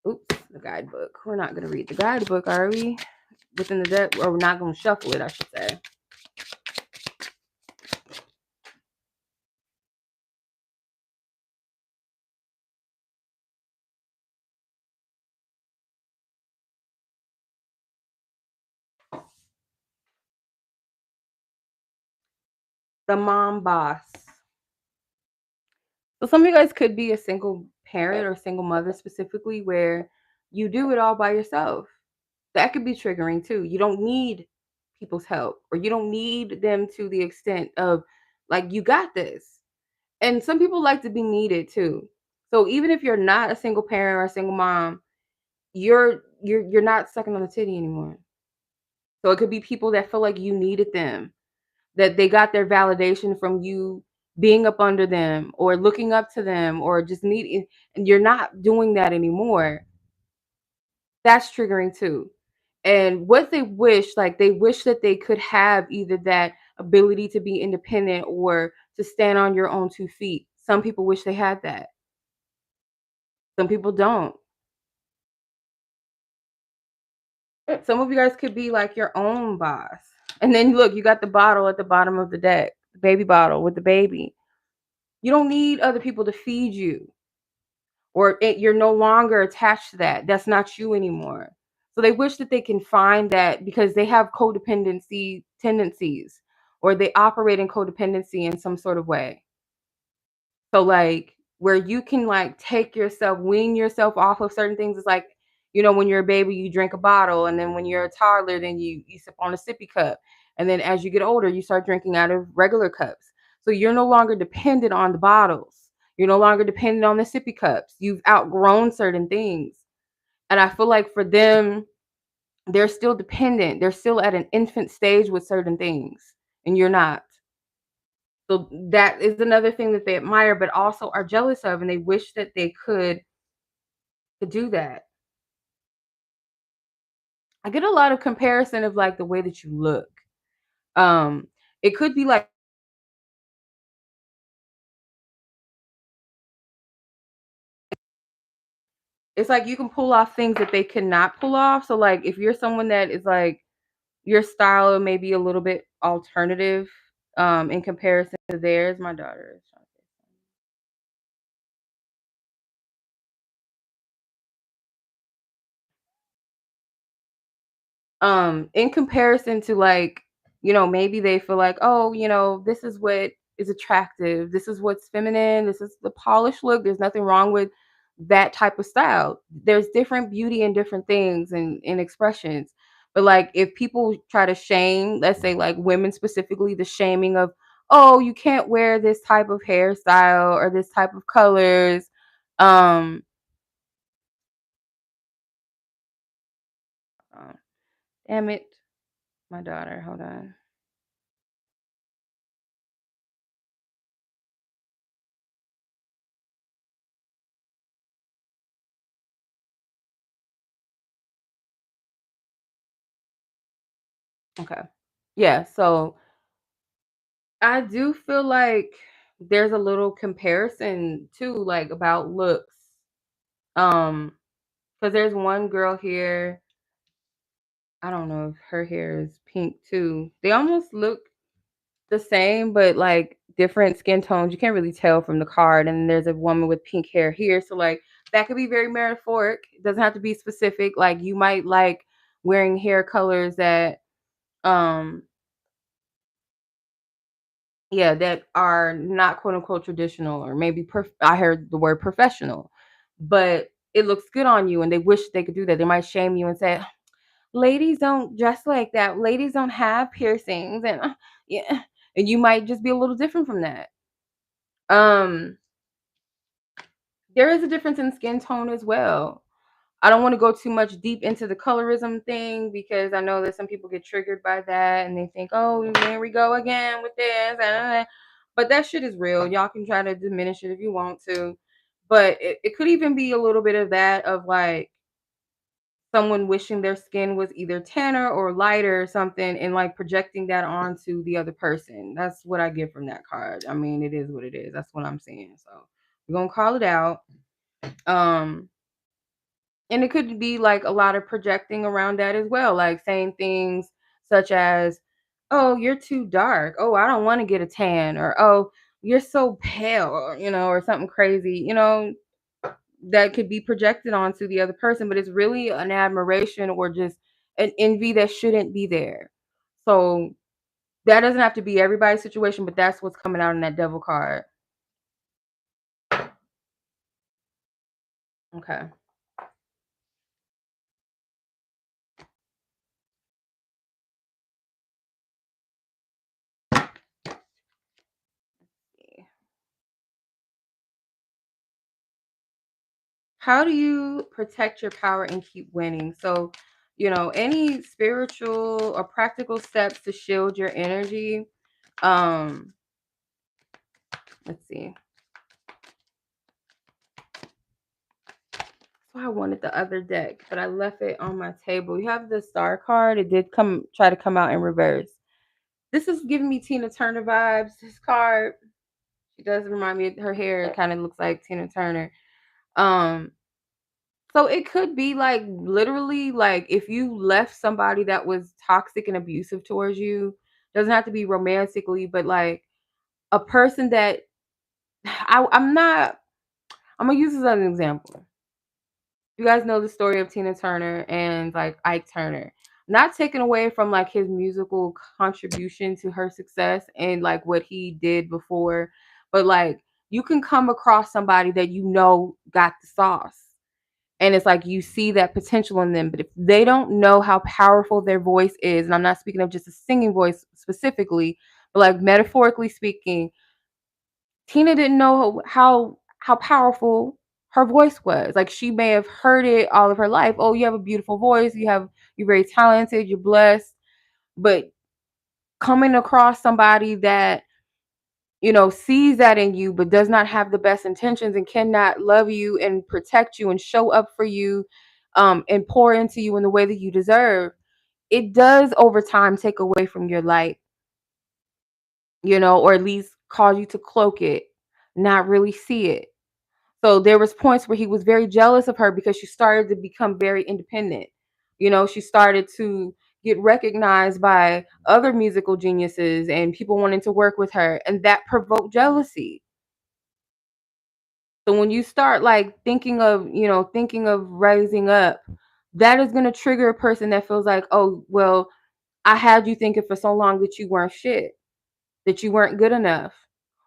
Oops, the guidebook. We're not going to read the guidebook, are we? Within the deck, or we're not going to shuffle it, I should say. The mom boss. So some of you guys could be a single parent or single mother specifically, where you do it all by yourself. That could be triggering too. You don't need people's help, or you don't need them to the extent of like, you got this. And some people like to be needed too. So even if you're not a single parent or a single mom, you're not sucking on the titty anymore. So it could be people that feel like you needed them, that they got their validation from you being up under them or looking up to them or just needing, and you're not doing that anymore. That's triggering too. And what they wish, like they wish that they could have either that ability to be independent or to stand on your own 2 feet. Some people wish they had that. Some people don't. Some of you guys could be like your own boss. And then look, you got the bottle at the bottom of the deck, the baby bottle with the baby. You don't need other people to feed you, or you're no longer attached to that. That's not you anymore. So they wish that they can find that because they have codependency tendencies, or they operate in codependency in some sort of way. So like where you can like take yourself, wean yourself off of certain things. It's like, when you're a baby, you drink a bottle, and then when you're a toddler, then you sip on a sippy cup. And then as you get older, you start drinking out of regular cups. So you're no longer dependent on the bottles. You're no longer dependent on the sippy cups. You've outgrown certain things. And I feel like for them, they're still dependent. They're still at an infant stage with certain things, and you're not. So that is another thing that they admire, but also are jealous of, and they wish that they could do that. I get a lot of comparison of like the way that you look. Um, it could be like it's like you can pull off things that they cannot pull off. So like if you're someone that is like your style may be a little bit alternative in comparison to theirs. My daughter is trying to say in comparison to like, maybe they feel like, oh, this is what is attractive, this is what's feminine, this is the polished look. There's nothing wrong with that type of style. There's different beauty in different things and in expressions. But like if people try to shame, let's say like women specifically, the shaming of, oh, you can't wear this type of hairstyle or this type of colors. um uh, Damn it, my daughter, hold on. Okay. Yeah, so I do feel like there's a little comparison too, like about looks. Because there's one girl here. I don't know if her hair is pink too. They almost look the same, but like different skin tones. You can't really tell from the card. And there's a woman with pink hair here. So like that could be very metaphoric. It doesn't have to be specific. Like you might like wearing hair colors that um yeah, that are not quote unquote traditional, or maybe I heard the word professional, but it looks good on you and they wish they could do that. They might shame you and say, ladies don't dress like that. Ladies don't have piercings and yeah, and you might just be a little different from that. Um there is a difference in skin tone as well. I don't want to go too much deep into the colorism thing because I know that some people get triggered by that and they think, oh, here we go again with this. But that shit is real. Y'all can try to diminish it if you want to. But it could even be a little bit of that, of like someone wishing their skin was either tanner or lighter or something and like projecting that onto the other person. That's what I get from that card. I mean, it is what it is. That's what I'm saying. So we're gonna call it out. Um and it could be like a lot of projecting around that as well, like saying things such as, oh, you're too dark, oh, I don't want to get a tan, or oh, you're so pale, or, or something crazy, that could be projected onto the other person, but it's really an admiration or just an envy that shouldn't be there. So that doesn't have to be everybody's situation, but that's what's coming out in that devil card. Okay. How do you protect your power and keep winning? So, any spiritual or practical steps to shield your energy. Um, let's see. So I wanted the other deck, but I left it on my table. You have the star card. It did try to come out in reverse. This is giving me Tina Turner vibes. This card, she does remind me of her hair. It kind of looks like Tina Turner. Um, So it could be like literally like if you left somebody that was toxic and abusive towards you, doesn't have to be romantically, but like a person that I'm gonna use this as an example. You guys know the story of Tina Turner and like Ike Turner. Not taken away from like his musical contribution to her success and like what he did before, but like you can come across somebody that got the sauce, and it's like you see that potential in them, but if they don't know how powerful their voice is, and I'm not speaking of just a singing voice specifically, but like metaphorically speaking, Tina didn't know how powerful her voice was. Like she may have heard it all of her life. Oh, you have a beautiful voice, you're very talented, you're blessed. But coming across somebody that sees that in you, but does not have the best intentions and cannot love you and protect you and show up for you, and pour into you in the way that you deserve, it does over time take away from your light, or at least cause you to cloak it, not really see it. So there was points where he was very jealous of her because she started to become very independent. She started to get recognized by other musical geniuses and people wanting to work with her, and that provoked jealousy. So when you start like thinking of rising up, that is going to trigger a person that feels like, oh, well, I had you thinking for so long that you weren't shit, that you weren't good enough,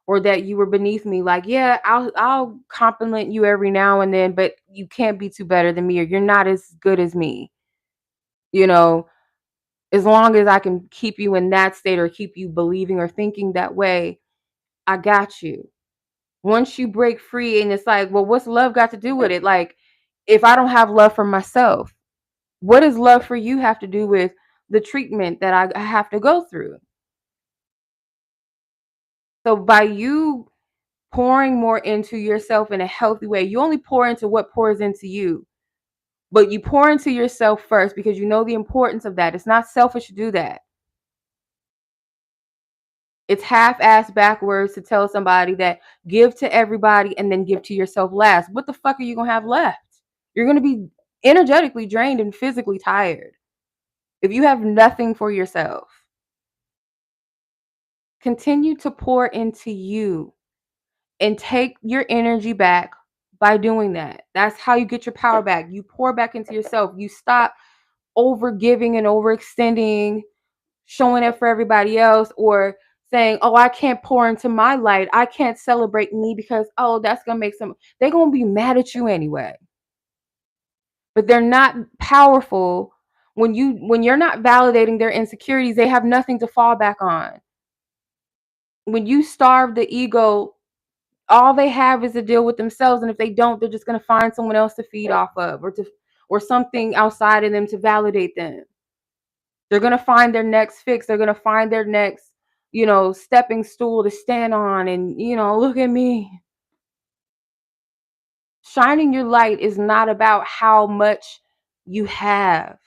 or that you were beneath me. Like, yeah, I'll compliment you every now and then, but you can't be too better than me, or you're not as good as me. You know, as long as I can keep you in that state or keep you believing or thinking that way, I got you. Once you break free and it's like, well, what's love got to do with it? Like, if I don't have love for myself, what does love for you have to do with the treatment that I have to go through? So by you pouring more into yourself in a healthy way, you only pour into what pours into you, but you pour into yourself first because you know the importance of that. It's not selfish to do that. It's half-assed backwards to tell somebody that give to everybody and then give to yourself last. What the fuck are you going to have left? You're going to be energetically drained and physically tired if you have nothing for yourself. Continue to pour into you and take your energy back by doing that. That's how you get your power back. You pour back into yourself. You stop over giving and overextending, showing up for everybody else, or saying, oh, I can't pour into my light. I can't celebrate me because, oh, that's going to make they're going to be mad at you anyway. But they're not powerful when you're not validating their insecurities. They have nothing to fall back on. When you starve the ego, all they have is to deal with themselves, and if they don't, they're just going to find someone else to feed off of, or something outside of them to validate them. They're going to find their next fix. They're going to find their next, stepping stool to stand on, and look at me. Shining your light is not about how much you have,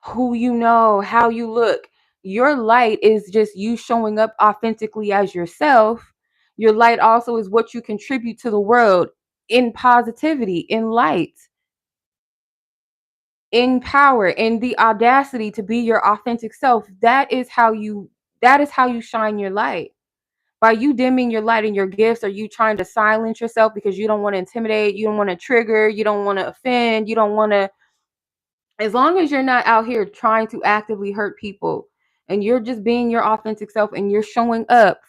who you know, how you look. Your light is just you showing up authentically as yourself. Your light also is what you contribute to the world in positivity, in light, in power, in the audacity to be your authentic self. That is how you shine your light. By you dimming your light and your gifts, are you trying to silence yourself because you don't want to intimidate, you don't want to trigger, you don't want to offend, you don't want to, as long as you're not out here trying to actively hurt people and you're just being your authentic self and you're showing up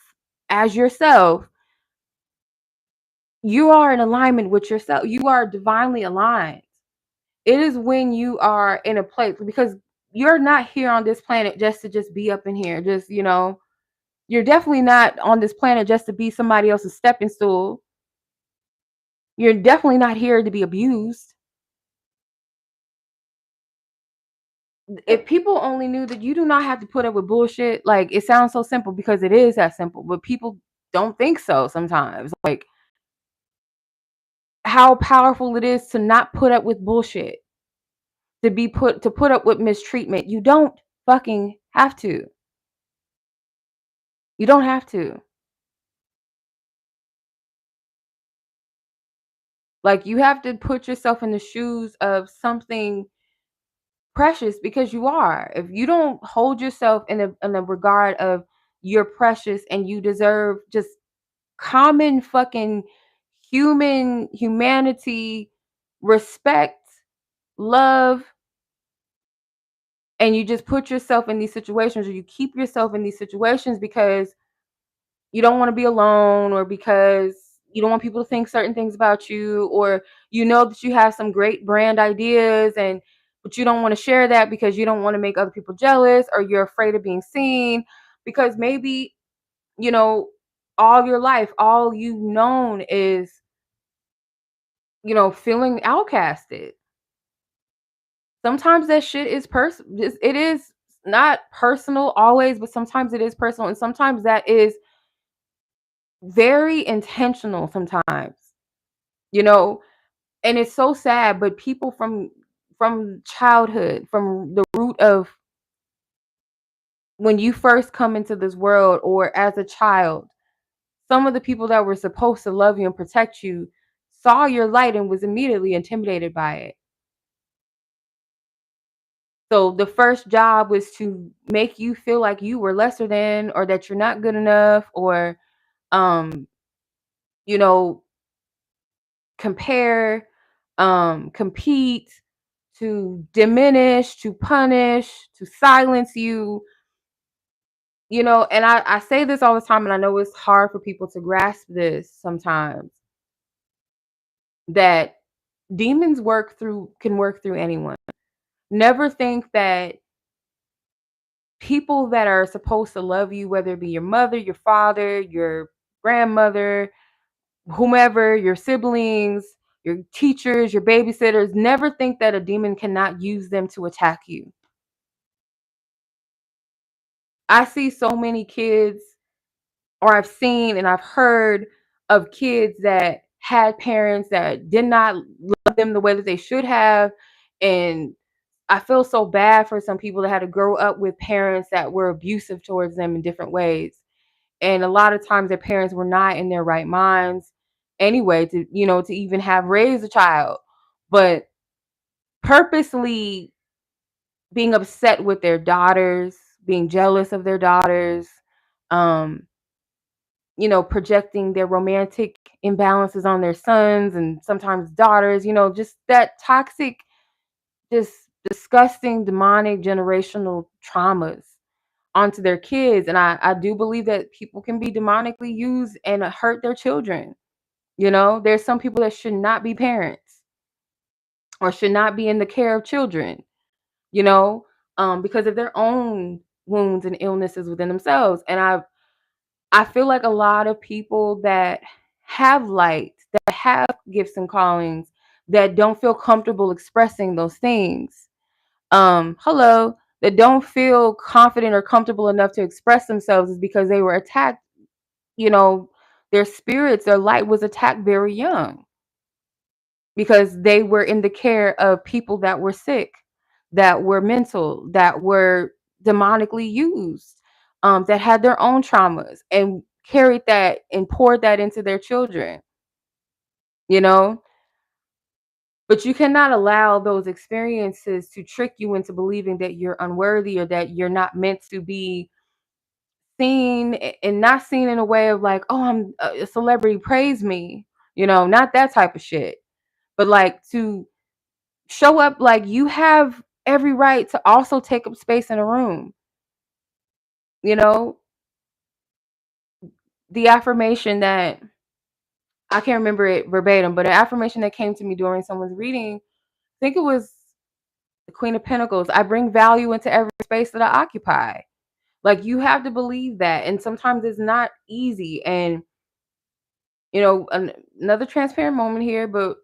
as yourself, you are in alignment with yourself. You are divinely aligned. It is when you are in a place, because you're not here on this planet just to just be up in here. Just, you're definitely not on this planet just to be somebody else's stepping stool. You're definitely not here to be abused. If people only knew that you do not have to put up with bullshit, like, it sounds so simple because it is that simple, but people don't think so sometimes. Like, how powerful it is to not put up with bullshit, to put up with mistreatment. You don't fucking have to. You don't have to. Like, you have to put yourself in the shoes of something precious, because you are. If you don't hold yourself in a regard of you're precious and you deserve just common fucking humanity, respect, love, and you just put yourself in these situations, or you keep yourself in these situations because you don't want to be alone, or because you don't want people to think certain things about you, or that you have some great brand ideas, but you don't want to share that because you don't want to make other people jealous, or you're afraid of being seen, because maybe, all your life, all you've known is, feeling outcasted. Sometimes that shit is it is not personal always, but sometimes it is personal, and sometimes that is very intentional sometimes, you know and it's so sad, but people from childhood, from the root of when you first come into this world, or as a child, some of the people that were supposed to love you and protect you saw your light and was immediately intimidated by it. So the first job was to make you feel like you were lesser than, or that you're not good enough, or um you know compare, compete, to diminish, to punish, to silence you. And I say this all the time, and I know it's hard for people to grasp this sometimes, that demons can work through anyone. Never think that people that are supposed to love you, whether it be your mother, your father, your grandmother, whomever, your siblings, your teachers, your babysitters, never think that a demon cannot use them to attack you. I see so many kids, or I've seen and I've heard of kids that had parents that did not love them the way that they should have. And I feel so bad for some people that had to grow up with parents that were abusive towards them in different ways. And a lot of times their parents were not in their right minds anyway to, to even have raised a child. But purposely being upset with their daughters, being jealous of their daughters, um, projecting their romantic imbalances on their sons and sometimes daughters, just that toxic, just disgusting, demonic, generational traumas onto their kids. And I do believe that people can be demonically used and hurt their children. There's some people that should not be parents or should not be in the care of children, you know, because of their own wounds and illnesses within themselves. And I feel like a lot of people that have light, that have gifts and callings, that don't feel comfortable expressing those things, that don't feel confident or comfortable enough to express themselves, is because they were attacked. You know, their spirits, their light was attacked very young because they were in the care of people that were sick, that were mental, that were demonically used, that had their own traumas and carried that and poured that into their children, you know? But you cannot allow those experiences to trick you into believing that you're unworthy or that you're not meant to be seen, and not seen in a way of like, oh, I'm a celebrity, praise me, not that type of shit, but like to show up like you have every right to also take up space in a room. You know, the affirmation that I can't remember it verbatim, but an affirmation that came to me during someone's reading, I think it was the Queen of Pentacles. I bring value into every space that I occupy. Like, you have to believe that. And sometimes it's not easy. And, another transparent moment here, but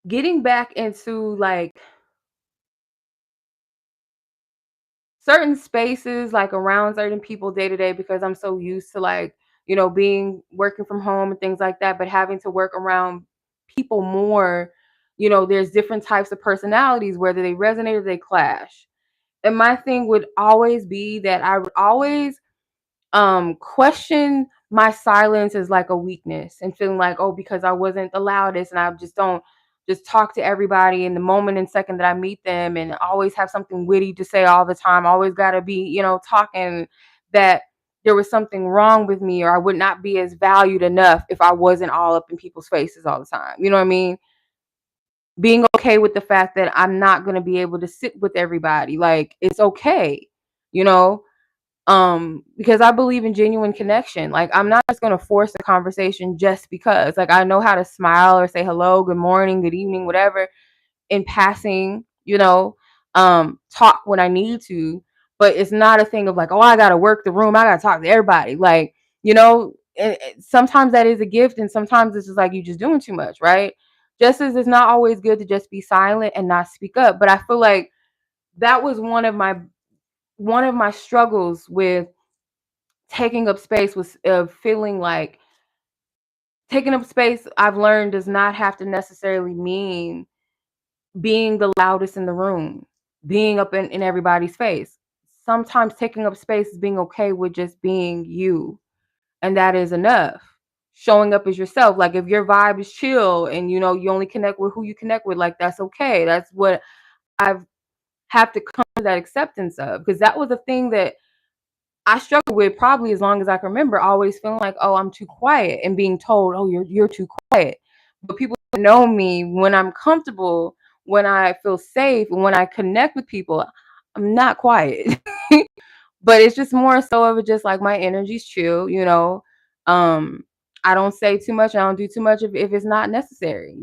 getting back into like certain spaces, like around certain people day to day, because I'm so used to like, being working from home and things like that, but having to work around people more, there's different types of personalities, whether they resonate or they clash. And my thing would always be that I would always question my silence as like a weakness and feeling like, oh, because I wasn't the loudest and I just don't just talk to everybody in the moment and second that I meet them and always have something witty to say all the time, always got to be, talking, that there was something wrong with me, or I would not be as valued enough if I wasn't all up in people's faces all the time. You know what I mean? Being okay with the fact that I'm not going to be able to sit with everybody. Like, it's okay, you know? Because I believe in genuine connection. Like, I'm not just going to force a conversation just because. Like, I know how to smile or say hello, good morning, good evening, whatever, in passing, talk when I need to, but it's not a thing of like, oh, I got to work the room, I got to talk to everybody. Like, sometimes that is a gift, and sometimes it's just like you just doing too much, right? Just as it's not always good to just be silent and not speak up. But I feel like that was one of my struggles with taking up space, was feeling like taking up space, I've learned, does not have to necessarily mean being the loudest in the room, being up in everybody's face. Sometimes taking up space is being okay with just being you. And that is enough. Showing up as yourself. Like, if your vibe is chill and you only connect with who you connect with, like, that's okay. That's what I've have to come to that acceptance of. Because that was a thing that I struggled with probably as long as I can remember, always feeling like, oh, I'm too quiet, and being told, oh, you're too quiet. But people know me when I'm comfortable, when I feel safe, and when I connect with people, I'm not quiet. But it's just more so of just like my energy's chill. Um, I don't say too much, I don't do too much if it's not necessary.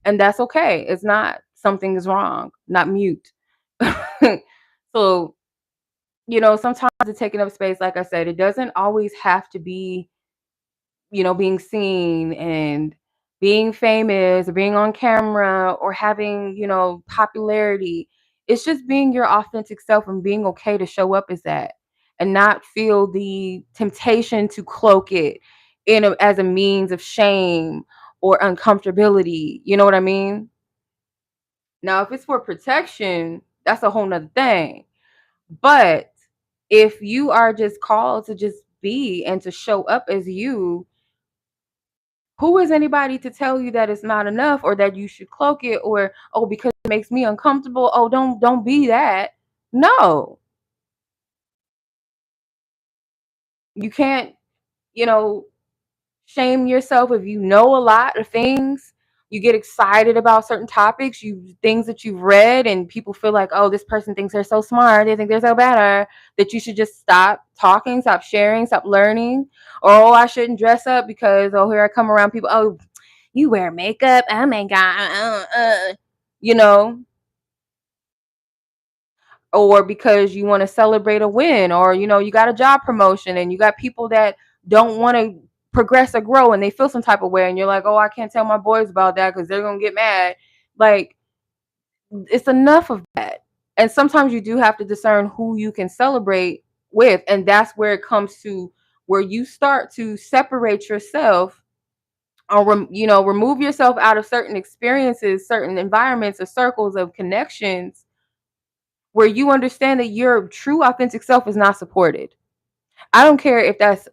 And that's okay. It's not something is wrong, not mute. So, sometimes it's taking up space, like I said, it doesn't always have to be, being seen and being famous or being on camera or having, popularity. It's just being your authentic self and being okay to show up as that and not feel the temptation to cloak it as a means of shame or uncomfortability. You know what I mean? Now, if it's for protection, that's a whole nother thing. But If you are just called to just be and to show up as you, who is anybody to tell you that it's not enough or that you should cloak it, or oh, because it makes me uncomfortable, oh, don't be that. No. You can't, you know, shame yourself if you know a lot of things. You get excited about certain topics, things that you've read, and people feel like, oh, this person thinks they're so smart, they think they're so better, that you should just stop talking, stop sharing, stop learning. Or oh, I shouldn't dress up because oh, here I come around people, oh, you wear makeup, oh my god, you know, or because you want to celebrate a win, or you got a job promotion and you got people that don't want to progress or grow and they feel some type of way, and you're like, oh, I can't tell my boys about that because they're gonna get mad. Like, it's enough of that. And sometimes you do have to discern who you can celebrate with, and that's where it comes to where you start to separate yourself, or remove yourself out of certain experiences, certain environments or circles of connections, where you understand that your true authentic self is not supported. I don't care if that's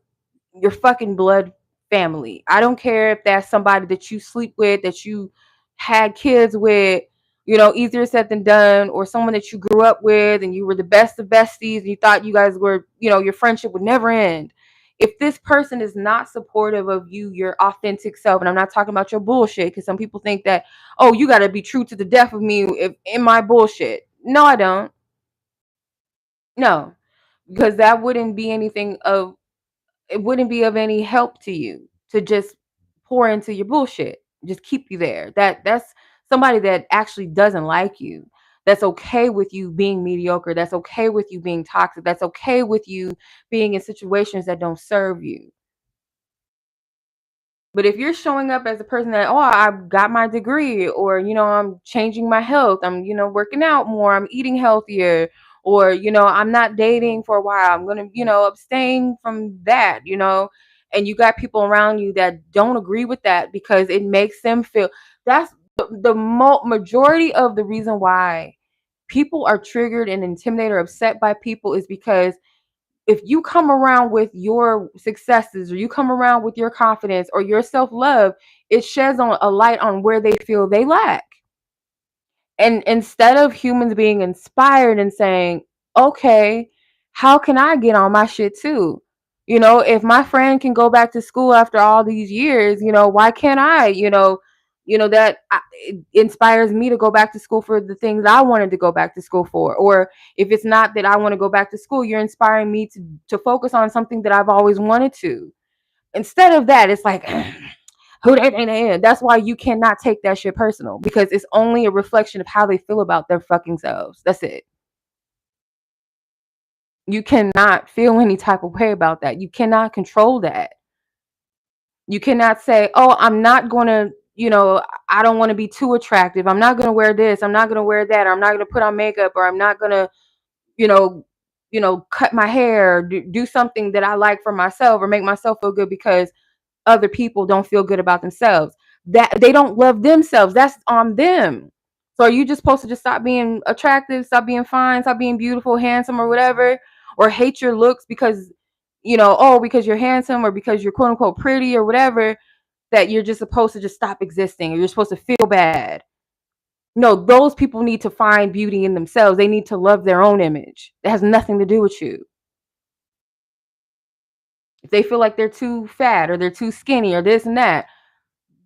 your fucking blood family. I don't care if that's somebody that you sleep with, that you had kids with, easier said than done, or someone that you grew up with and you were the best of besties and you thought you guys were, your friendship would never end. If this person is not supportive of you, your authentic self, and I'm not talking about your bullshit, because some people think that, oh, you got to be true to the death of me if in my bullshit. No, I don't. No, because that wouldn't be anything of it wouldn't be of any help to you to just pour into your bullshit. Just keep you there. That's somebody that actually doesn't like you. That's okay with you being mediocre. That's okay with you being toxic. That's okay with you being in situations that don't serve you. But if you're showing up as a person that, oh, I got my degree, or, I'm changing my health, I'm, working out more, I'm eating healthier, or, I'm not dating for a while, I'm going to, abstain from that, and you got people around you that don't agree with that because it makes them feel that's the majority of the reason why people are triggered and intimidated or upset by people is because if you come around with your successes, or you come around with your confidence or your self-love, it sheds on a light on where they feel they lack. And instead of humans being inspired and saying, okay, how can I get on my shit too? If my friend can go back to school after all these years, why can't I? It inspires me to go back to school for the things I wanted to go back to school for. Or if it's not that I want to go back to school, you're inspiring me to focus on something that I've always wanted to. Instead of that, it's like, who they. That's why you cannot take that shit personal, because it's only a reflection of how they feel about their fucking selves. That's it. You cannot feel any type of way about that. You cannot control that. You cannot say, oh, I'm not going to, I don't want to be too attractive, I'm not going to wear this, I'm not going to wear that, or I'm not going to put on makeup, or I'm not going to, you know cut my hair, do something that I like for myself or make myself feel good because other people don't feel good about themselves, that they don't love themselves. That's on them. So are you just supposed to just stop being attractive, stop being fine, stop being beautiful, handsome, or whatever, or hate your looks because because you're handsome or because you're quote unquote pretty or whatever, that you're just supposed to just stop existing, or you're supposed to feel bad? No, those people need to find beauty in themselves. They need to love their own image. It has nothing to do with you. If they feel like they're too fat or they're too skinny or this and that,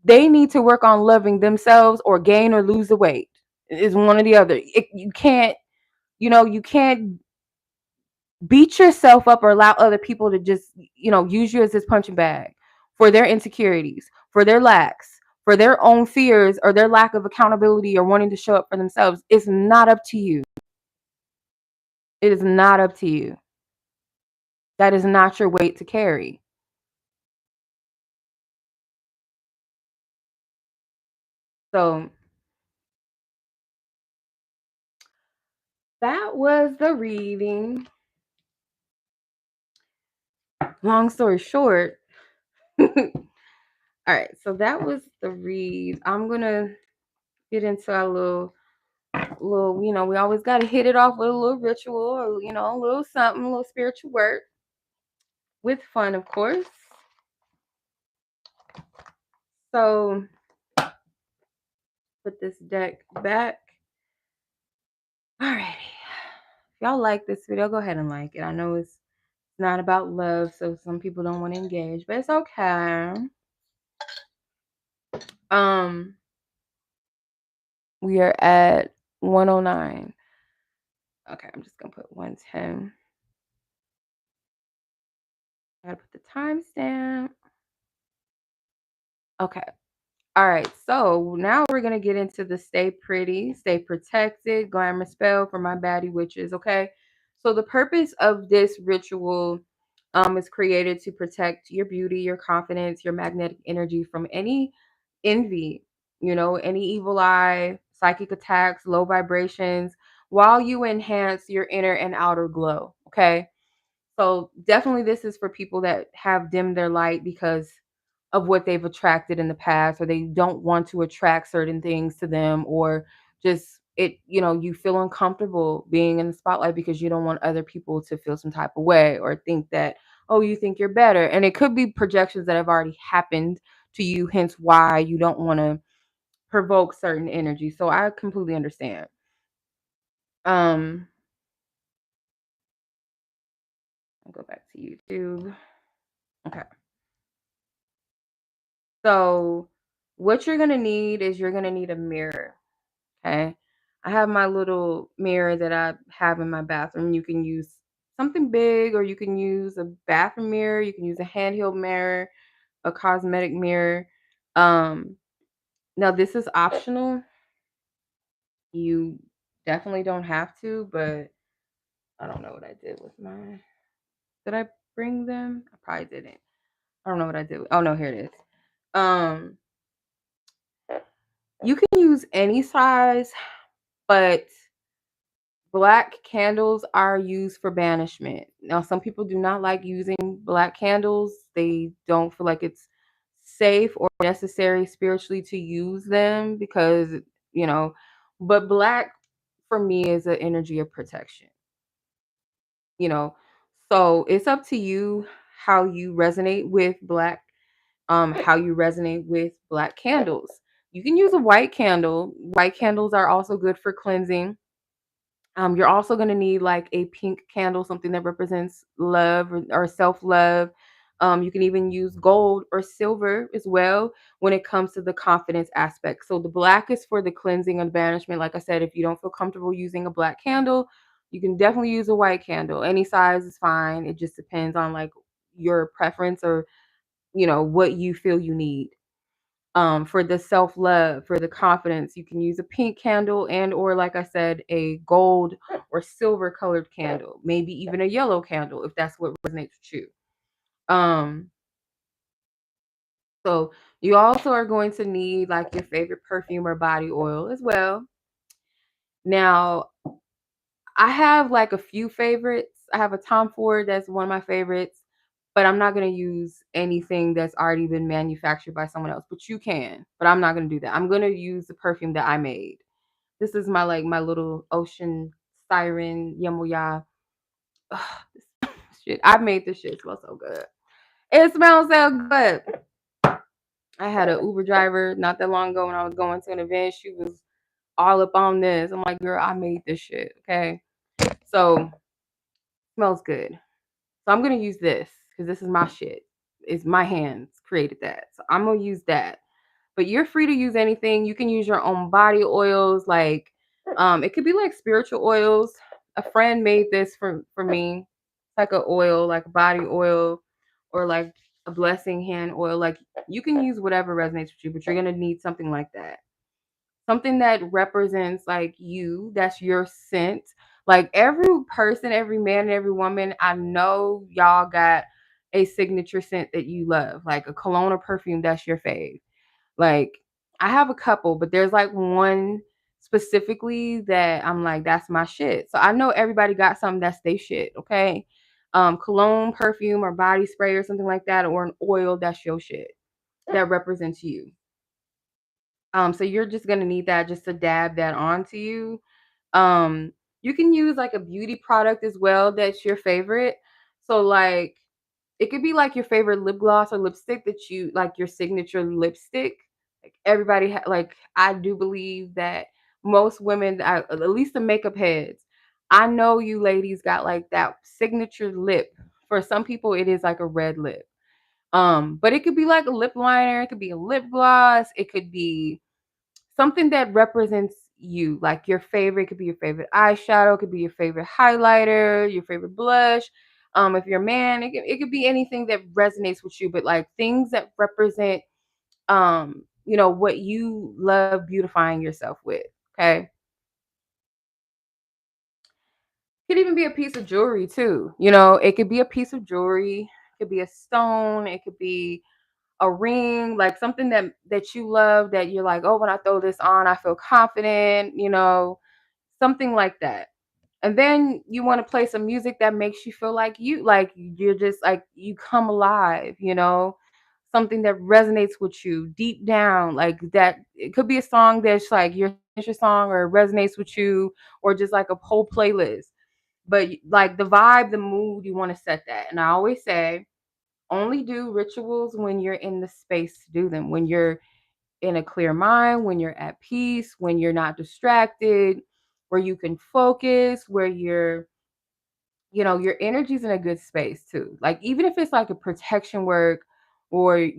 they need to work on loving themselves or gain or lose the weight. It's one or the other. You can't, you can't beat yourself up or allow other people to just, use you as this punching bag for their insecurities, for their lacks, for their own fears, or their lack of accountability or wanting to show up for themselves. It's not up to you. It is not up to you. That is not your weight to carry. So that was the reading. Long story short, all right, so that was the read. I'm gonna get into a little little, we always got to hit it off with a little ritual or, a little something, a little spiritual work with fun, of course. So put this deck back. Alrighty. If y'all like this video, go ahead and like it. I know it's not about love, so some people don't want to engage, but it's okay. We are at 109. Okay, I'm just gonna put 110. I gotta put the timestamp. Okay. All right, so now we're gonna get into the Stay Pretty, Stay Protected, Glamour Spell for my baddie witches, okay? So the purpose of this ritual is created to protect your beauty, your confidence, your magnetic energy from any envy, any evil eye, psychic attacks, low vibrations, while you enhance your inner and outer glow, okay? So definitely this is for people that have dimmed their light because of what they've attracted in the past, or they don't want to attract certain things to them, or just you feel uncomfortable being in the spotlight because you don't want other people to feel some type of way or think that, oh, you think you're better. And it could be projections that have already happened to you, hence why you don't want to provoke certain energy. So I completely understand. I'll go back to YouTube. Okay. So what you're gonna need is you're gonna need a mirror. Okay. I have my little mirror that I have in my bathroom. You can use something big, or you can use a bathroom mirror, you can use a handheld mirror, a cosmetic mirror. Um, Now this is optional. You definitely don't have to, but I don't know what I did with mine. Did I bring them? I probably didn't. I don't know what I did. Oh no, here it is. Um, you can use any size, but black candles are used for banishment. Now, some people do not like using black candles. They don't feel like it's safe or necessary spiritually to use them because, you know, but black for me is an energy of protection, you know. So it's up to you how you resonate with black, how you resonate with black candles. You can use a white candle. White candles are also good for cleansing. You're also going to need like a pink candle, something that represents love or self-love. You can even use gold or silver as well when it comes to the confidence aspect. So the black is for the cleansing and banishment. Like I said, if you don't feel comfortable using a black candle, you can definitely use a white candle. Any size is fine. It just depends on like your preference or what you feel you need. For the self-love, for the confidence, you can use a pink candle, and or like I said, a gold or silver colored candle, maybe even a yellow candle if that's what resonates with you. So you also are going to need like your favorite perfume or body oil as well. Now, I have like a few favorites. I have a Tom Ford that's one of my favorites, but I'm not going to use anything that's already been manufactured by someone else. But you can, but I'm not going to do that. I'm going to use the perfume that I made. This is my little ocean siren Yemoya. Shit, I made this shit smell so good. It smells so good. I had an Uber driver not that long ago when I was going to an event. She was all up on this. I'm like, girl, I made this shit. Okay. So smells good. So I'm gonna use this because this is my shit. It's my hands created that. So I'm gonna use that. But you're free to use anything. You can use your own body oils, like it could be like spiritual oils. A friend made this for me. It's like a oil, like a body oil, or like a blessing hand oil. Like you can use whatever resonates with you, but you're gonna need something like that. Something that represents like you, that's your scent. Like every person, every man, and every woman, I know y'all got a signature scent that you love, like a cologne or perfume that's your fave. Like I have a couple, but there's like one specifically that I'm like, that's my shit. So I know everybody got something that's their shit, okay? Cologne, perfume, or body spray or something like that, or an oil that's your shit that represents you. So you're just gonna need that just to dab that onto you. Um, you can use like a beauty product as well that's your favorite. So like it could be like your favorite lip gloss or lipstick that you like your signature lipstick. Like like I do believe that most women, at least the makeup heads, I know you ladies got like that signature lip. For some people, it is like a red lip. But it could be like a lip liner, it could be a lip gloss, it could be something that represents you, like your favorite. It could be your favorite eyeshadow, it could be your favorite highlighter, your favorite blush. If you're a man, it could be anything that resonates with you, but like things that represent what you love beautifying yourself with. Okay. Could even be a piece of jewelry too. It could be a piece of jewelry, it could be a stone, it could be a ring, like something that you love, that you're like, oh, when I throw this on, I feel confident, something like that. And then you want to play some music that makes you feel like you're just like you come alive, something that resonates with you deep down, like that. It could be a song that's like your signature song or resonates with you, or just like a whole playlist. But like the vibe, the mood, you want to set that. And I always say, only do rituals when you're in the space to do them, when you're in a clear mind, when you're at peace, when you're not distracted, where you can focus, where your energy's in a good space too. Like even if it's like a protection work, or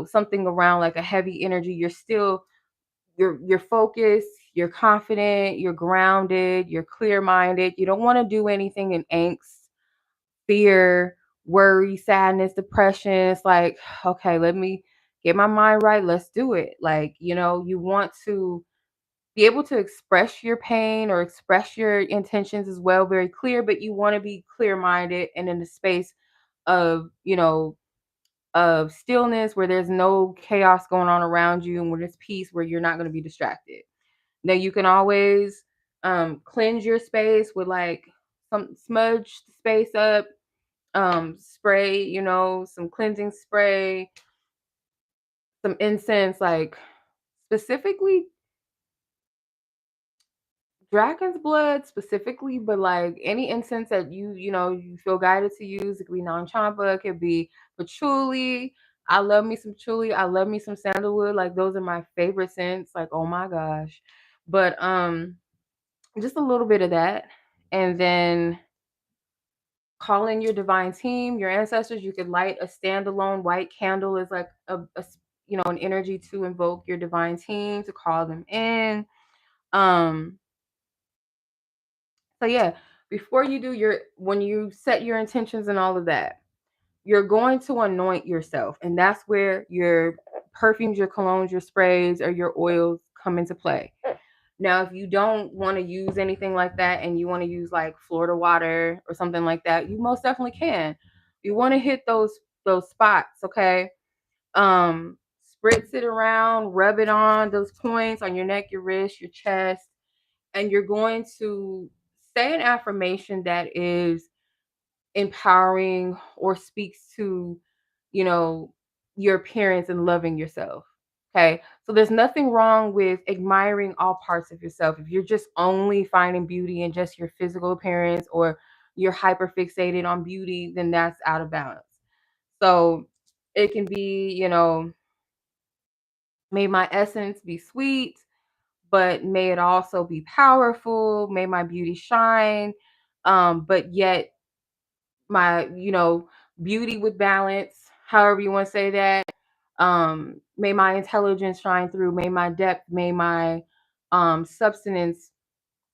something around like a heavy energy, you're focused, you're confident, you're grounded, you're clear-minded. You don't want to do anything in angst, fear, worry, sadness, depression. It's like, okay, let me get my mind right. Let's do it. Like, you want to be able to express your pain or express your intentions as well, very clear, but you want to be clear minded and in the space of, of stillness, where there's no chaos going on around you, and where there's peace, where you're not going to be distracted. Now you can always cleanse your space with like some smudge the space up, spray, some cleansing spray, some incense, like specifically dragon's blood specifically, but like any incense that you feel guided to use. It could be non-champa, it could be patchouli. I love me some patchouli. I love me some sandalwood. Like those are my favorite scents. Like, oh my gosh. But just a little bit of that. And then call in your divine team, your ancestors. You could light a standalone white candle as like an energy to invoke your divine team, to call them in. Um, so yeah, before you do when you set your intentions and all of that, you're going to anoint yourself. And that's where your perfumes, your colognes, your sprays, or your oils come into play. Now, if you don't want to use anything like that, and you want to use like Florida water or something like that, you most definitely can. You want to hit those spots, okay? Spritz it around, rub it on those points on your neck, your wrist, your chest, and you're going to say an affirmation that is empowering or speaks to, you know, your appearance and loving yourself. Okay. So there's nothing wrong with admiring all parts of yourself. If you're just only finding beauty in just your physical appearance, or you're hyper fixated on beauty, then that's out of balance. So it can be, may my essence be sweet, but may it also be powerful. May my beauty shine, but yet my beauty with balance, however you want to say that. May my intelligence shine through, may my depth, may my substance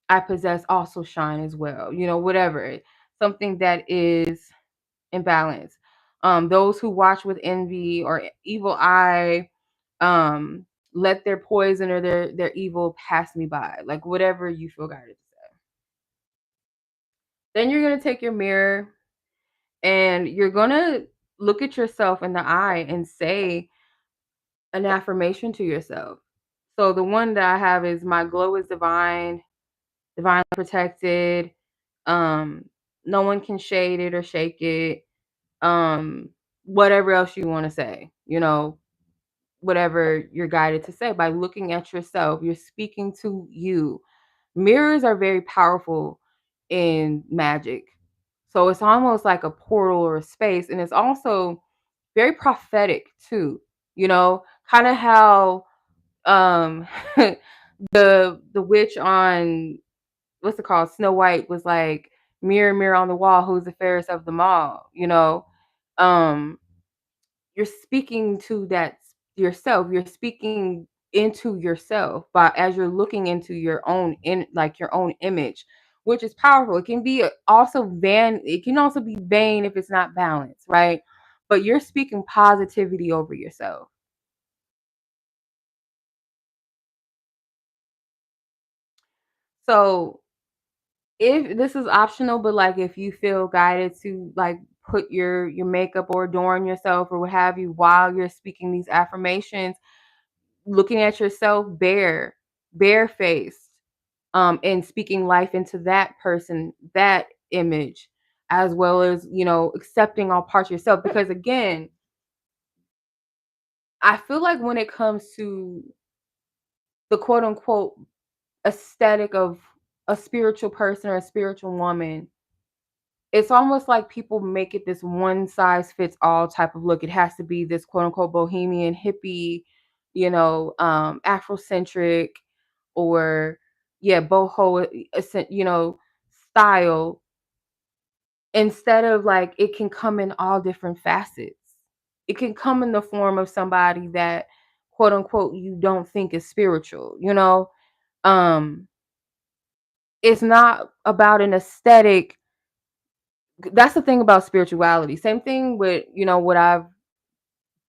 I possess also shine as well, whatever, something that is in balance. Those who watch with envy or evil eye, um let their poison or their evil pass me by, like whatever you feel guided to say. Then you're going to take your mirror, and you're gonna look at yourself in the eye and say an affirmation to yourself. So the one that I have is, my glow is divine, divinely protected. Um, no one can shade it or shake it. Um, whatever else you want to say, whatever you're guided to say, by looking at yourself, you're speaking to you. Mirrors are very powerful in magic. So it's almost like a portal or a space. And it's also very prophetic too, kind of how um the witch on what's it called? Snow White was like, mirror, mirror on the wall, who's the fairest of them all. Um, you're speaking to that yourself. You're speaking into yourself by as you're looking into your own your own image, which is powerful. It can be also it can also be vain if it's not balanced, right? But you're speaking positivity over yourself. So if this is optional, but like if you feel guided to like put your makeup or adorn yourself or what have you while you're speaking these affirmations, looking at yourself barefaced, and speaking life into that person, that image, as well as accepting all parts of yourself. Because again, I feel like when it comes to the quote unquote aesthetic of a spiritual person or a spiritual woman, it's almost like people make it this one size fits all type of look. It has to be this quote unquote bohemian hippie, Afrocentric, or yeah, boho, style, instead of like it can come in all different facets. It can come in the form of somebody that quote unquote you don't think is spiritual. Um, it's not about an aesthetic. That's the thing about spirituality. Same thing with, what I've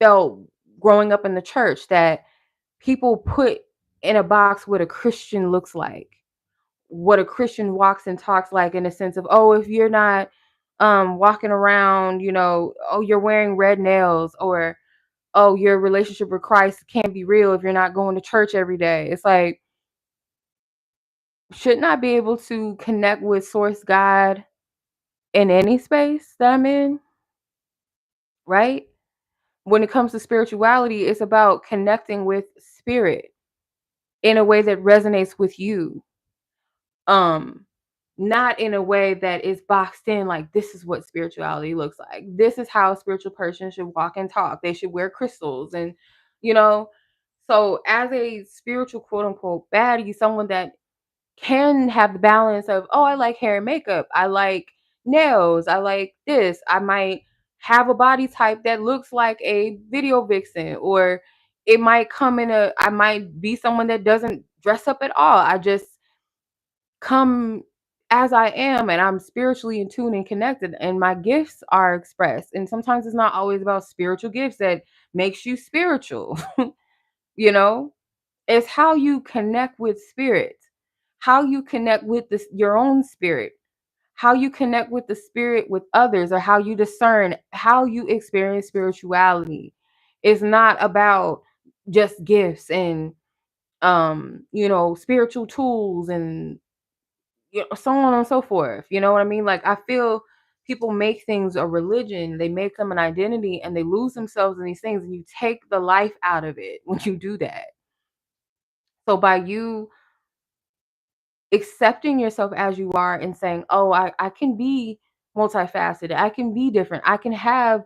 felt growing up in the church, that people put in a box what a Christian looks like, what a Christian walks and talks like, in a sense of, oh, if you're not walking around, oh, you're wearing red nails, or oh, your relationship with Christ can't be real if you're not going to church every day. It's like, shouldn't I be able to connect with source God in any space that I'm in, right? When it comes to spirituality, it's about connecting with spirit in a way that resonates with you. Um, Not in a way that is boxed in like, this is what spirituality looks like. This is how a spiritual person should walk and talk. They should wear crystals and you know. So as a spiritual quote unquote baddie, someone that can have the balance of, oh, I like hair and makeup, I like nails, I like this, I might have a body type that looks like a video vixen, or it might come in I might be someone that doesn't dress up at all. I just come as I am, and I'm spiritually in tune and connected, and my gifts are expressed. And sometimes it's not always about spiritual gifts that makes you spiritual. you know it's how you connect with spirit, how you connect with your own spirit, how you connect with the spirit with others, or how you discern, how you experience spirituality. It's not about just gifts and spiritual tools and so on and so forth. You know what I mean? Like, I feel people make things a religion, they make them an identity, and they lose themselves in these things, and you take the life out of it when you do that. So by you accepting yourself as you are and saying, oh, I can be multifaceted, I can be different, I can have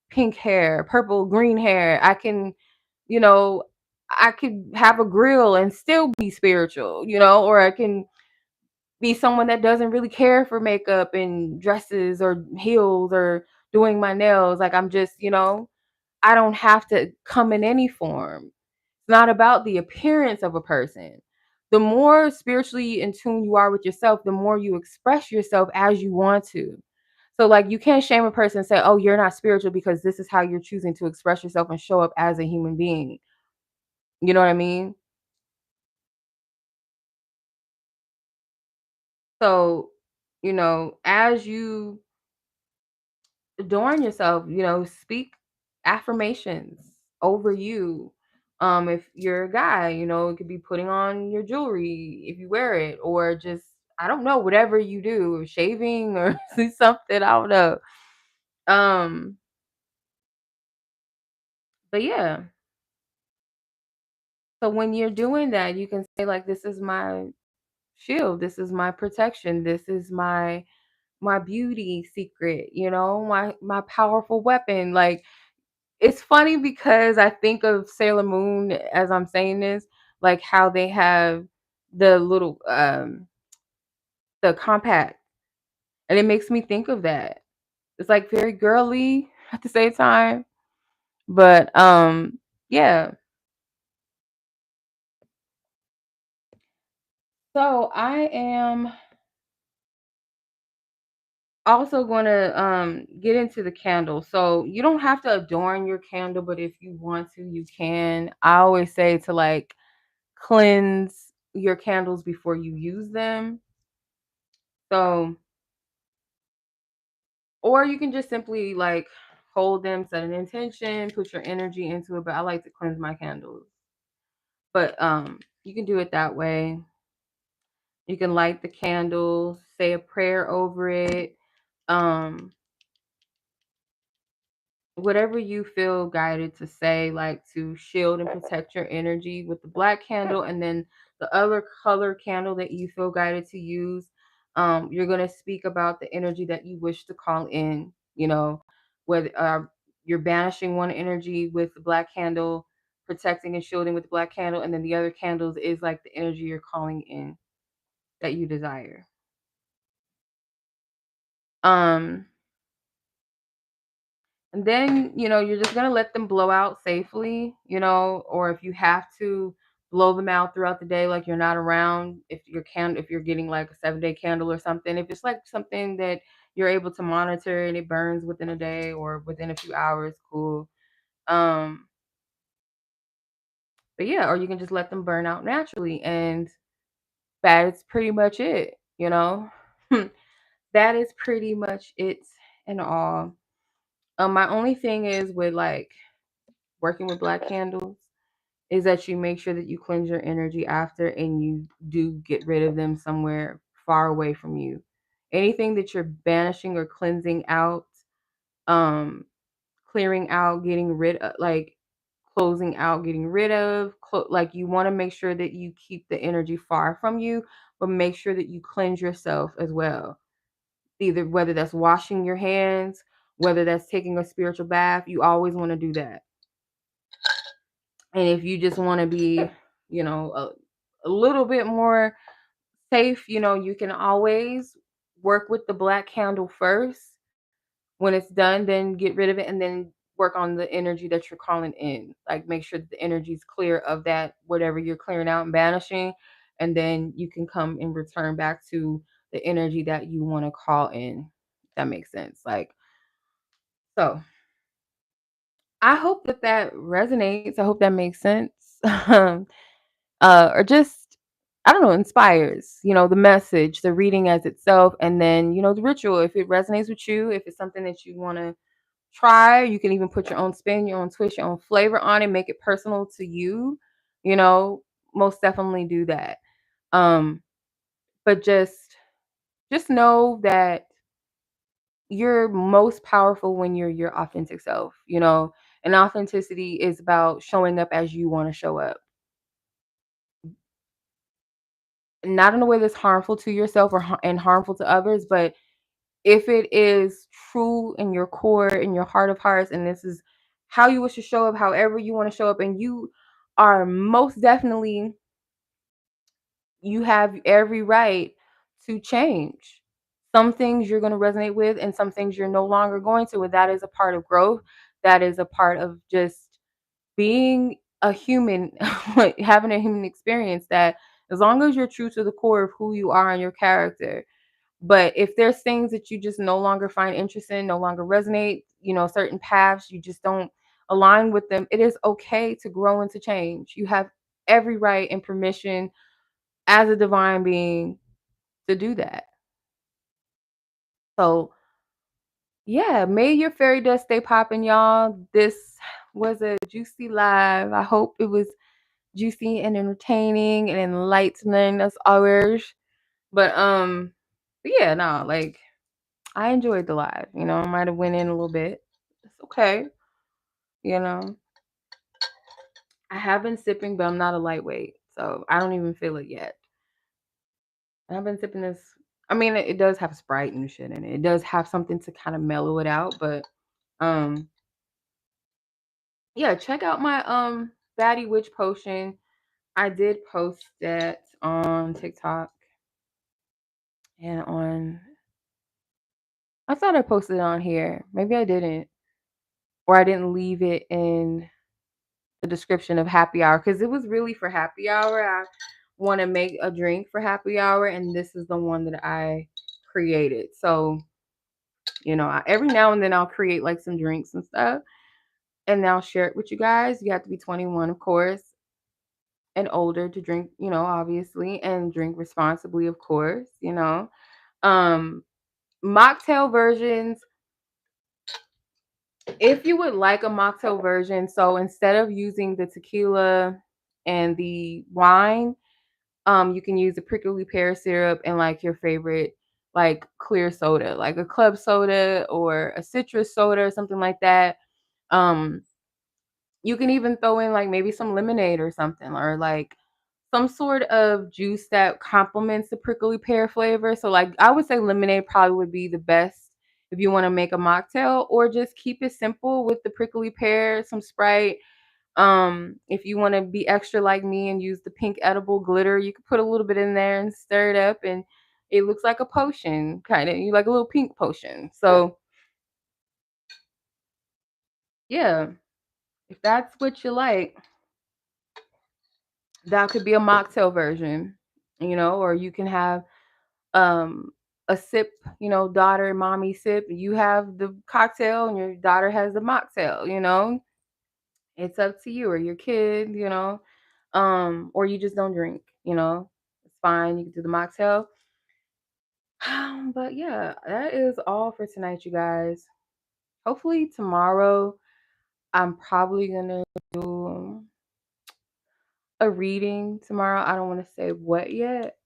pink hair, purple, green hair, you know, I could have a grill and still be spiritual, or I can be someone that doesn't really care for makeup and dresses or heels or doing my nails. Like, I'm just, I don't have to come in any form. It's not about the appearance of a person. The more spiritually in tune you are with yourself, the more you express yourself as you want to. So, like, you can't shame a person and say, oh, you're not spiritual because this is how you're choosing to express yourself and show up as a human being. You know what I mean? So, as you adorn yourself, speak affirmations over you. If you're a guy, it could be putting on your jewelry if you wear it, or just, I don't know, whatever you do, shaving or something, I don't know. Um, but yeah. So when you're doing that, you can say like, this is my shield. This is my protection. This is my beauty secret, my powerful weapon. Like, it's funny because I think of Sailor Moon as I'm saying this, like how they have the little the compact, and it makes me think of that. It's like very girly at the same time. But yeah. So I am also going to get into the candle. So you don't have to adorn your candle, but if you want to, you can. I always say to like cleanse your candles before you use them. So, or you can just simply like hold them, set an intention, put your energy into it, but I like to cleanse my candles. But you can do it that way. You can light the candle, say a prayer over it. Um Whatever you feel guided to say, like to shield and protect your energy with the black candle, and then the other color candle that you feel guided to use. You're going to speak about the energy that you wish to call in, whether you're banishing one energy with the black candle, protecting and shielding with the black candle, and then the other candles is like the energy you're calling in that you desire. Um, And then, you're just gonna let them blow out safely, or if you have to blow them out throughout the day, like you're not around, if you're getting like a 7-day candle or something, if it's like something that you're able to monitor and it burns within a day or within a few hours, cool. Um, but yeah, or you can just let them burn out naturally, and that is pretty much it. That is pretty much it and all. My only thing is with like working with black candles is that you make sure that you cleanse your energy after and you do get rid of them somewhere far away from you. Anything that you're banishing or cleansing out, um, clearing out, getting rid of, like closing out, getting rid of, like you want to make sure that you keep the energy far from you, but make sure that you cleanse yourself as well. Either whether that's washing your hands, whether that's taking a spiritual bath, you always want to do that. And if you just want to be, a little bit more safe, you can always work with the black candle first. When it's done, then get rid of it and then work on the energy that you're calling in. Like make sure that the energy is clear of that, whatever you're clearing out and banishing. And then you can come and return back to the energy that you want to call in. If that makes sense. Like, so I hope that that resonates. I hope that makes sense. Or just I don't know, inspires, the message, the reading as itself, and then, the ritual. If it resonates with you, if it's something that you want to try, you can even put your own spin, your own twist, your own flavor on it, make it personal to you, you know, most definitely do that. Um, but just know that you're most powerful when you're your authentic self. And authenticity is about showing up as you want to show up, not in a way that's harmful to yourself and harmful to others, but if it is true in your core, in your heart of hearts, and this is how you wish to show up, however you want to show up, and you are most definitely, you have every right to change. Some things you're going to resonate with, and some things you're no longer going to. And that is a part of growth. That is a part of just being a human, like having a human experience. That as long as you're true to the core of who you are and your character, but if there's things that you just no longer find interest in, no longer resonate, certain paths, you just don't align with them, it is okay to grow and to change. You have every right and permission as a divine being to do that. So, yeah, may your fairy dust stay popping, y'all. This was a juicy live. I hope it was juicy and entertaining and enlightening as always. But yeah, no, like I enjoyed the live. I might have went in a little bit. It's okay. You know, I have been sipping, but I'm not a lightweight, so I don't even feel it yet. And I've been sipping this. I mean, it does have Sprite and shit in it. It does have something to kind of mellow it out, but um yeah, check out my Baddie Witch Potion. I did post that on TikTok and on I thought I posted it on here. Maybe I didn't. Or I didn't leave it in the description of happy hour because it was really for happy hour. I want to make a drink for happy hour, and this is the one that I created. So, every now and then I'll create like some drinks and stuff, and I'll share it with you guys. You have to be 21, of course, and older to drink, obviously, and drink responsibly, of course. Um, Mocktail versions, if you would like a mocktail version, so instead of using the tequila and the wine, you can use a prickly pear syrup and like your favorite like clear soda, like a club soda or a citrus soda or something like that. Um, you can even throw in like maybe some lemonade or something, or like some sort of juice that complements the prickly pear flavor. So like I would say lemonade probably would be the best if you want to make a mocktail, or just keep it simple with the prickly pear, some Sprite. If you want to be extra like me and use the pink edible glitter, you could put a little bit in there and stir it up, and it looks like a potion, kind of. You like a little pink potion. So yeah, if that's what you like, that could be a mocktail version, or you can have um a sip, daughter and mommy sip. You have the cocktail and your daughter has the mocktail. It's up to you or your kid. Or you just don't drink. It's fine, you can do the mocktail. But yeah, that is all for tonight, you guys. Hopefully tomorrow I'm probably gonna do a reading tomorrow. I don't want to say what yet,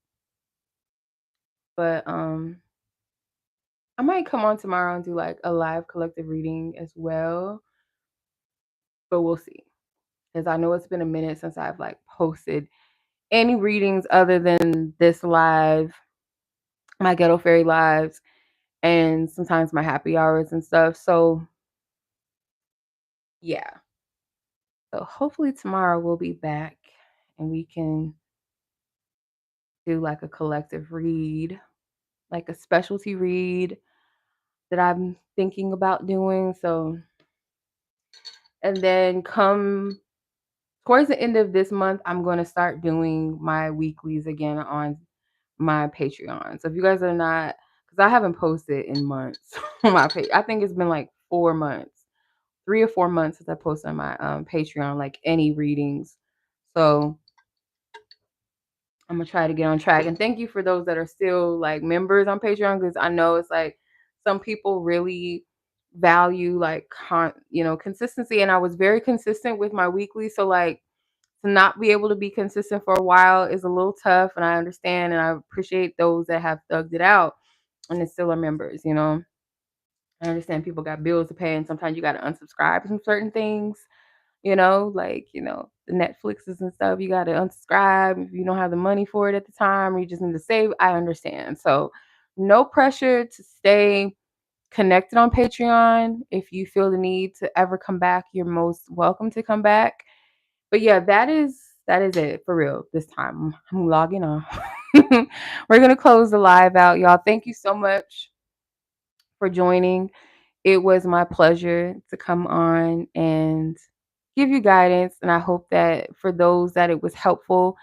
but I might come on tomorrow and do like a live collective reading as well, but we'll see. Because I know it's been a minute since I've like posted any readings other than this live, my Ghetto Fairy lives, and sometimes my happy hours and stuff. So yeah. So hopefully tomorrow we'll be back and we can do like a collective read, like a specialty read that I'm thinking about doing. So, and then come towards the end of this month, I'm going to start doing my weeklies again on my Patreon. So if you guys are not, because I haven't posted in months on my page. I think it's been like 4 months, 3 or 4 months since I posted on my Patreon, like any readings. So I'm gonna try to get on track. And thank you for those that are still like members on Patreon, because I know it's like some people really value like consistency, and I was very consistent with my weekly. So like to not be able to be consistent for a while is a little tough, and I understand and I appreciate those that have thugged it out and it still are members. I understand people got bills to pay and sometimes you got to unsubscribe from certain things, like, the Netflixes and stuff, you got to unsubscribe if you don't have the money for it at the time, or you just need to save. I understand. So no pressure to stay connected on Patreon. If you feel the need to ever come back, you're most welcome to come back. But yeah, that is it for real this time. I'm logging off. We're gonna close the live out, y'all. Thank you so much for joining. It was my pleasure to come on and give you guidance, and I hope that for those that it was helpful,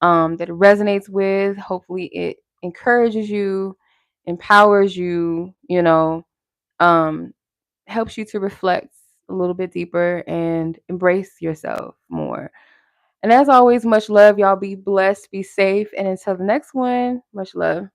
that it resonates with. Hopefully, it encourages you, empowers you. Um, helps you to reflect a little bit deeper and embrace yourself more. And as always, much love. Y'all be blessed, be safe, and until the next one, much love.